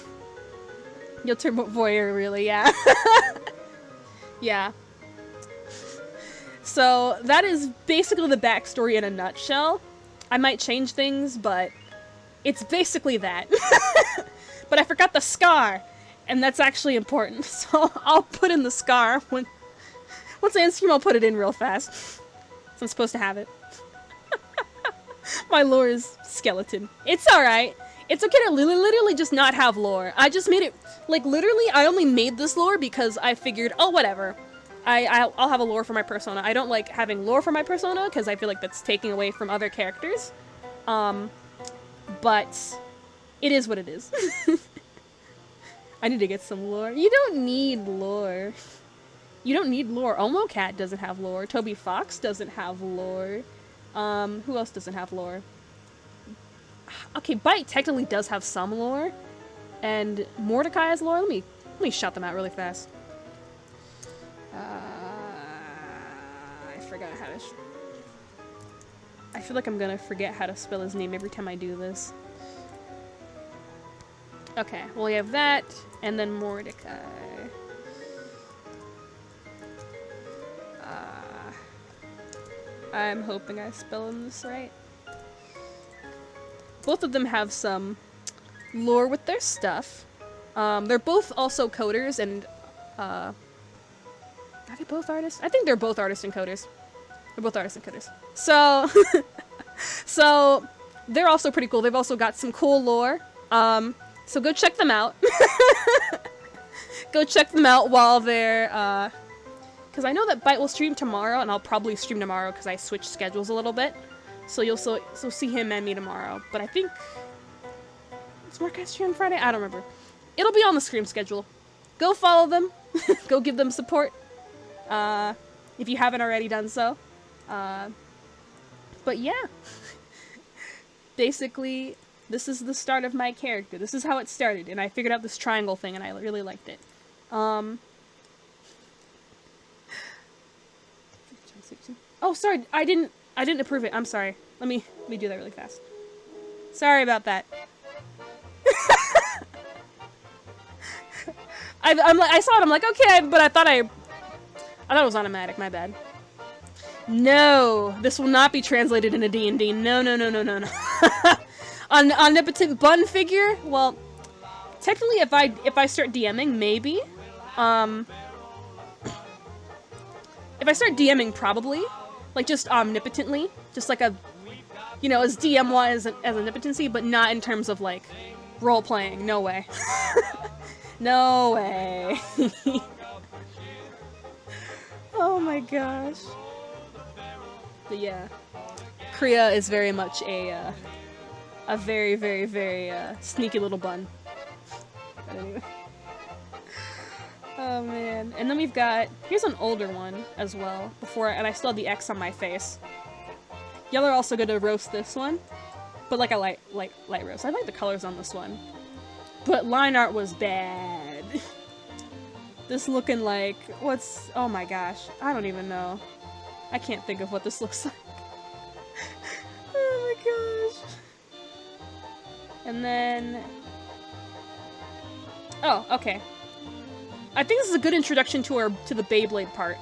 You'll turn voyeur, really, yeah. Yeah. So, that is basically the backstory in a nutshell. I might change things, but it's basically that. But I forgot the scar, and that's actually important, so I'll put in the scar once I end stream. I'll put it in real fast, so I'm supposed to have it. My lore is skeleton. It's alright. It's okay to literally just not have lore. I just made it, like, literally, I only made this lore because I figured, oh, whatever. I'll have a lore for my persona. I don't like having lore for my persona because I feel like that's taking away from other characters. But it is what it is. I need to get some lore. You don't need lore. You don't need lore. Omocat doesn't have lore. Toby Fox doesn't have lore. Who else doesn't have lore? Okay, Bite technically does have some lore. And Mordecai has lore. Let me shout them out really fast. I forgot how to... I feel like I'm gonna forget how to spell his name every time I do this. Okay, well we have that, and then Mordecai. I'm hoping I'm spelling this right. Both of them have some lore with their stuff. They're both also coders, and are they both artists? I think they're both artists and coders. They're both artists and coders. So, so they're also pretty cool. They've also got some cool lore. So go check them out. Go check them out while they're, because I know that Bite will stream tomorrow, and I'll probably stream tomorrow because I switched schedules a little bit. So you'll so see him and me tomorrow. But I think, is Marquez stream on Friday? I don't remember. It'll be on the stream schedule. Go follow them. Go give them support. If you haven't already done so. But yeah. Basically, this is the start of my character. This is how it started, and I figured out this triangle thing, and I really liked it. Oh, sorry, I didn't approve it. I'm sorry. Let me do that really fast. Sorry about that. I saw it. I'm like, okay, but I thought it was automatic. My bad. No, this will not be translated into D&D. No. Omnipotent bun figure? Well, technically, if I start DMing, maybe. If I start DMing, probably. Like, just omnipotently. Just like a, you know, as DM-wise as omnipotency, but not in terms of, like, role-playing. No way. No way. Oh my gosh. But yeah. Kriya is very much a very, very, very, sneaky little bun. But anyway. Oh man. And then we've got, here's an older one as well, and I still have the X on my face. Y'all are also gonna roast this one, but like a light roast. I like the colors on this one. But line art was bad. This looking like, oh my gosh, I don't even know. I can't think of what this looks like. Oh my gosh. And then, oh, okay. I think this is a good introduction to the Beyblade part.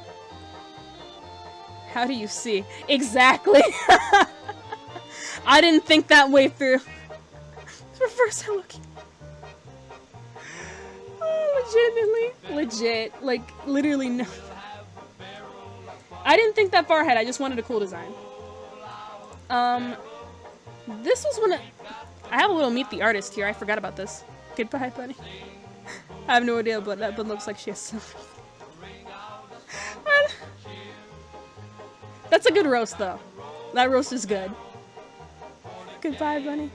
How do you see? Exactly! I didn't think that way through. It's reverse Hello Kitty. Oh, legitimately. Legit. Like, literally no. I didn't think that far ahead. I just wanted a cool design. This was when I have a little meet the artist here. I forgot about this. Goodbye, buddy. I have no idea, but that one looks like she has some. That's a good roast, though. That roast is good. Goodbye, bunny.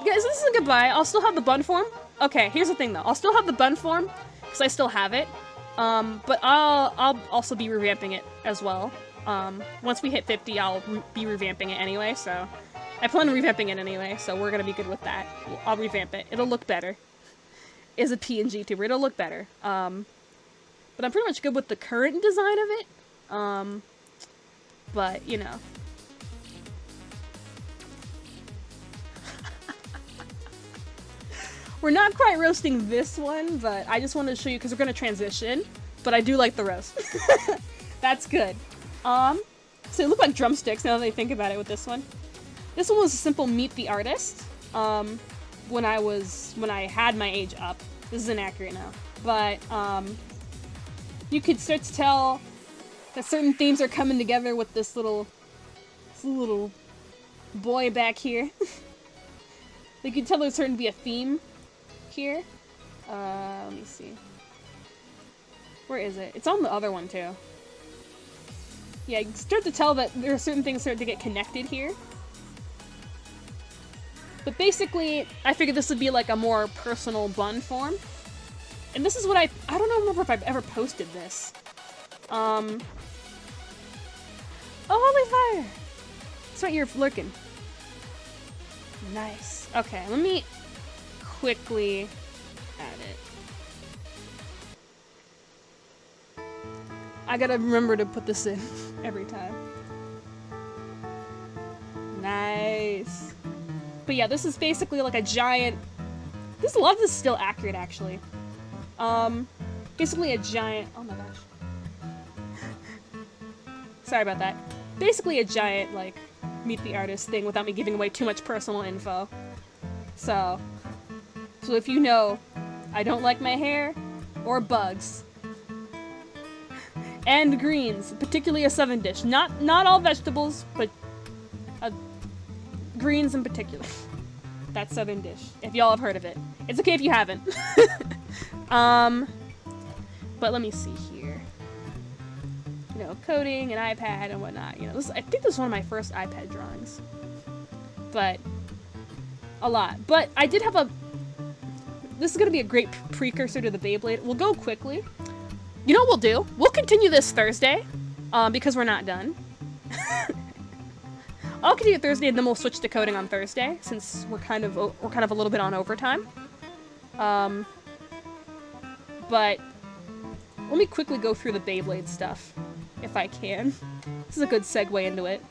Guys, this is a goodbye. I'll still have the bun form. Okay, here's the thing, though. I'll still have the bun form, because I still have it. But I'll also be revamping it as well. Once we hit 50, I'll be revamping it anyway, so... I plan on revamping it anyway, so we're gonna be good with that. I'll revamp it. It'll look better. Is a PNG tuber. It'll look better. But I'm pretty much good with the current design of it. But, you know. We're not quite roasting this one, but I just wanted to show you because we're gonna transition. But I do like the roast. That's good. So they look like drumsticks now that I think about it with this one. This one was a simple meet the artist. When I had my age up. This is inaccurate now. But you could start to tell that certain themes are coming together with this little boy back here. You can tell there's starting to be a theme here. Let me see. Where is it? It's on the other one too. Yeah, you can start to tell that there are certain things starting to get connected here. But basically, I figured this would be like a more personal bun form. And this is what I don't remember if I've ever posted this. Oh, holy fire! That's right, you're lurking. Nice. Okay, let me quickly add it. I gotta remember to put this in every time. Nice. But yeah, this is basically like a giant... A lot of this is still accurate, actually. Basically a giant... Oh my gosh. Sorry about that. Basically a giant, like, meet the artist thing without me giving away too much personal info. So if you know, I don't like my hair or bugs. And greens, particularly a southern dish. Not all vegetables, but greens in particular. That southern dish. If y'all have heard of it. It's okay if you haven't. But let me see here. You know, coding and iPad and whatnot. You know, I think this is one of my first iPad drawings. But a lot. But I did have a... This is going to be a great precursor to the Beyblade. We'll go quickly. You know what we'll do? We'll continue this Thursday. Because we're not done. I'll continue it Thursday, and then we'll switch to coding on Thursday, since we're kind of a little bit on overtime. But let me quickly go through the Beyblade stuff, if I can. This is a good segue into it.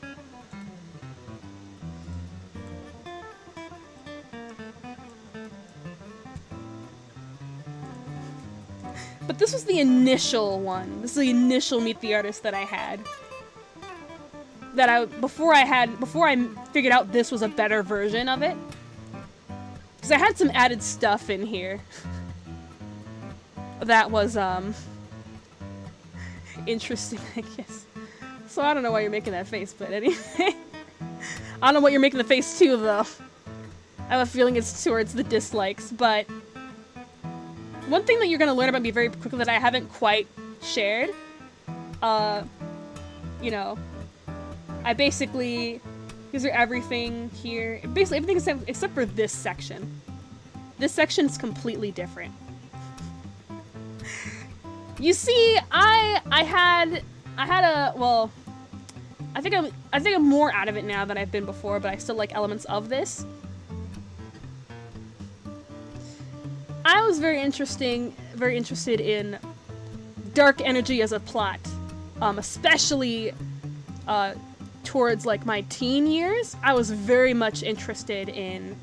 But this was the initial one. This is the initial Meet the Artist that I had. Before I figured out this was a better version of it. Because I had some added stuff in here. That was, interesting, I guess. So I don't know why you're making that face, but anyway. I don't know what you're making the face to, though. I have a feeling it's towards the dislikes, but... One thing that you're going to learn about me very quickly that I haven't quite shared, you know, I basically, these are everything here, basically everything except for this section. This section is completely different. You see, I had a, well, I think I'm more out of it now than I've been before, but I still like elements of this. I was very interested in dark energy as a plot, especially towards like my teen years. I was very much interested in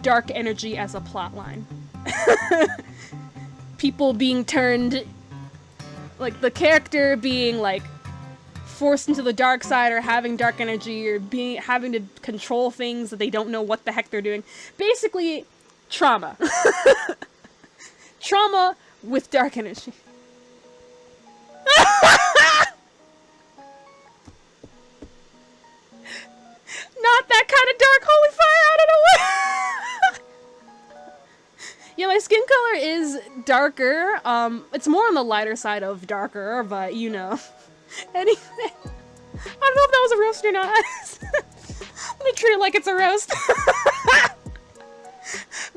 dark energy as a plot line. People being turned, like the character being like forced into the dark side or having dark energy or having to control things that they don't know what the heck they're doing. Basically, trauma. Trauma with dark energy. darker. It's more on the lighter side of darker, but you know. Anyway, I don't know if that was a roast or not. I'm gonna treat it like it's a roast.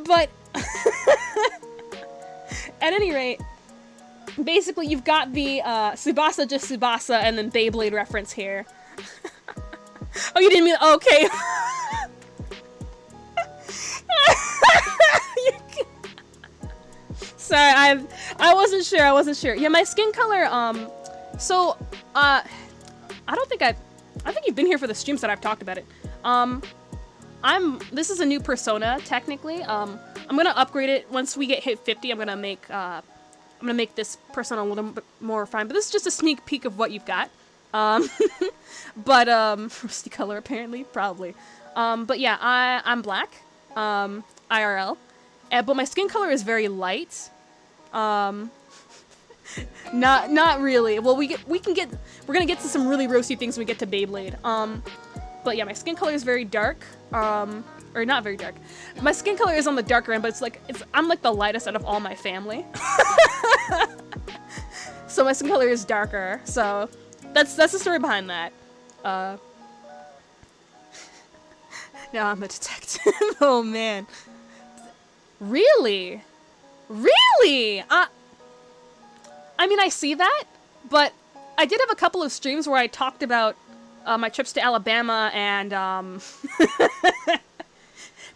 But at any rate, basically you've got the Tsubasa just Tsubasa and then Beyblade reference here. Oh, you didn't mean okay. Sorry, I wasn't sure. Yeah, my skin color, I think you've been here for the streams that I've talked about it. This is a new persona, technically. I'm gonna upgrade it once we hit 50. I'm gonna make this persona a little bit more refined, but this is just a sneak peek of what you've got. Rusty color, apparently, probably. But yeah, I'm black, IRL, but my skin color is very light. Not really. Well, we're gonna get to some really roasty things when we get to Beyblade. But yeah, my skin color is very dark. Or not very dark. My skin color is on the darker end, but I'm like the lightest out of all my family. So my skin color is darker. So that's the story behind that. Now I'm a detective. Oh man. Really? Really? I mean, I see that, but I did have a couple of streams where I talked about my trips to Alabama, and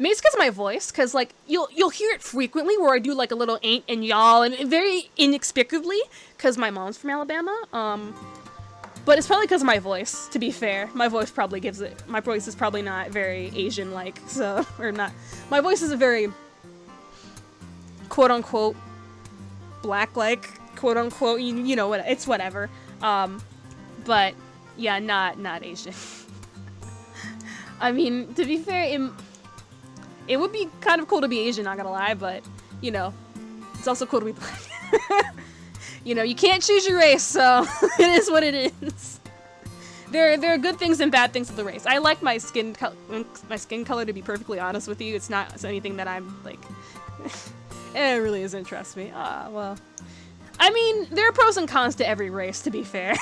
maybe it's because of my voice, because like you'll hear it frequently where I do like a little ain't and y'all, and very inexplicably, because my mom's from Alabama. But it's probably because of my voice. To be fair, my voice probably gives it. My voice is probably not very Asian-like, so or not. My voice is a very quote-unquote black-like, quote-unquote. You know what? It's whatever. But yeah, not Asian. I mean, to be fair, it would be kind of cool to be Asian, not gonna lie, but you know, it's also cool to be black. You know, you can't choose your race, so it is what it is. There are good things and bad things with the race. I like my skin color, to be perfectly honest with you. It's not anything that I'm like. It really doesn't interest me. Well, I mean, there are pros and cons to every race, to be fair.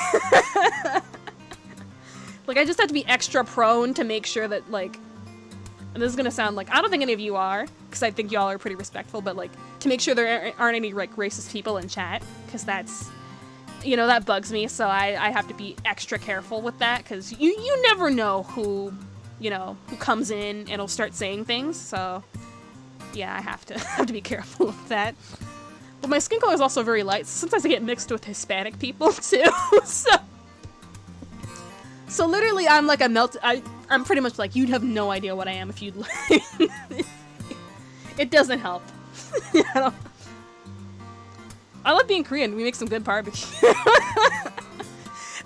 Like, I just have to be extra prone to make sure that, like, and this is gonna sound like, I don't think any of you are, because I think y'all are pretty respectful, but, like, to make sure there aren't any, like, racist people in chat, because that's, you know, that bugs me, so I have to be extra careful with that, because you never know who, you know, who comes in and will start saying things, so, yeah, I have to be careful with that. But my skin color is also very light, so sometimes I get mixed with Hispanic people, too, So literally, I'm like I'm pretty much like, you'd have no idea what I am if you'd like. It doesn't help. I love being Korean. We make some good barbecue.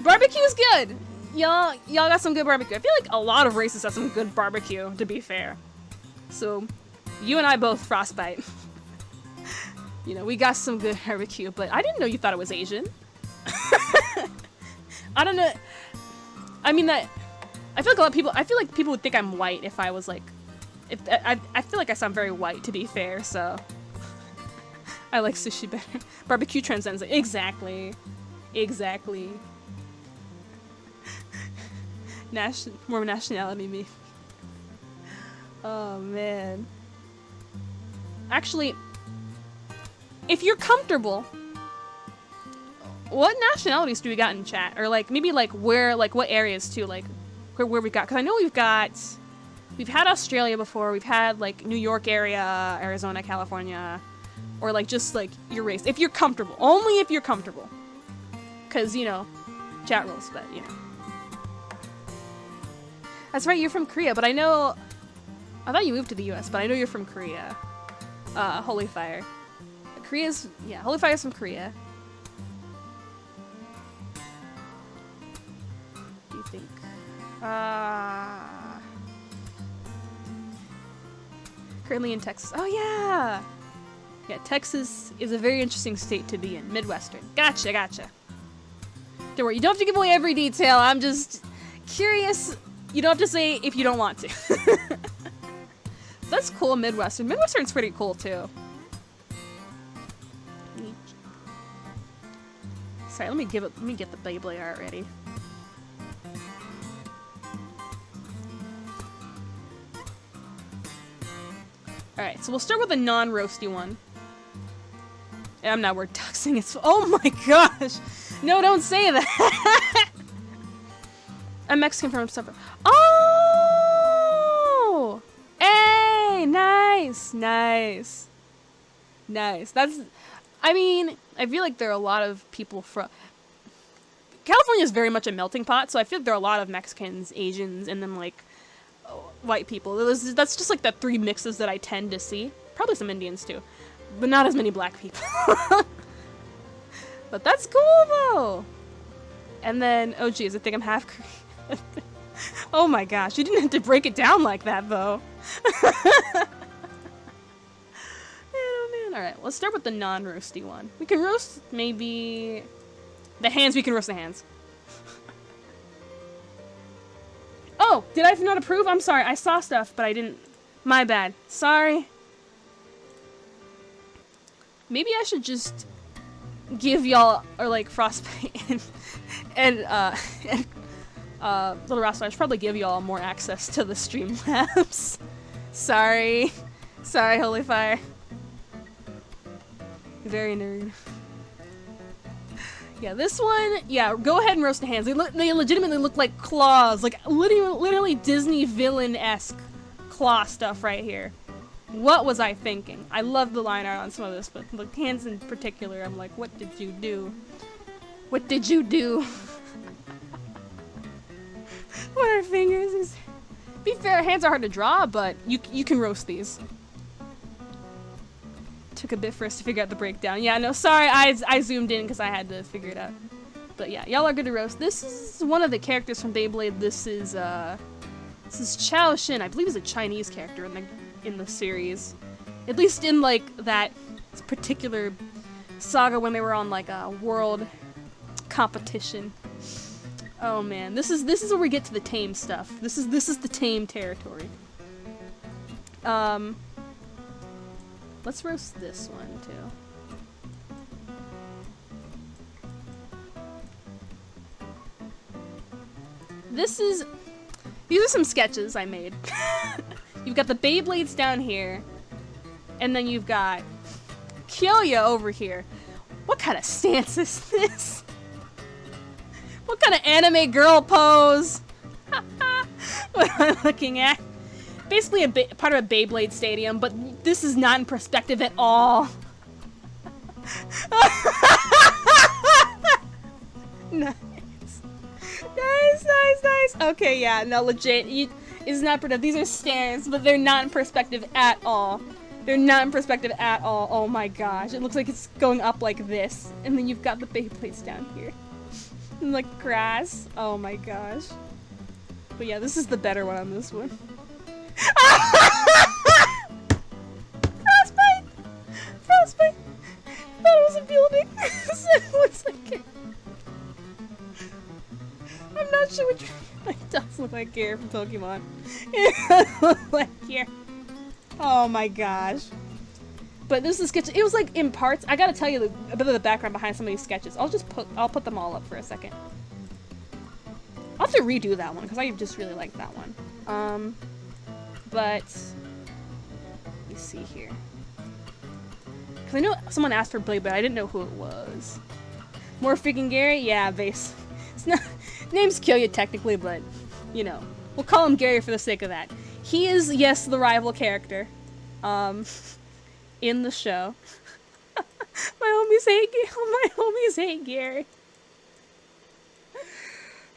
Barbecue's good. Y'all got some good barbecue. I feel like a lot of races have some good barbecue, to be fair. So, you and I both frostbite. You know, we got some good barbecue, but I didn't know you thought it was Asian. I don't know. I mean, I feel like a lot of people. I feel like people would think I'm white if I was like, I feel like I sound very white, to be fair. So I like sushi better. Barbecue transcends it. Exactly. More nationality, me. Oh man. Actually, if you're comfortable. What nationalities do we got in chat? Or like maybe like where, like what areas too, like where we got? Because I know we've had Australia before. We've had like New York area, Arizona, California, or like just like your race. If you're comfortable, only if you're comfortable. Because you know, chat rules. But you know, that's right. You're from Korea, but I thought you moved to the U.S., but I know you're from Korea. Holy Fire. Holy Fire's from Korea. Think. Currently in Texas. Oh yeah! Yeah, Texas is a very interesting state to be in. Midwestern. Gotcha. Don't worry, you don't have to give away every detail. I'm just curious. You don't have to say if you don't want to. That's cool, Midwestern. Midwestern's pretty cool too. Sorry, let me get the Beyblade art ready. Alright, so we'll start with a non-roasty one. I'm not word doxing, it's- oh my gosh! No, don't say that! I'm Mexican from somewhere. Oh! Hey! Nice! Nice. Nice. That's- I mean, I feel like there are a lot of people from... California is very much a melting pot, so I feel like there are a lot of Mexicans, Asians, and then, like, white people. That's just, like, the three mixes that I tend to see. Probably some Indians, too. But not as many black people. But that's cool, though! And then, oh geez, I think I'm half Korean. Oh my gosh, you didn't have to break it down like that, though. Alright, let's start with the non-roasty one. We can roast maybe... the hands, we can roast the hands. Oh, did I not approve? I'm sorry, I saw stuff, but I didn't... My bad. Sorry. Maybe I should just give y'all, or like Frostbite and Little Rascal, I should probably give y'all more access to the Streamlabs. Sorry. Sorry, Holy Fire. Very nerd. Yeah, this one, yeah, go ahead and roast the hands. They legitimately look like claws, like literally Disney villain-esque claw stuff right here. What was I thinking? I love the line art on some of this, but the hands in particular, I'm like, what did you do? What did you do? What are fingers? Be fair, hands are hard to draw, but you can roast these. Took a bit for us to figure out the breakdown. Yeah, no, sorry, I zoomed in because I had to figure it out. But yeah, y'all are good to roast. This is one of the characters from Beyblade. This is Chao Xin. I believe he's a Chinese character in the series. At least in like that particular saga when they were on like a world competition. Oh man, this is where we get to the tame stuff. This is the tame territory. Let's roast this one too. These are some sketches I made. You've got the Beyblades down here, and then you've got Kyoya over here. What kind of stance is this? What kind of anime girl pose? What am I looking at? Basically part of a Beyblade stadium, but this is not in perspective at all. Nice. Nice, nice, nice. Okay, yeah, no, legit. It's not perspective. These are stands, but they're not in perspective at all. They're not in perspective at all. Oh my gosh. It looks like it's going up like this. And then you've got the Beyblades down here. And like grass. Oh my gosh. But yeah, this is the better one on this one. Frostbite! Frostbite! I thought it was a building. It looks like it. I'm not sure which. It does look like Gare from Pokemon. It does look like Gare. Oh my gosh. But this is sketch. It was like in parts. I gotta tell you a bit of the background behind some of these sketches. I'll put them all up for a second. I'll have to redo that one because I just really like that one. But let me see here. Because I know someone asked for Blade, but I didn't know who it was. More freaking Gary? Yeah, base. It's not name's Kyoya technically, but you know, we'll call him Gary for the sake of that. He is, yes, the rival character, in the show. My homies hate Gary.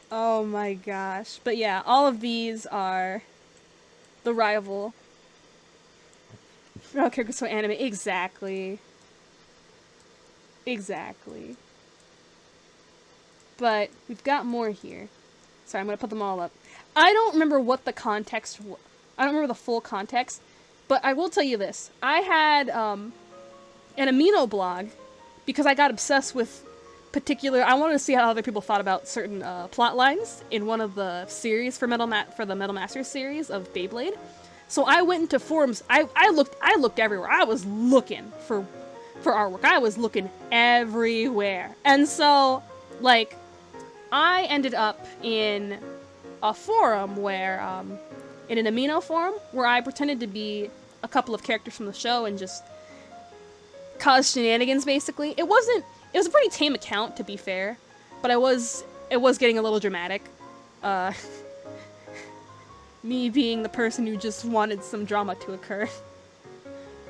Oh my gosh. But yeah, all of these are the rival. Oh, character's so anime. Exactly. Exactly. But we've got more here. Sorry, I'm gonna put them all up. I don't remember what the context was. I don't remember the full context, but I will tell you this. I had an Amino blog because I got obsessed with I wanted to see how other people thought about certain plot lines in one of the series for the Metal Masters series of Beyblade. So I went into forums. I looked everywhere. I was looking for for artwork. I was looking everywhere. And so, like, I ended up in a forum where, in an Amino forum, where I pretended to be a couple of characters from the show and just cause shenanigans, basically. It was a pretty tame account, to be fair, but it was getting a little dramatic. Me being the person who just wanted some drama to occur.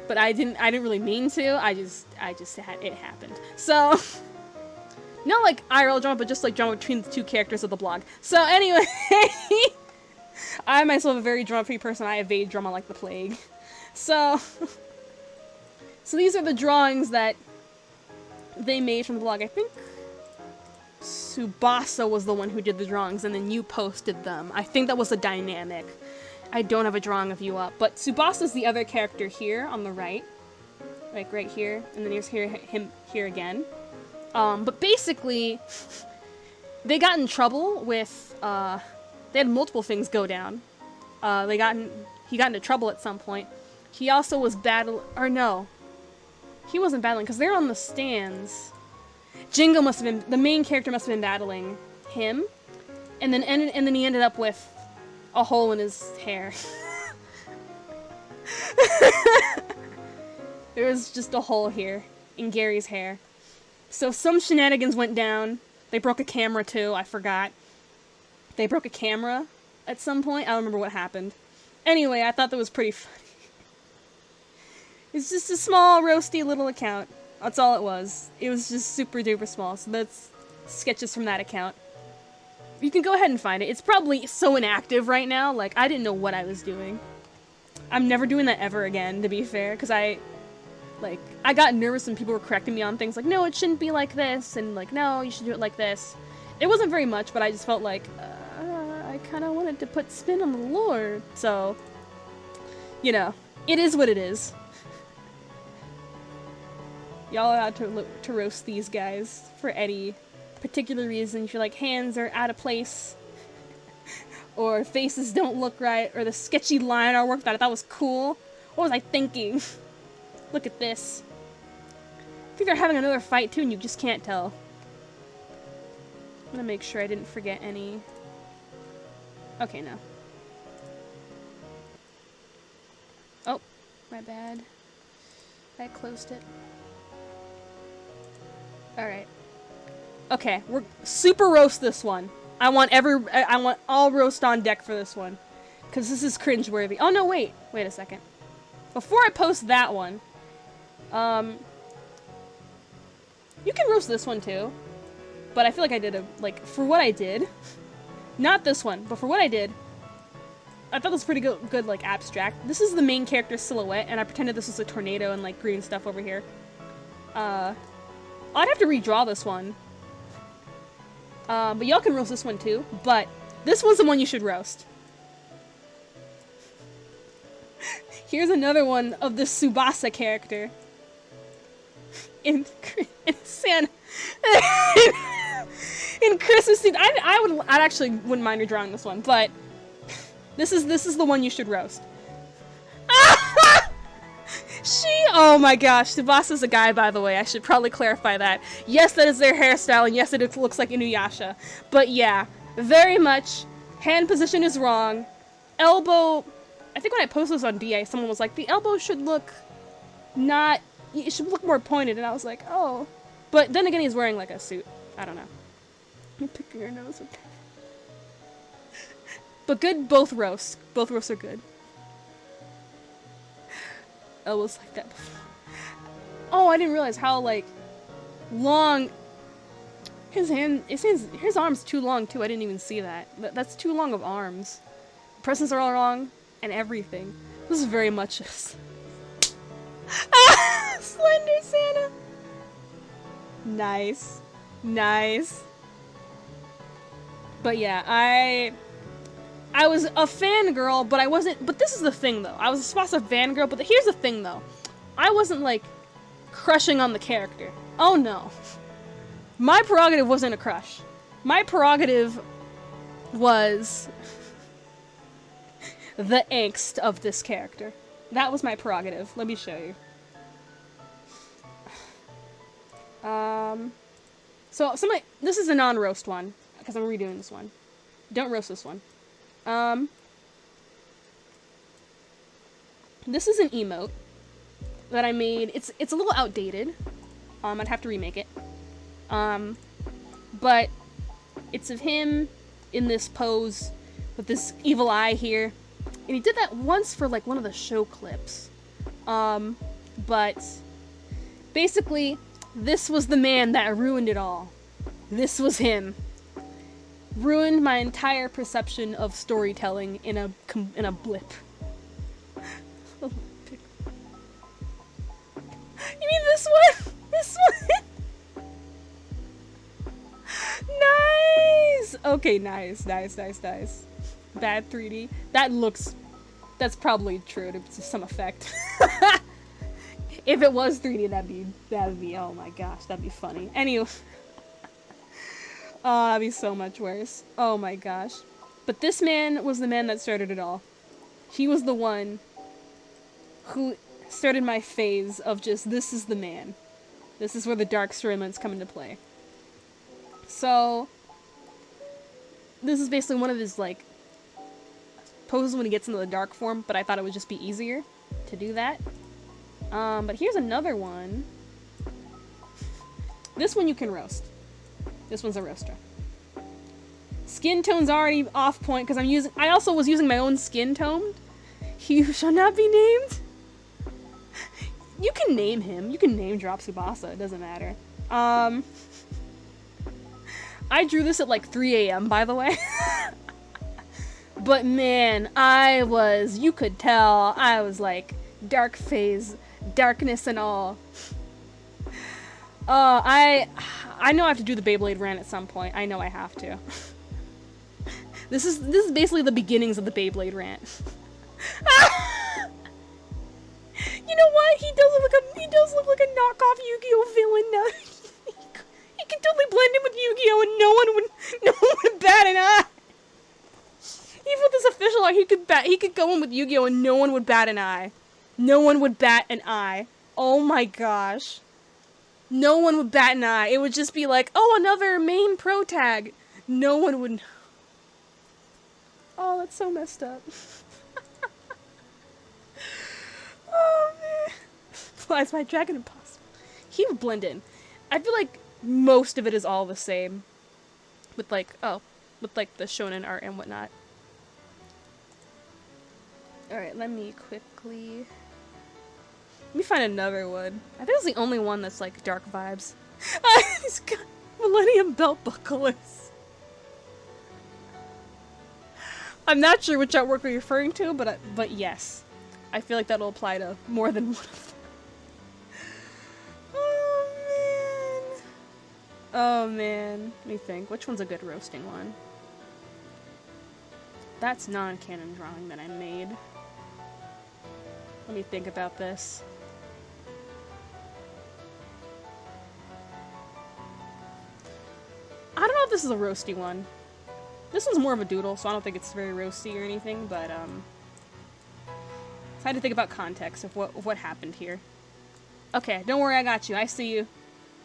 But I didn't really mean to, it happened. So, not like IRL drama, but just like drama between the two characters of the blog. So anyway, I myself am a very drama-free person. I evade drama like the plague. So these are the drawings that they made from the blog. I think Tsubasa was the one who did the drawings, and then you posted them. I think that was a dynamic. I don't have a drawing of you up, but Tsubasa's the other character here on the right. Like right here, and then here's him here again. But basically, they got in trouble with, they had multiple things go down. He got into trouble at some point. He also was he wasn't battling, because they're on the stands. Jingo must have been, the main character must have been battling him, and then he ended up with a hole in his hair. There was just a hole here in Gary's hair. So some shenanigans went down. They broke a camera too, I forgot. They broke a camera at some point. I don't remember what happened. Anyway, I thought that was pretty funny. It's just a small, roasty little account. That's all it was. It was just super duper small, so that's sketches from that account. You can go ahead and find it. It's probably so inactive right now, like, I didn't know what I was doing. I'm never doing that ever again, to be fair, because I got nervous when people were correcting me on things like, no, it shouldn't be like this, and like, no, you should do it like this. It wasn't very much, but I just felt like, I kind of wanted to put spin on the lore, so, you know, it is what it is. Y'all are out to roast these guys for any particular reason. You feel like hands are out of place, or faces don't look right, or the sketchy line artwork that I thought was cool. What was I thinking? Look at this. I think they're having another fight too, and you just can't tell. I'm gonna make sure I didn't forget any. Okay, no. Oh, my bad. I closed it. Alright. Okay, we're super roast this one. I want all roast on deck for this one. Because this is cringeworthy. Oh no, wait a second. Before I post that one, you can roast this one too. But I feel like I did for what I did, not this one, but for what I did, I thought this was pretty good, like, abstract. This is the main character's silhouette, and I pretended this was a tornado and, like, green stuff over here. I'd have to redraw this one. But y'all can roast this one too, but this one's the one you should roast. Here's another one of the Tsubasa character. In Santa. In Christmas scene. I actually wouldn't mind redrawing this one, but this is the one you should roast. Oh my gosh, Tsubasa's a guy, by the way. I should probably clarify that. Yes, that is their hairstyle, and yes, it looks like Inuyasha. But yeah, very much. Hand position is wrong. Elbow, I think when I posted this on DA, someone was like, the elbow should look it should look more pointed, and I was like, oh. But then again, he's wearing like a suit. I don't know. You're picking your nose. Okay. But good, both roasts. Both roasts are good. Elbows like that before. Oh, I didn't realize how, like, long his arm's too long too. I didn't even see that. That's too long of arms. Presents are all wrong and everything. This is very much just Slender Santa. Nice. Nice. But yeah, I was a fangirl, but I wasn't. But this is the thing, though. I was a Tsubasa fangirl, but here's the thing, though. I wasn't, like, crushing on the character. Oh, no. My prerogative wasn't a crush. My prerogative was the angst of this character. That was my prerogative. Let me show you. So this is a non-roast one because I'm redoing this one. Don't roast this one. This is an emote that I made. It's a little outdated. I'd have to remake it. But it's of him in this pose with this evil eye here. And he did that once for like one of the show clips. But basically, this was the man that ruined it all. This was him. Ruined my entire perception of storytelling in a blip. You mean this one? This one? Nice! Okay, nice. Bad 3D. That's probably true to some effect. If it was 3D, that'd be, oh my gosh, that'd be funny. Anyway. Oh, that'd be so much worse. Oh my gosh. But this man was the man that started it all. He was the one who started my phase of just, this is the man. This is where the dark storylines come into play. So, this is basically one of his, like, poses when he gets into the dark form, but I thought it would just be easier to do that. But here's another one. This one you can roast. This one's a roaster. Skin tone's already off point because I also was using my own skin tone. He who shall not be named. You can name him. You can name drop Tsubasa. It doesn't matter. I drew this at like 3 a.m. by the way. But man, you could tell I was like dark phase, darkness and all. I know I have to do the Beyblade rant at some point. I know I have to. This is basically the beginnings of the Beyblade rant. You know what? He does look like a knockoff Yu-Gi-Oh villain now. He can totally blend in with Yu-Gi-Oh and no one would bat an eye. Even with his official art, he could go in with Yu-Gi-Oh and no one would bat an eye. No one would bat an eye. Oh my gosh. No one would bat an eye. It would just be like, oh, another main pro tag. No one would. Oh, that's so messed up. Oh man. Flies by Dragon Impossible. He would blend in. I feel like most of it is all the same. With like the shonen art and whatnot. Alright, let me find another one. I think it's the only one that's like dark vibes. He's got Millennium Belt bucklers. I'm not sure which artwork we're referring to, but yes. I feel like that'll apply to more than one of them. Oh man. Let me think. Which one's a good roasting one? That's non-canon drawing that I made. Let me think about this. I don't know if this is a roasty one. This one's more of a doodle, so I don't think it's very roasty or anything, but I had to think about context of what happened here. Okay, don't worry, I got you. I see you.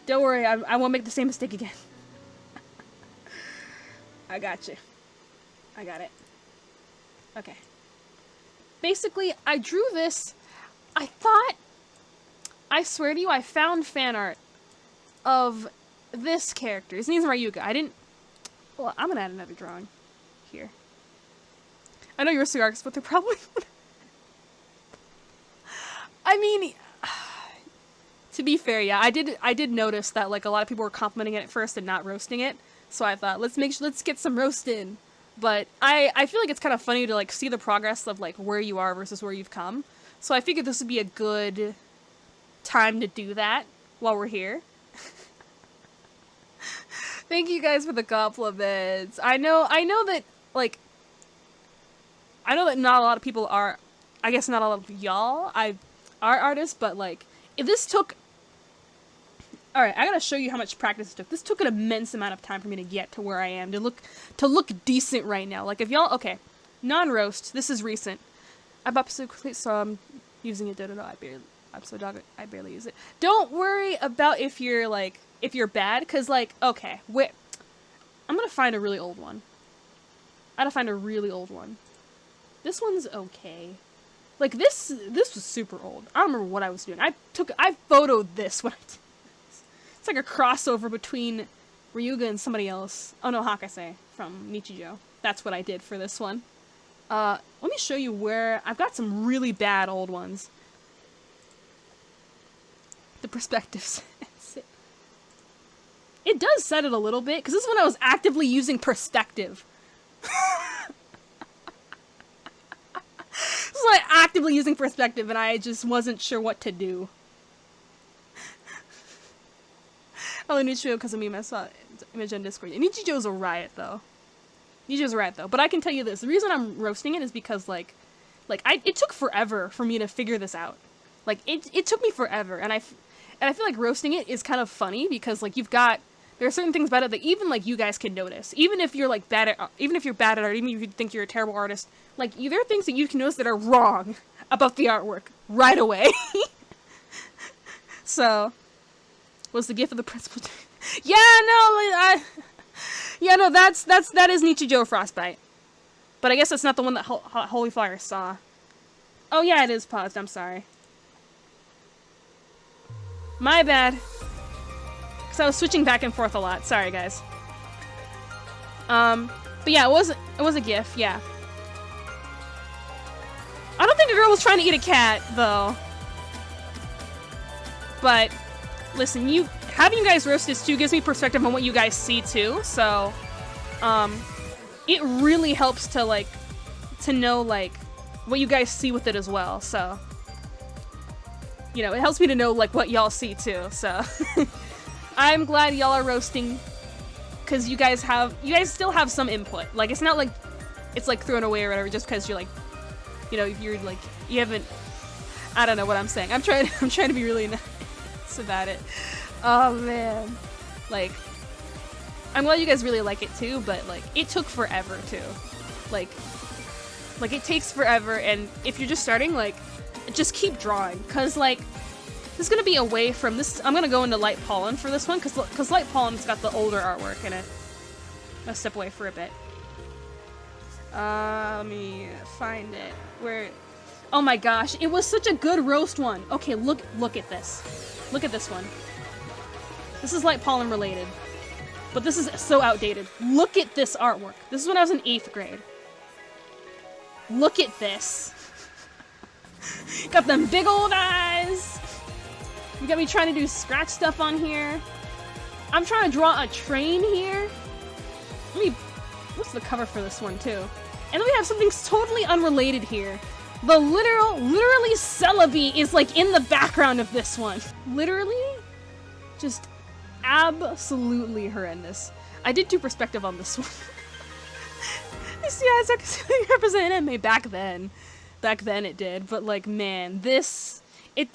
Don't worry, I won't make the same mistake again. I got you. I got it. Okay. Basically, I drew this. I swear to you, I found fan art of this character. His name's Ryuga. Well, I'm gonna add another drawing here. I know you're Sugarx, but they're probably. I mean, to be fair, yeah, I did notice that like a lot of people were complimenting it at first and not roasting it. So I thought, let's get some roast in. But I feel like it's kind of funny to like see the progress of like where you are versus where you've come. So I figured this would be a good time to do that while we're here. Thank you guys for the compliments. I know that not a lot of people are, I guess not all of y'all are artists, but like if this took, alright, I gotta show you how much practice it took. This took an immense amount of time for me to get to where I am, to look decent right now. Like if y'all, okay, non-roast, this is recent. I'm up so quickly, so I'm using it, I'm so dog, I barely use it. Don't worry about if you're like if you're bad, because, like, okay, wait. I'm gonna find a really old one. I gotta find a really old one. This one's okay. Like, this was super old. I don't remember what I was doing. I photoed this when I did this. It's like a crossover between Ryuga and somebody else. Oh no, Hakase from Nichijou. That's what I did for this one. Let me show you where... I've got some really bad old ones. The perspectives. It does set it a little bit, because this is when I was actively using perspective. This is when I actively using perspective, and I just wasn't sure what to do. Hello, Nichijou, because of me, I saw image on Discord. Nichijou's a riot, though. Nichijou's a riot, though. But I can tell you this. The reason I'm roasting it is because, it took forever for me to figure this out. Like, it took me forever, and I feel like roasting it is kind of funny, because, like, there are certain things about it that even, like, you guys can notice. Even if you're, like, even if you're bad at art, even if you think you're a terrible artist, like, there are things that you can notice that are wrong about the artwork right away. So, what's the gift of the principal? Yeah, no, that is Nichijou Frostbite. But I guess that's not the one that Holy Fire saw. Oh yeah, it is paused, I'm sorry. My bad. Because I was switching back and forth a lot. Sorry, guys. But yeah, it was a GIF, yeah. I don't think a girl was trying to eat a cat, though. But, listen, having you guys roast this too gives me perspective on what you guys see too, so, it really helps to know, like, what you guys see with it as well, so. You know, it helps me to know, like, what y'all see too, so. I'm glad y'all are roasting, because you guys still have some input. Like, it's not like it's, like, thrown away or whatever just because you're, like, you know, you're, like, you haven't, I don't know what I'm saying. I'm trying to be really nice about it. Oh, man. Like, I'm glad you guys really like it too, but, like, it took forever too. Like, it takes forever, and if you're just starting, like, just keep drawing, because, like, this is going to be away from this. I'm going to go into Light Pollen for this one, because Light Pollen's got the older artwork in it. I'll step away for a bit. Let me find it. Where? Oh my gosh, it was such a good roast one. Okay, look at this. Look at this one. This is Light Pollen related, but this is so outdated. Look at this artwork. This is when I was in 8th grade. Look at this. Got them big old eyes. You got me trying to do scratch stuff on here. I'm trying to draw a train here. What's the cover for this one too? And then we have something totally unrelated here. The literally Celebi is like in the background of this one. Literally, just absolutely horrendous. I did do perspective on this one. Yeah, it's represented anime back then. Back then it did, but like, man, I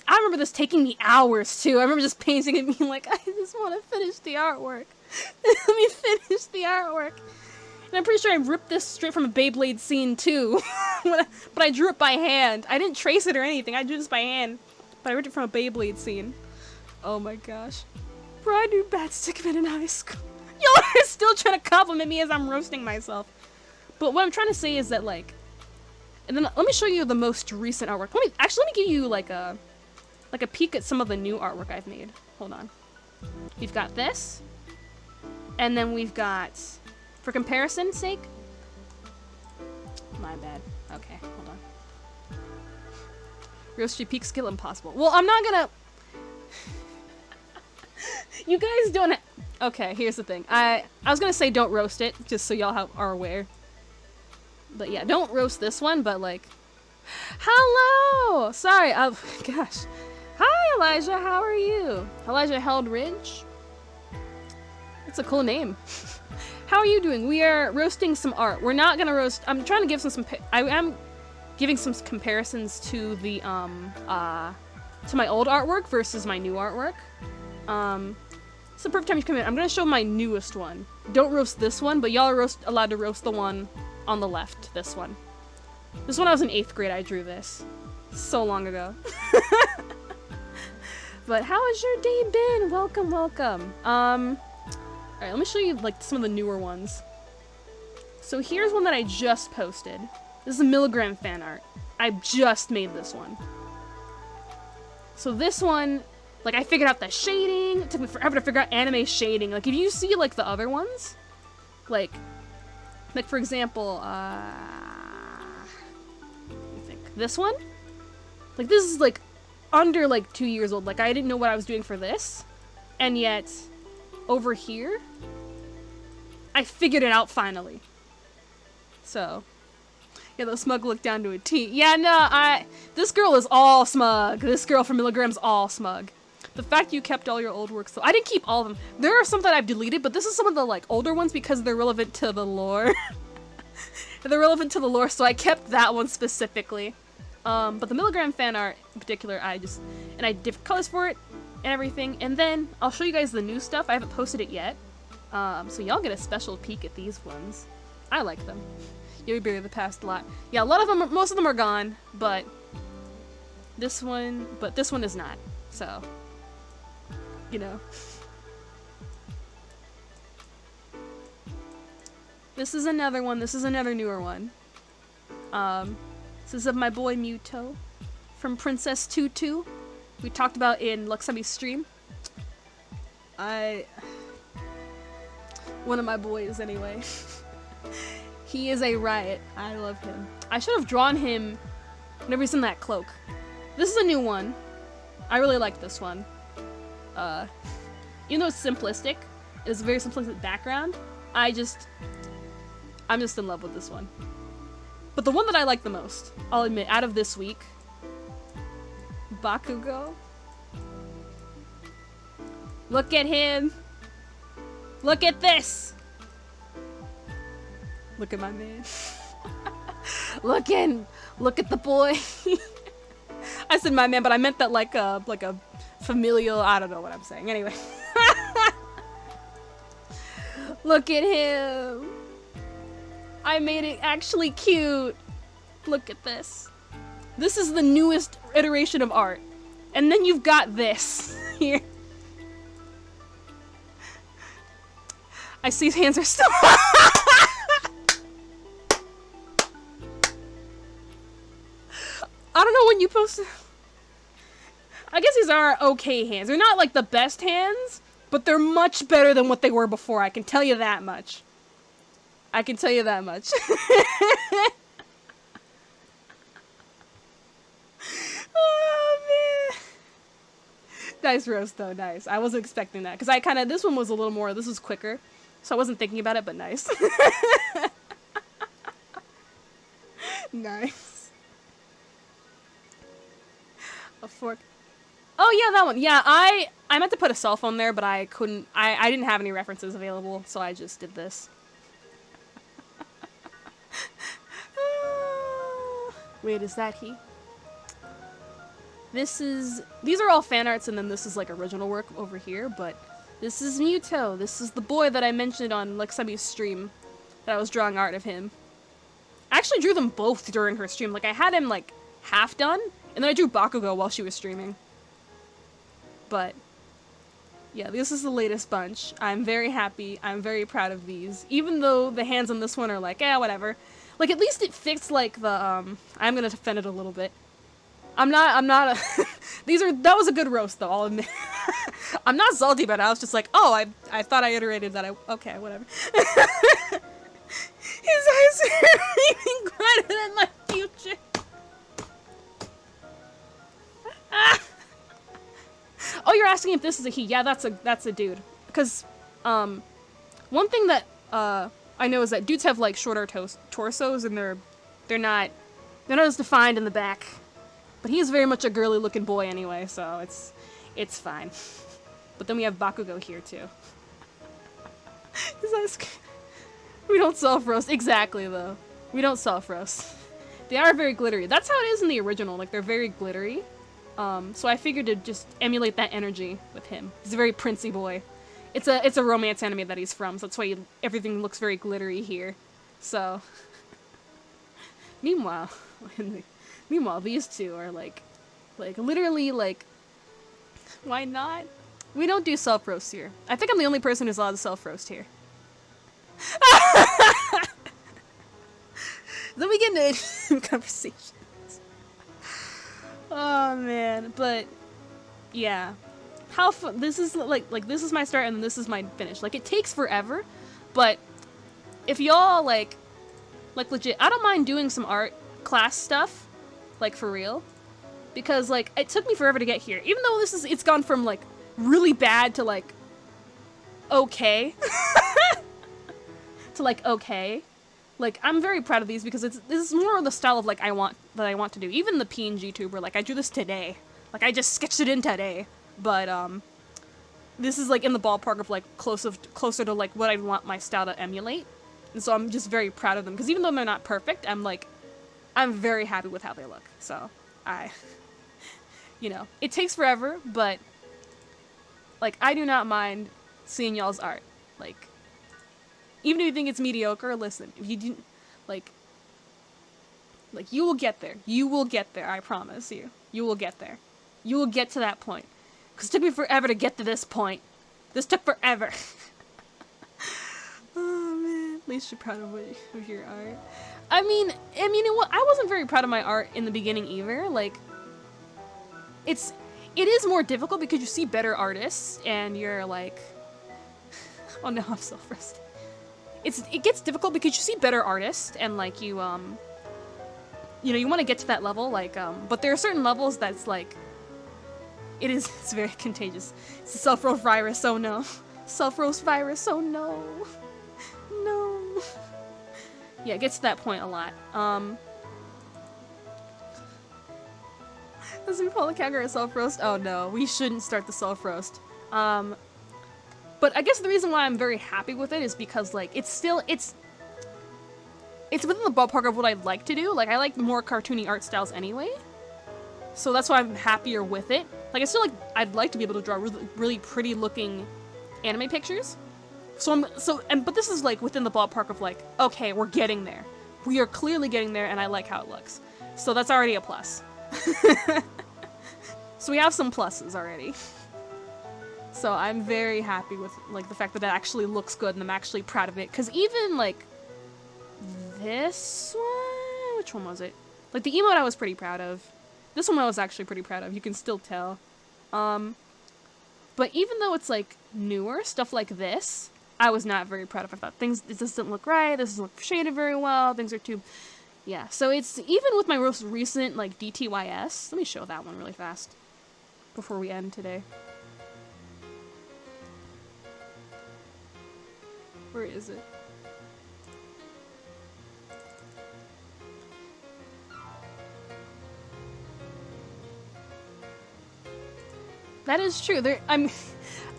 remember this taking me hours too. I remember just painting it, being like, I just want to finish the artwork. Let me finish the artwork. And I'm pretty sure I ripped this straight from a Beyblade scene too. But I drew it by hand. I didn't trace it or anything. I drew this by hand. But I ripped it from a Beyblade scene. Oh my gosh. Bro, I do bad stickman in high school. Y'all are still trying to compliment me as I'm roasting myself. But what I'm trying to say is that, like, and then let me show you the most recent artwork. Let me give you like a peek at some of the new artwork I've made. Hold on. We've got this. And then we've got, for comparison's sake, my bad. Okay, hold on. Roast peak skill impossible. Well, I'm not gonna. You guys don't. Okay, here's the thing. I was gonna say don't roast it, just so y'all are aware. But yeah, don't roast this one. But like, hello. Sorry. Oh gosh. Hi, Elijah. How are you? Elijah Held Ridge. That's a cool name. How are you doing? We are roasting some art. We're not gonna roast. I'm trying to give I am giving some comparisons to the to my old artwork versus my new artwork. It's the perfect time you come in. I'm gonna show my newest one. Don't roast this one, but y'all are allowed to roast the one on the left. This one. This one I was in 8th grade. I drew this so long ago. But how has your day been? Welcome, welcome. Alright, let me show you like some of the newer ones. So here's one that I just posted. This is a Milligram fan art. I just made this one. So this one, like I figured out the shading. It took me forever to figure out anime shading. Like if you see like the other ones, like for example, let me think. This one? Like this is like under like 2 years old. Like I didn't know what I was doing for this. And yet over here, I figured it out finally. So yeah, the smug look down to a T. Yeah, no, this girl is all smug. This girl from Milligram's all smug. The fact you kept all your old works, though. I didn't keep all of them. There are some that I've deleted, but this is some of the, like, older ones because they're relevant to the lore. They're relevant to the lore, so I kept that one specifically. But the Milligram fan art in particular, I did different colors for it and everything. And then I'll show you guys the new stuff. I haven't posted it yet. So y'all get a special peek at these ones. I like them. You'll be the past a lot. Yeah, a lot of them, most of them are gone, but this one is not. So, you know. This is another one. This is another newer one. This is of my boy Muto from Princess Tutu. We talked about in Luxemi's stream. One of my boys, anyway. He is a riot. I love him. I should have drawn him whenever he's in that cloak. This is a new one. I really like this one. Even though it's simplistic, it's a very simplistic background, I'm just in love with this one. But the one that I like the most, I'll admit, out of this week, Bakugo. Look at him. Look at this. Look at my man. Look at the boy. I said my man, but I meant that like a familial, I don't know what I'm saying. Anyway. Look at him. I made it actually cute. Look at this. This is the newest iteration of art. And then you've got this here. I see his hands are still I don't know when you posted. I guess these are okay hands. They're not like the best hands, but they're much better than what they were before. I can tell you that much. I can tell you that much. Oh, man. Nice roast, though. Nice. I wasn't expecting that. Because this one was a little more, this was quicker. So I wasn't thinking about it, but nice. Nice. A fork. Oh yeah, that one. Yeah, I meant to put a cell phone there, but I couldn't. I didn't have any references available, so I just did this. Wait, is that he? These are all fan arts, and then this is like original work over here, but this is Muto. This is the boy that I mentioned on Luxemi's stream that I was drawing art of him. I actually drew them both during her stream. Like I had him like half done, and then I drew Bakugo while she was streaming. But yeah, this is the latest bunch. I'm very happy. I'm very proud of these. Even though the hands on this one are like, whatever. Like at least it fits like the I'm gonna defend it a little bit. I'm not a that was a good roast though, I'll admit. I'm not salty about it. I was just like, oh, I thought I iterated that. Okay, whatever. His eyes are even brighter than my future. Oh, you're asking if this is a he. Yeah, that's a dude. Because one thing that I know is that dudes have like shorter torsos and they're not as defined in the back. But he is very much a girly looking boy anyway, so it's fine. But then we have Bakugo here too. His eyes. We don't self-roast. Exactly, though. We don't self-roast. They are very glittery. That's how it is in the original. Like, they're very glittery. So I figured to just emulate that energy with him. He's a very princey boy. It's a romance anime that he's from, so that's why everything looks very glittery here. So, meanwhile, these two are like literally like Why not? We don't do self-roast here. I think I'm the only person who's allowed to self-roast here. Then we get into conversations. Oh man, but yeah, how fun! This is like this is my start and this is my finish. Like it takes forever, but if y'all like legit, I don't mind doing some art class stuff, like for real, because like it took me forever to get here. Even though it's gone from like really bad to like okay to like okay. Like, I'm very proud of these because this is more of the style of, like, I want to do. Even the PNG tuber, like, I drew this today. Like, I just sketched it in today. But, this is, like, in the ballpark of, like, closer to, like, what I want my style to emulate. And so I'm just very proud of them. Because even though they're not perfect, I'm very happy with how they look. So, you know, it takes forever, but, like, I do not mind seeing y'all's art. Like, even if you think it's mediocre, listen, if you didn't, like, you will get there. You will get there, I promise you. You will get there. You will get to that point. Because it took me forever to get to this point. This took forever. Oh, man. At least you're proud of your art. I mean, I wasn't very proud of my art in the beginning either. Like, it is more difficult because you see better artists, and you're like, oh no, I'm self-roasting. It gets difficult because you see better artists and like you know, you want to get to that level, like but there are certain levels that's like it's very contagious. It's a self-roast virus, oh no. Self-roast virus, oh no. No. Yeah, it gets to that point a lot. Does we call the Kangaroo a self-roast? Oh no, we shouldn't start the self-roast. But I guess the reason why I'm very happy with it is because, like, it's within the ballpark of what I'd like to do. Like, I like more cartoony art styles anyway. So that's why I'm happier with it. Like, I still I'd like to be able to draw really, really pretty looking anime pictures. But this is, like, within the ballpark of, like, okay, we're getting there. We are clearly getting there, and I like how it looks. So that's already a plus. So we have some pluses already. So I'm very happy with, like, the fact that it actually looks good and I'm actually proud of it. Because even, like, this one? Which one was it? Like, the emote I was pretty proud of. This one I was actually pretty proud of. You can still tell. But even though it's, like, newer, stuff like this, I was not very proud of. I thought, this doesn't look right. This doesn't look shaded very well. Things are too... Yeah, so it's... Even with my most recent, like, DTYS... Let me show that one really fast. Before we end today. Where is it? That is true.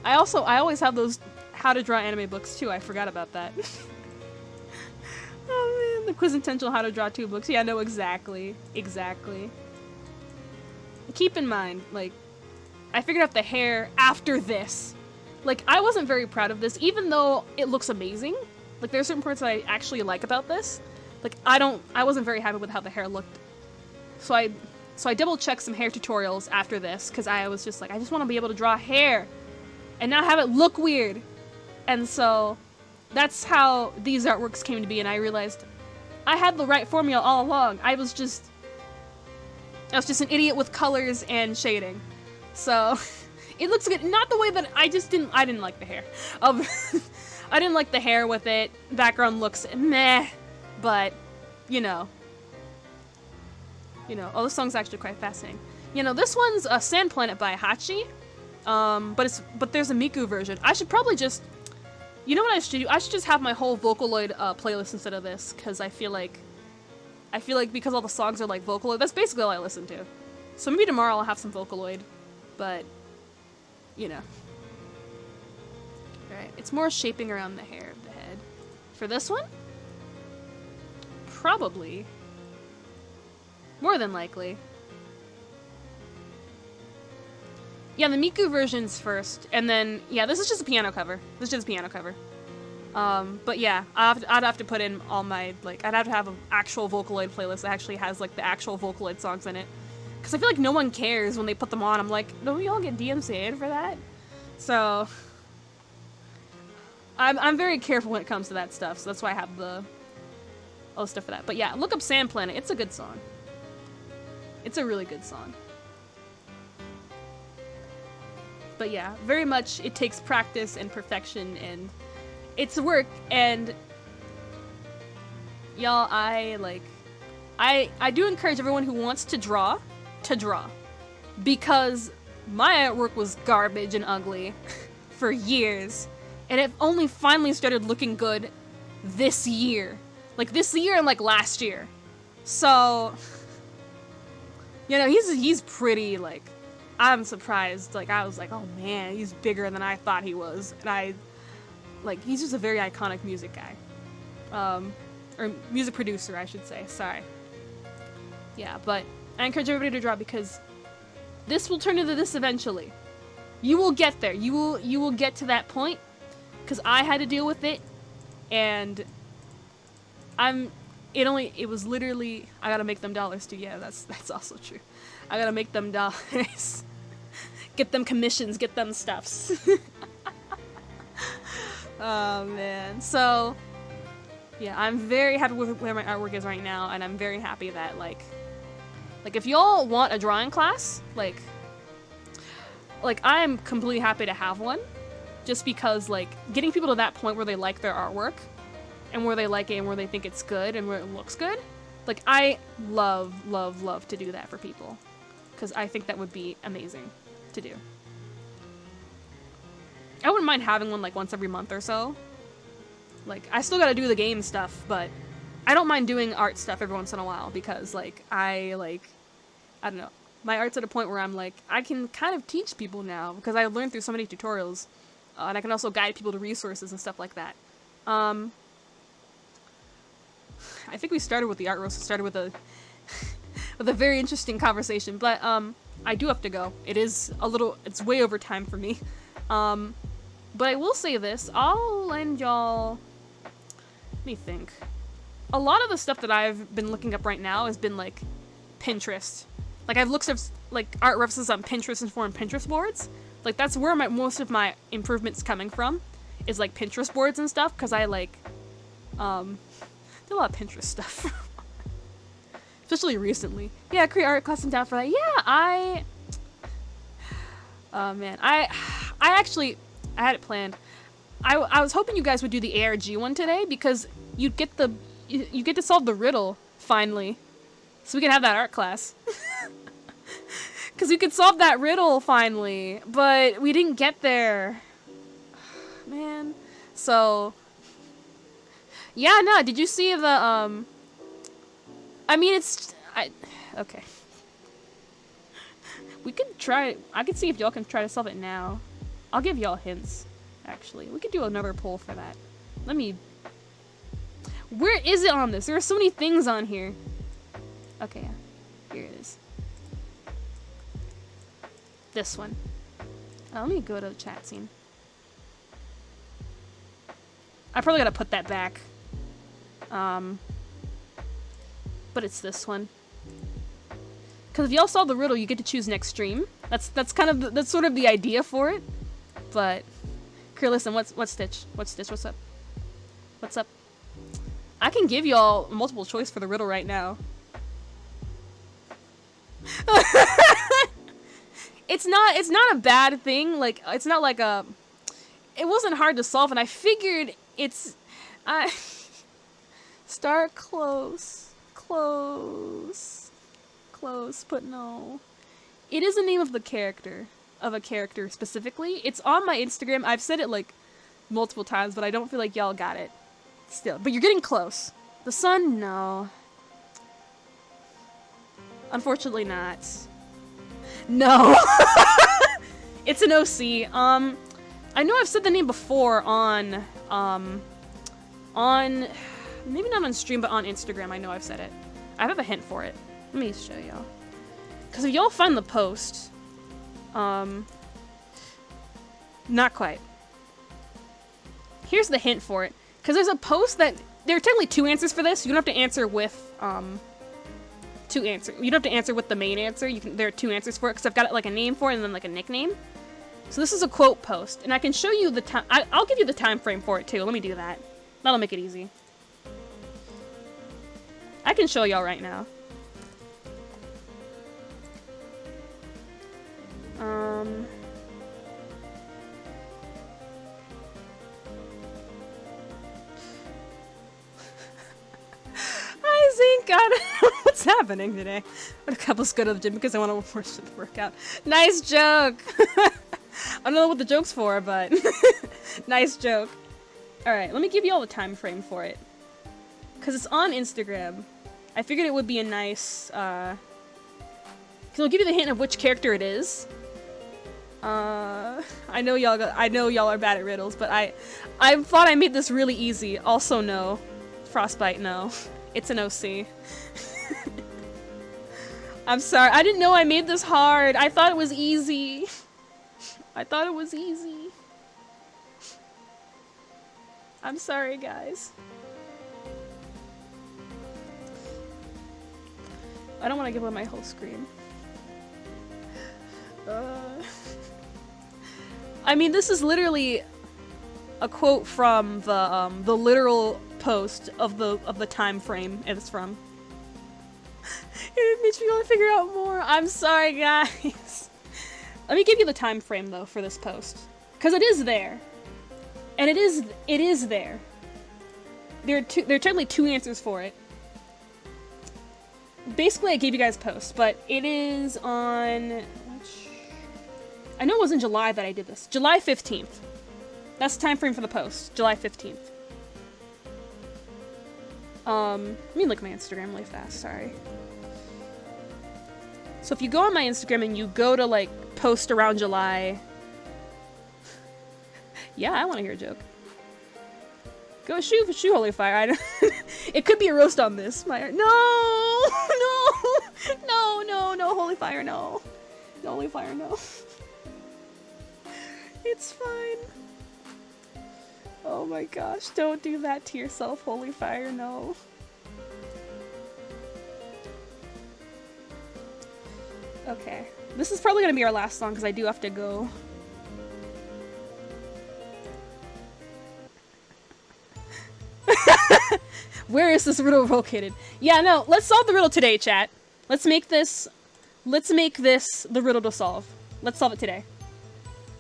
I always have those how to draw anime books too. I forgot about that. Oh man, the Quizintential How to Draw 2 books. Yeah, no, exactly. Exactly. Keep in mind, like, I figured out the hair after this. Like, I wasn't very proud of this, even though it looks amazing. Like, there are certain parts that I actually like about this. Like, I wasn't very happy with how the hair looked. So I double-checked some hair tutorials after this, because I was just like, I just want to be able to draw hair, and not have it look weird. And so, that's how these artworks came to be, and I realized I had the right formula all along. I was just an idiot with colors and shading. So... It looks good. Not the way that I didn't like the hair. I didn't like the hair with it. Background looks meh, but you know. Oh, this song's actually quite fascinating. This one's a Sand Planet by Hachi. But there's a Miku version. I should probably just, you know what I should do? I should just have my whole Vocaloid playlist instead of this, because I feel like because all the songs are like Vocaloid, that's basically all I listen to. So maybe tomorrow I'll have some Vocaloid, but. Alright, it's more shaping around the hair of the head. For this one? Probably. More than likely. Yeah, the Miku version's first, and then, yeah, this is just a piano cover. This is just a piano cover. But yeah, I'd have to put in all my, like, I'd have to have an actual Vocaloid playlist that actually has, like, the actual Vocaloid songs in it. because I feel like no one cares when they put them on. I'm like, don't we all get DMCA'd for that? So I'm very careful when it comes to that stuff. So that's why I have all the stuff for that. But yeah, look up Sand Planet. It's a good song. It's a really good song. But yeah, very much it takes practice and perfection, and it's work. And y'all, I do encourage everyone who wants to draw, because my artwork was garbage and ugly for years, and it only finally started looking good this year. Like this year and like last year. So, you know, he's pretty, like, I'm surprised. Like, I was like, oh man, he's bigger than I thought he was. And he's just a very iconic music guy. Or music producer, I should say. Sorry. Yeah, but I encourage everybody to draw because this will turn into this eventually. You will get there. You will get to that point, because I had to deal with it, and it was literally, I gotta make them dollars too. Yeah, that's also true. I gotta make them dollars. Get them commissions, get them stuffs. Oh man. So yeah, I'm very happy with where my artwork is right now, and I'm very happy that like if y'all want a drawing class, like I am completely happy to have one, just because like getting people to that point where they like their artwork and where they like it and where they think it's good and where it looks good, like I love to do that for people, because I think that would be amazing to do. I wouldn't mind having one like once every month or so. Like, I still gotta do the game stuff, but I don't mind doing art stuff every once in a while, because like I don't know, my art's at a point where I'm like, I can kind of teach people now because I learned through so many tutorials, and I can also guide people to resources and stuff like that. I think we started with the art roast. It started with a with a very interesting conversation, but I do have to go. It's way over time for me. But I will say this, I'll lend y'all, let me think. A lot of the stuff that I've been looking up right now has been like Pinterest. Like I've looked up like art references on Pinterest and foreign Pinterest boards. Like that's where most of my improvements coming from, is like Pinterest boards and stuff, because I like did a lot of Pinterest stuff. Especially recently. Yeah, create art class, I'm down for that. Yeah, oh man, I had it planned. I was hoping you guys would do the ARG one today, because you get to solve the riddle finally, so we can have that art class. Because we could solve that riddle finally, but we didn't get there. Man. So yeah, no, did you see the I mean, okay. We could try, I could see if y'all can try to solve it now. I'll give y'all hints, actually. We could do another poll for that. Where is it on this? There are so many things on here. Okay, yeah. Here it is. This one. Let me go to the chat scene. I probably gotta put that back. But it's this one. Because if y'all solve the riddle, you get to choose next stream. That's sort of the idea for it. But, here, listen, what's Stitch? What's Stitch? What's up? What's up? I can give y'all multiple choice for the riddle right now. It's not a bad thing. Like, it's not like a... It wasn't hard to solve, and I figured it's... Start close, but no. It is the name of the character. Of a character specifically. It's on my Instagram. I've said it like multiple times, but I don't feel like y'all got it still. But you're getting close. The sun? No. Unfortunately not. No. It's an OC. I know I've said the name before on maybe not on stream, but on Instagram. I know I've said it. I have a hint for it. Let me show y'all. Because if y'all find the post, not quite. Here's the hint for it. Because there's a post that, there are technically two answers for this. You don't have to answer with two answers. You don't have to answer with the main answer. There are two answers for it because I've got it like a name for it and then like a nickname. So this is a quote post, and I can show you the time. I'll give you the time frame for it too. Let me do that. That'll make it easy. I can show y'all right now. Hi, Zink. I don't know what's happening today. But a couple's go to the gym because I want to force the workout. Nice joke. I don't know what the joke's for, but nice joke. All right, let me give you all the time frame for it. Because it's on Instagram. I figured it would be a nice, because I'll give you the hint of which character it is. I know y'all are bad at riddles, but I thought I made this really easy. Also, no. Frostbite, no. It's an OC. I'm sorry. I didn't know I made this hard. I thought it was easy. I thought it was easy. I'm sorry, guys. I don't want to give away my whole screen. I mean, this is literally a quote from the literal post of the time frame it's from. It makes me want to figure out more. I'm sorry, guys. Let me give you the time frame though for this post, because it is there, and it is there. There are technically two answers for it. Basically, I gave you guys posts, but it is on... I know it was in July that I did this. July 15th. That's the time frame for the post. July 15th. Let me look at my Instagram really fast, sorry. So if you go on my Instagram and you go to, like, post around July... Yeah, I want to hear a joke. Go shoot Holy Fire. It could be a roast on this. No, Holy Fire, no. No, Holy Fire, no. It's fine. Oh my gosh, don't do that to yourself, Holy Fire, no. Okay. This is probably gonna be our last song because I do have to go. Where is this riddle located? Yeah, no, let's solve the riddle today, chat. Let's make this the riddle to solve. Let's solve it today.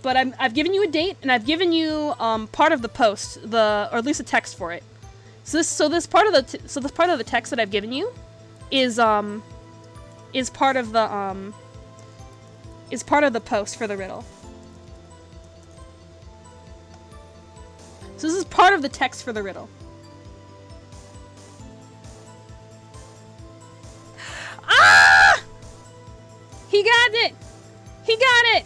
But I've given you a date, and I've given you part of the post, or at least a text for it. So this part of the text that I've given you is part of the post for the riddle. So this is part of the text for the riddle. Ah! He got it! He got it!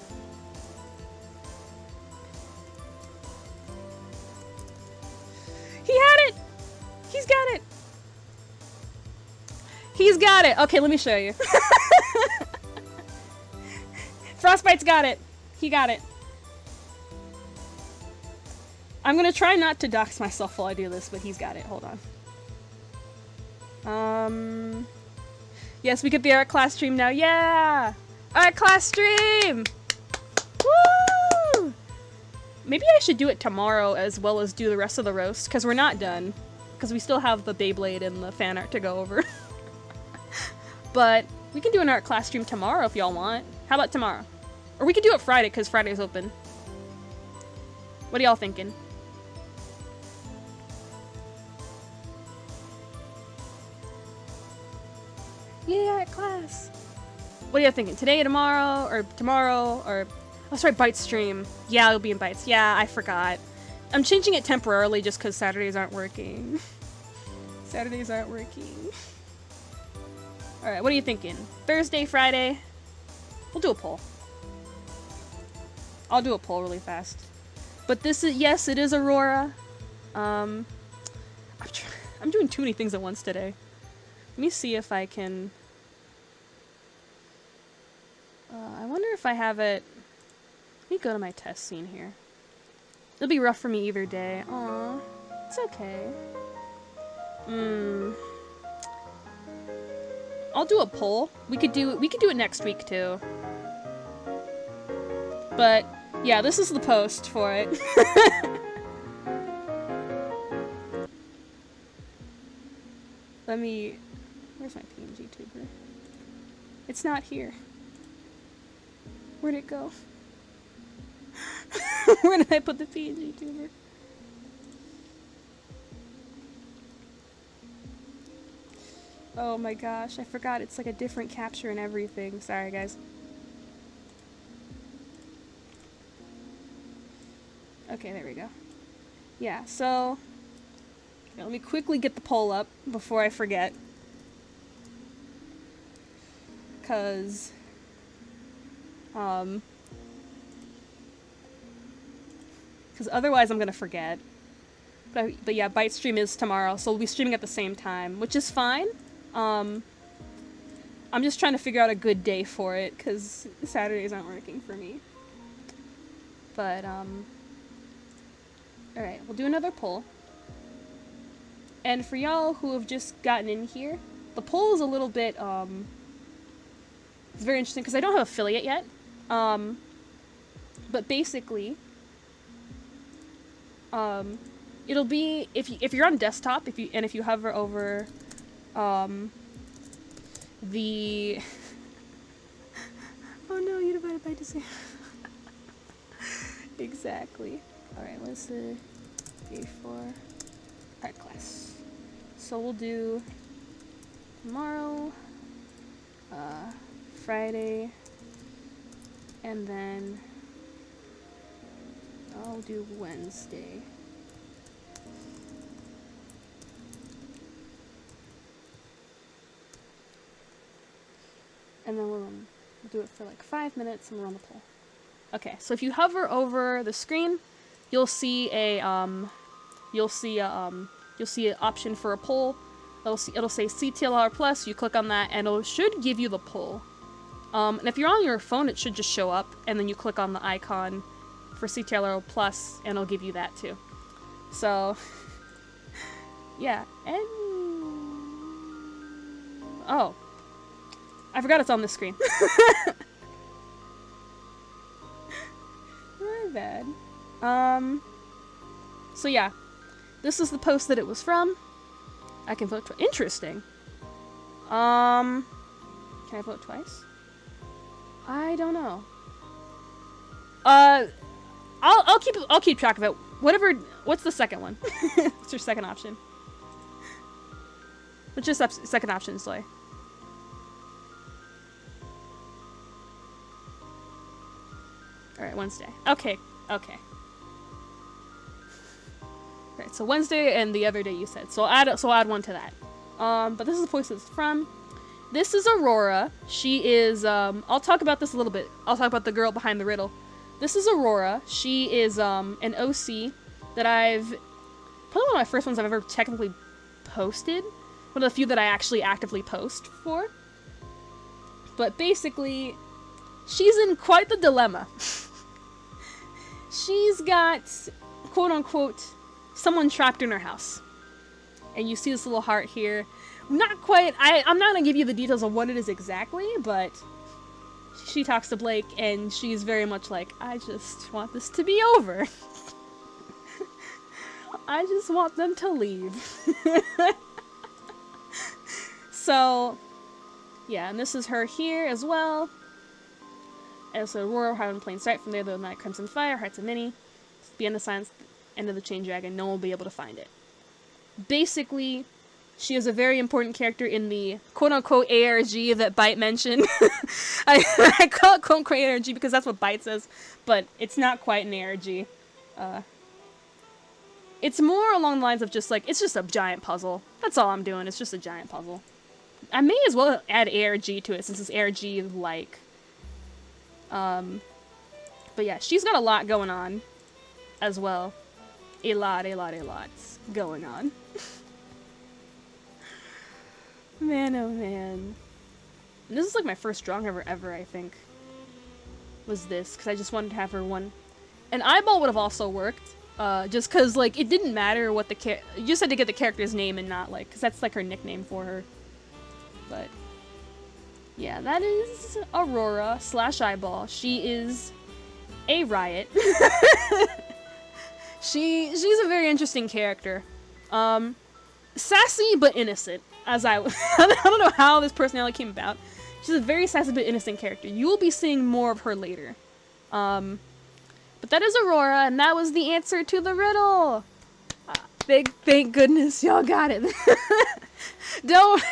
He had it! He's got it! He's got it! Okay, let me show you. Frostbite's got it. He got it. I'm gonna try not to dox myself while I do this, but he's got it. Hold on. Yes, we get the art class stream now. Yeah! Art class stream! Woo! Maybe I should do it tomorrow as well as do the rest of the roast, because we're not done. Because we still have the Beyblade and the fan art to go over. But we can do an art class stream tomorrow if y'all want. How about tomorrow? Or we could do it Friday, because Friday's open. What are y'all thinking? Yeah, art class. What are you thinking? Today, tomorrow, or oh, sorry, Bytes stream. Yeah, it'll be in Bytes. Yeah, I forgot. I'm changing it temporarily just because Saturdays aren't working. Saturdays aren't working. Alright, what are you thinking? Thursday, Friday? We'll do a poll. I'll do a poll really fast. But this is, yes, it is Aurora. I'm doing too many things at once today. Let me see if I can... I wonder if I have it... Let me go to my test scene here. It'll be rough for me either day. Aw, it's okay. I'll do a poll. We could do it next week too. But yeah, this is the post for it. Let me. Where's my PNG tuber? It's not here. Where'd it go? Where did I put the PNG tuber? Oh my gosh, I forgot it's like a different capture and everything. Sorry, guys. Okay, there we go. Yeah, so... okay, let me quickly get the poll up before I forget. Because... because otherwise I'm gonna forget. But yeah, Byte stream is tomorrow, so we'll be streaming at the same time, which is fine. I'm just trying to figure out a good day for it, because Saturdays aren't working for me. But, alright, we'll do another poll. And for y'all who have just gotten in here, the poll is a little bit, it's very interesting, because I don't have affiliate yet. But basically, it'll be, if you're on desktop, if you hover over, the... oh no, you divided by design. Exactly. Alright, what's the day for art class? So we'll do tomorrow, Friday, and then I'll do Wednesday. And then we'll do it for like 5 minutes and we're on the poll. Okay, so if you hover over the screen, you'll see an option for a poll. It'll say CTLR plus. You click on that, and it should give you the poll. And if you're on your phone, it should just show up, and then you click on the icon for CTLR plus, and it'll give you that too. So, yeah, and oh, I forgot it's on the screen. My bad. So yeah, this is the post that it was from. I can vote Interesting. Can I vote twice? I don't know. I'll keep track of it. What's the second one? What's your second option? What's your second option, Soy? Alright, Wednesday. Okay. Alright, so Wednesday and the other day you said. So I'll add one to that. But this is the post it's from. This is Aurora. She is, I'll talk about this a little bit. I'll talk about the girl behind the riddle. This is Aurora. She is, an OC that probably one of my first ones I've ever technically posted. One of the few that I actually actively post for. But basically, she's in quite the dilemma. She's got, quote-unquote, someone trapped in her house. And you see this little heart here. Not quite, I'm not gonna give you the details of what it is exactly, but she talks to Blake, and she's very much like, I just want this to be over. I just want them to leave. So, yeah, and this is her here as well. And so Aurora, hide in plain sight. From there, the night crimson fire, hearts of many. Beyond the silence, end of the chain dragon. No one will be able to find it. Basically, she is a very important character in the quote-unquote ARG that Byte mentioned. I call it quote-unquote ARG because that's what Byte says, but it's not quite an ARG. It's more along the lines of just like, it's just a giant puzzle. That's all I'm doing, it's just a giant puzzle. I may as well add ARG to it since it's ARG-like. But yeah, she's got a lot going on as well. A lot going on. Man, oh man. And this is like my first drawing ever, I think. Was this, because I just wanted to have her one. An eyeball would have also worked. Just because, like, it didn't matter what you just had to get the character's name and not, like, because that's, like, her nickname for her. But, Yeah, that is Aurora / Eyeball. She is a riot. She's a very interesting character. Sassy but innocent, as I don't know how this personality came about. She's a very sassy but innocent character. You will be seeing more of her later. But that is Aurora, and that was the answer to the riddle. Thank goodness y'all got it. Don't.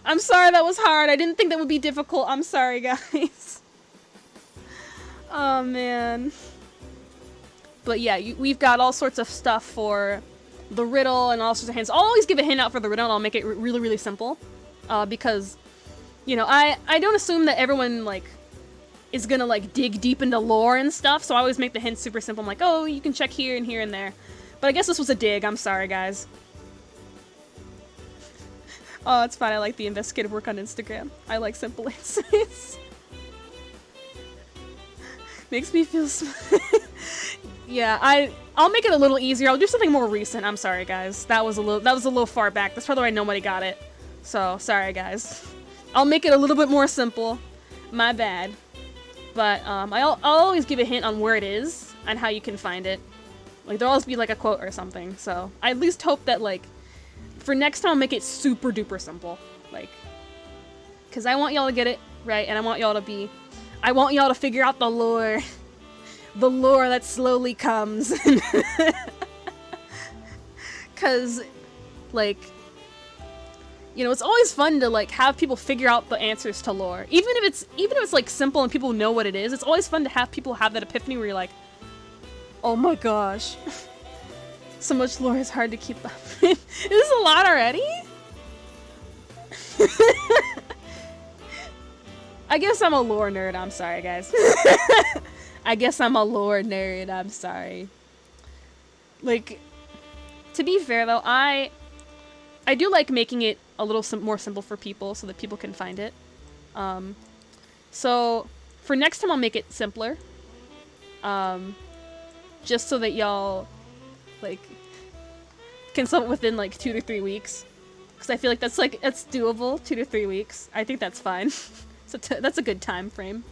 I'm sorry that was hard. I didn't think that would be difficult. I'm sorry, guys. Oh, man. But yeah, we've got all sorts of stuff for the riddle and all sorts of hints. I'll always give a hint out for the riddle, and I'll make it really, really simple. Because, you know, I don't assume that everyone, like, is gonna, like, dig deep into lore and stuff, so I always make the hints super simple. I'm like, oh, you can check here and there. But I guess this was a dig. I'm sorry, guys. Oh, it's fine. I like the investigative work on Instagram. I like simple answers. Makes me feel yeah, I'll make it a little easier. I'll do something more recent. I'm sorry, guys. That was a little far back. That's probably why nobody got it. So, sorry, guys. I'll make it a little bit more simple. My bad. But I'll always give a hint on where it is and how you can find it. Like, there'll always be, like, a quote or something. So, I at least hope that, like, for next time, I'll make it super duper simple. Like, because I want y'all to get it right, and I want y'all to figure out the lore. The lore that slowly comes. Because, like, you know, it's always fun to, like, have people figure out the answers to lore. Even if it's, like, simple and people know what it is, it's always fun to have people have that epiphany where you're like, oh my gosh. So much lore is hard to keep up. Is this a lot already? I guess I'm a lore nerd. I'm sorry, guys. I guess I'm a lore nerd. I'm sorry. Like, to be fair, though, I do like making it a little more simple for people so that people can find it. So, for next time, I'll make it simpler. Just so that y'all, like, can solve it within, like, 2 to 3 weeks. Because I feel like that's doable, 2 to 3 weeks. I think that's fine. So that's a good time frame.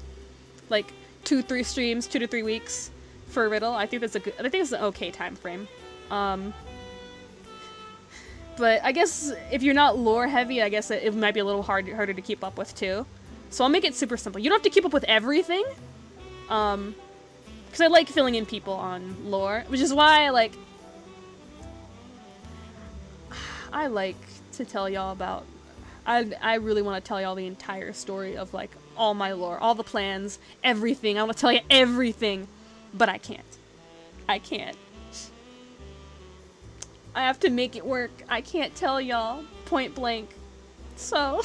Like, 2-3 streams, 2 to 3 weeks for a riddle. I think it's an okay time frame. But I guess if you're not lore heavy, I guess it might be a little harder to keep up with too. So I'll make it super simple. You don't have to keep up with everything. Because I like filling in people on lore, which is why I like to tell y'all about. I really want to tell y'all the entire story of, like, all my lore, all the plans, everything. I want to tell you everything, but I can't. I can't. I have to make it work. I can't tell y'all point blank. So,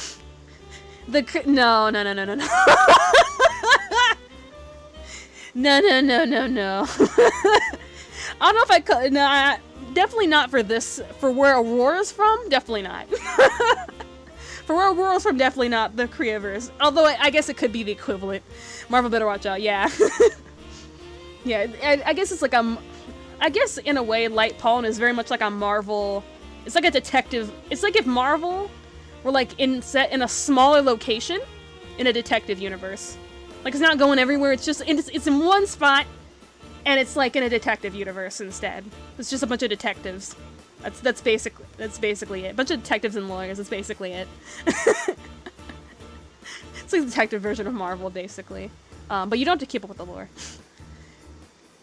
no. No. No. I don't know if I could. No, definitely not for this. For where Aurora's from, definitely not. For where Aurora's from, definitely not the Koreaverse. Although I guess it could be the equivalent. Marvel better watch out. Yeah. Yeah. I guess it's like I guess in a way, Light Pollen is very much like a Marvel. It's like a detective. It's like if Marvel were like set in a smaller location in a detective universe. Like, it's not going everywhere. It's just it's in one spot, and it's like in a detective universe instead. It's just a bunch of detectives. That's basically it. A bunch of detectives and lawyers. That's basically it. It's like the detective version of Marvel, basically. But you don't have to keep up with the lore.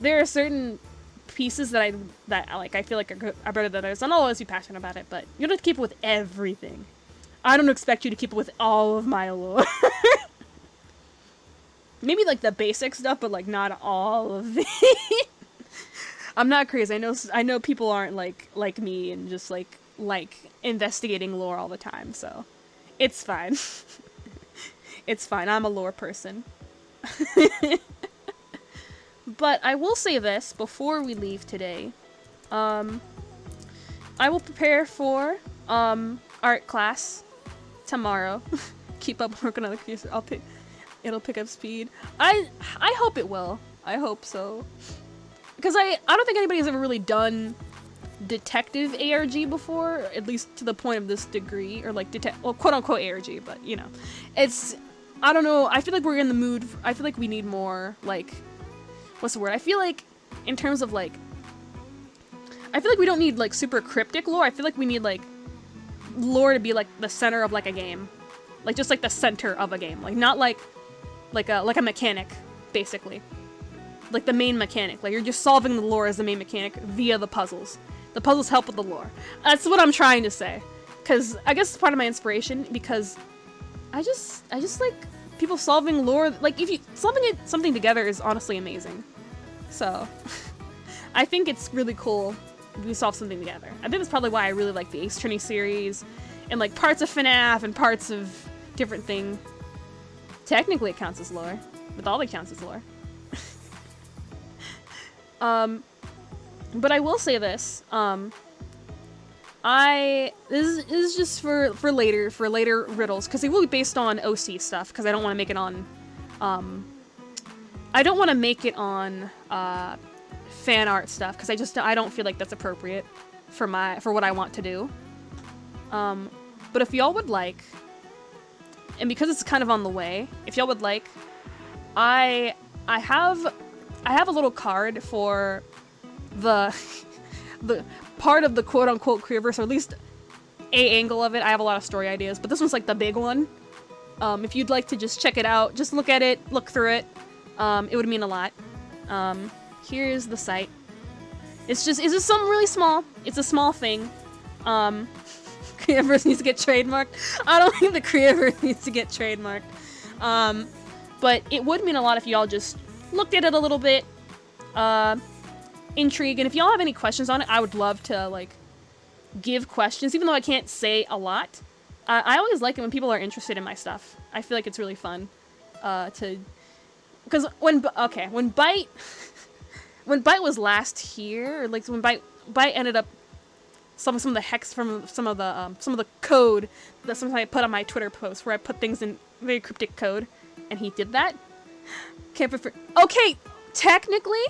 There are certain pieces that I feel like are better than others. I'll always be passionate about it, but you don't have to keep up with everything. I don't expect you to keep up with all of my lore. Maybe, like, the basic stuff, but, like, not all of it. I'm not crazy. I know people aren't, like me and just, like investigating lore all the time, so it's fine. It's fine. I'm a lore person. But I will say this before we leave today. I will prepare for art class tomorrow. Keep up working on the creature. It'll pick up speed. I hope it will. I hope so. Because I don't think anybody's ever really done detective ARG before, at least to the point of this degree, or like well, quote unquote ARG, but you know, it's, I don't know, I feel like we're in the mood, I feel like we need more, like, what's the word? I feel like, in terms of like, I feel like we don't need like super cryptic lore, I feel like we need like lore to be like the center of like a game. Like just like the center of a game. Like not like a mechanic, basically. Like the main mechanic. Like you're just solving the lore as the main mechanic via the puzzles. The puzzles help with the lore. That's what I'm trying to say. Cause I guess it's part of my inspiration because I just like people solving lore, like if you solving something together is honestly amazing. So I think it's really cool if we solve something together. I think that's probably why I really like the Ace Attorney series and like parts of FNAF and parts of different thing. Technically it counts as lore. With all it counts as lore. But I will say this. This is just for later riddles, because they will be based on OC stuff, because I don't want to make it on I don't want to make it on fan art stuff, because I don't feel like that's appropriate for what I want to do. But if y'all would like, and because it's kind of on the way, if y'all would like, I have a little card for the part of the quote-unquote Koreaverse, or at least a angle of it. I have a lot of story ideas, but this one's like the big one. If you'd like to just check it out, just look at it, look through it, it would mean a lot. Here's the site. It's just something really small. It's a small thing. Koreaverse needs to get trademarked. I don't think the Koreaverse needs to get trademarked. But it would mean a lot if y'all just looked at it a little bit, intrigued, and if y'all have any questions on it, I would love to, like, give questions, even though I can't say a lot. I always like it when people are interested in my stuff. I feel like it's really fun, because when Byte was last here, or like when Byte ended up some of the hex from some of the code that sometimes I put on my Twitter posts where I put things in very cryptic code, and he did that. Can't prefer. Okay, technically,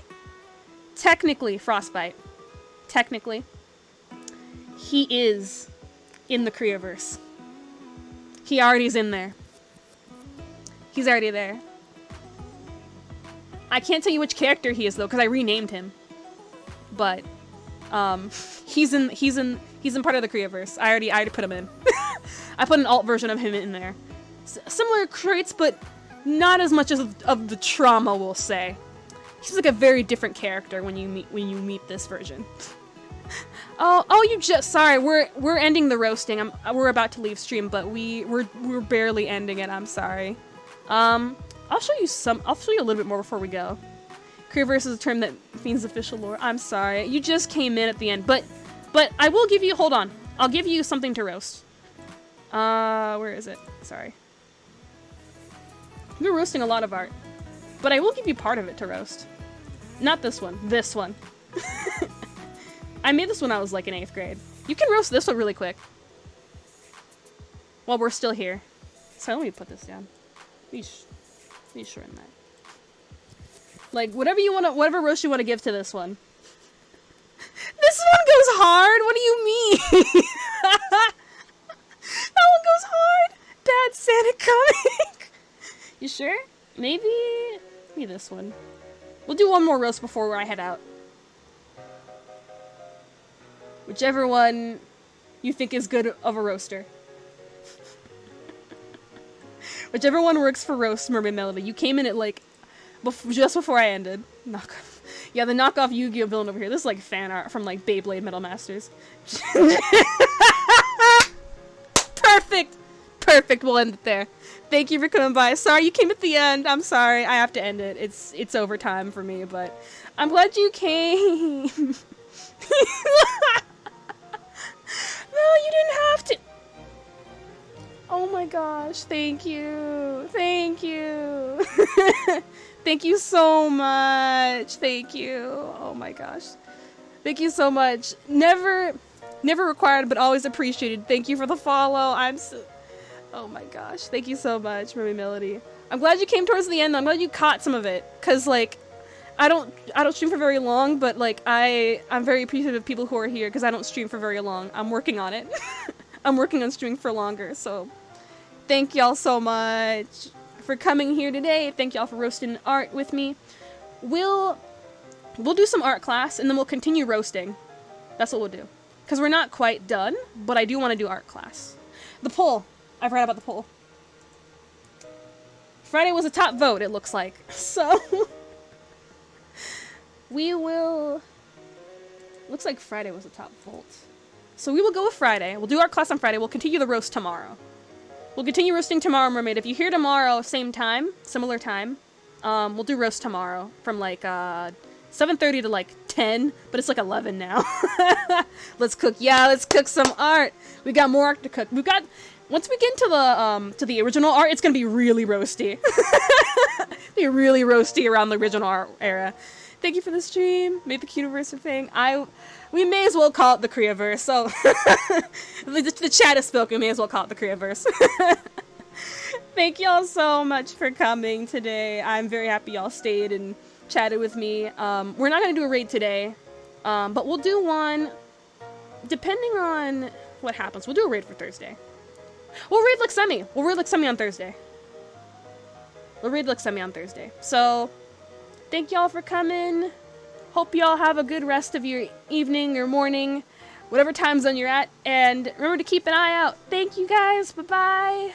Frostbite. Technically, he is in the Koreaverse. He already is in there. He's already there. I can't tell you which character he is though, because I renamed him. But he's in part of the Koreaverse. I already put him in. I put an alt version of him in there. Similar traits, but not as much of the trauma, we'll say. He's like a very different character when you meet this version. Sorry, we're ending the roasting. We're about to leave stream, but we're barely ending it. I'm sorry. I'll show you a little bit more before we go. Koreaverse is a term that means official lore. I'm sorry. You just came in at the end, but I will give you, hold on. I'll give you something to roast. Where is it? Sorry. We're roasting a lot of art, but I will give you part of it to roast. Not this one. This one. I made this when I was like in 8th grade. You can roast this one really quick. While we're still here. So let me put this down. Let me shorten that. Like whatever roast you want to give to this one. This one goes hard. What do you mean? That one goes hard. Bad Santa coming. You sure? Maybe this one. We'll do one more roast before I head out. Whichever one you think is good of a roaster. Whichever one works for roast, Mermaid Melody. You came in at like just before I ended. Knockoff. Yeah, the knockoff Yu-Gi-Oh villain over here. This is like fan art from like Beyblade Metal Masters. Perfect. Perfect. We'll end it there. Thank you for coming by. Sorry you came at the end. I'm sorry. I have to end it. It's overtime for me, but I'm glad you came. No, you didn't have to. Oh my gosh. Thank you. Thank you. Thank you so much. Thank you. Oh my gosh. Thank you so much. Never required, but always appreciated. Thank you for the follow. Oh my gosh. Thank you so much, Mermaid Melody. I'm glad you came towards the end. I'm glad you caught some of it. Because, like, I don't stream for very long, but like I'm very appreciative of people who are here because I don't stream for very long. I'm working on it. I'm working on streaming for longer. So thank y'all so much for coming here today. Thank y'all for roasting art with me. We'll do some art class and then we'll continue roasting. That's what we'll do. Because we're not quite done, but I do want to do art class. The poll. I forgot about the poll. Friday was a top vote, it looks like. So we will... Looks like Friday was a top vote. So we will go with Friday. We'll do art class on Friday. We'll continue the roast tomorrow. We'll continue roasting tomorrow, Mermaid. If you're here tomorrow, same time, similar time, we'll do roast tomorrow from like 7:30 to like 10, but it's like 11 now. Let's cook. Yeah, let's cook some art. We got more art to cook. We've got... Once we get into the original art, it's gonna be really roasty. Be really roasty around the original art era. Thank you for the stream. Made the Cutiverse a thing. We may as well call it the Koreaverse. So the chat is spoken. We may as well call it the Koreaverse. Thank y'all so much for coming today. I'm very happy y'all stayed and chatted with me. We're not gonna do a raid today, but we'll do one depending on what happens. We'll do a raid for Thursday. We'll raid Luxemi. We'll raid Luxemi on Thursday. We'll raid Luxemi on Thursday. So, thank y'all for coming. Hope y'all have a good rest of your evening or morning, whatever time zone you're at. And remember to keep an eye out. Thank you guys. Bye-bye.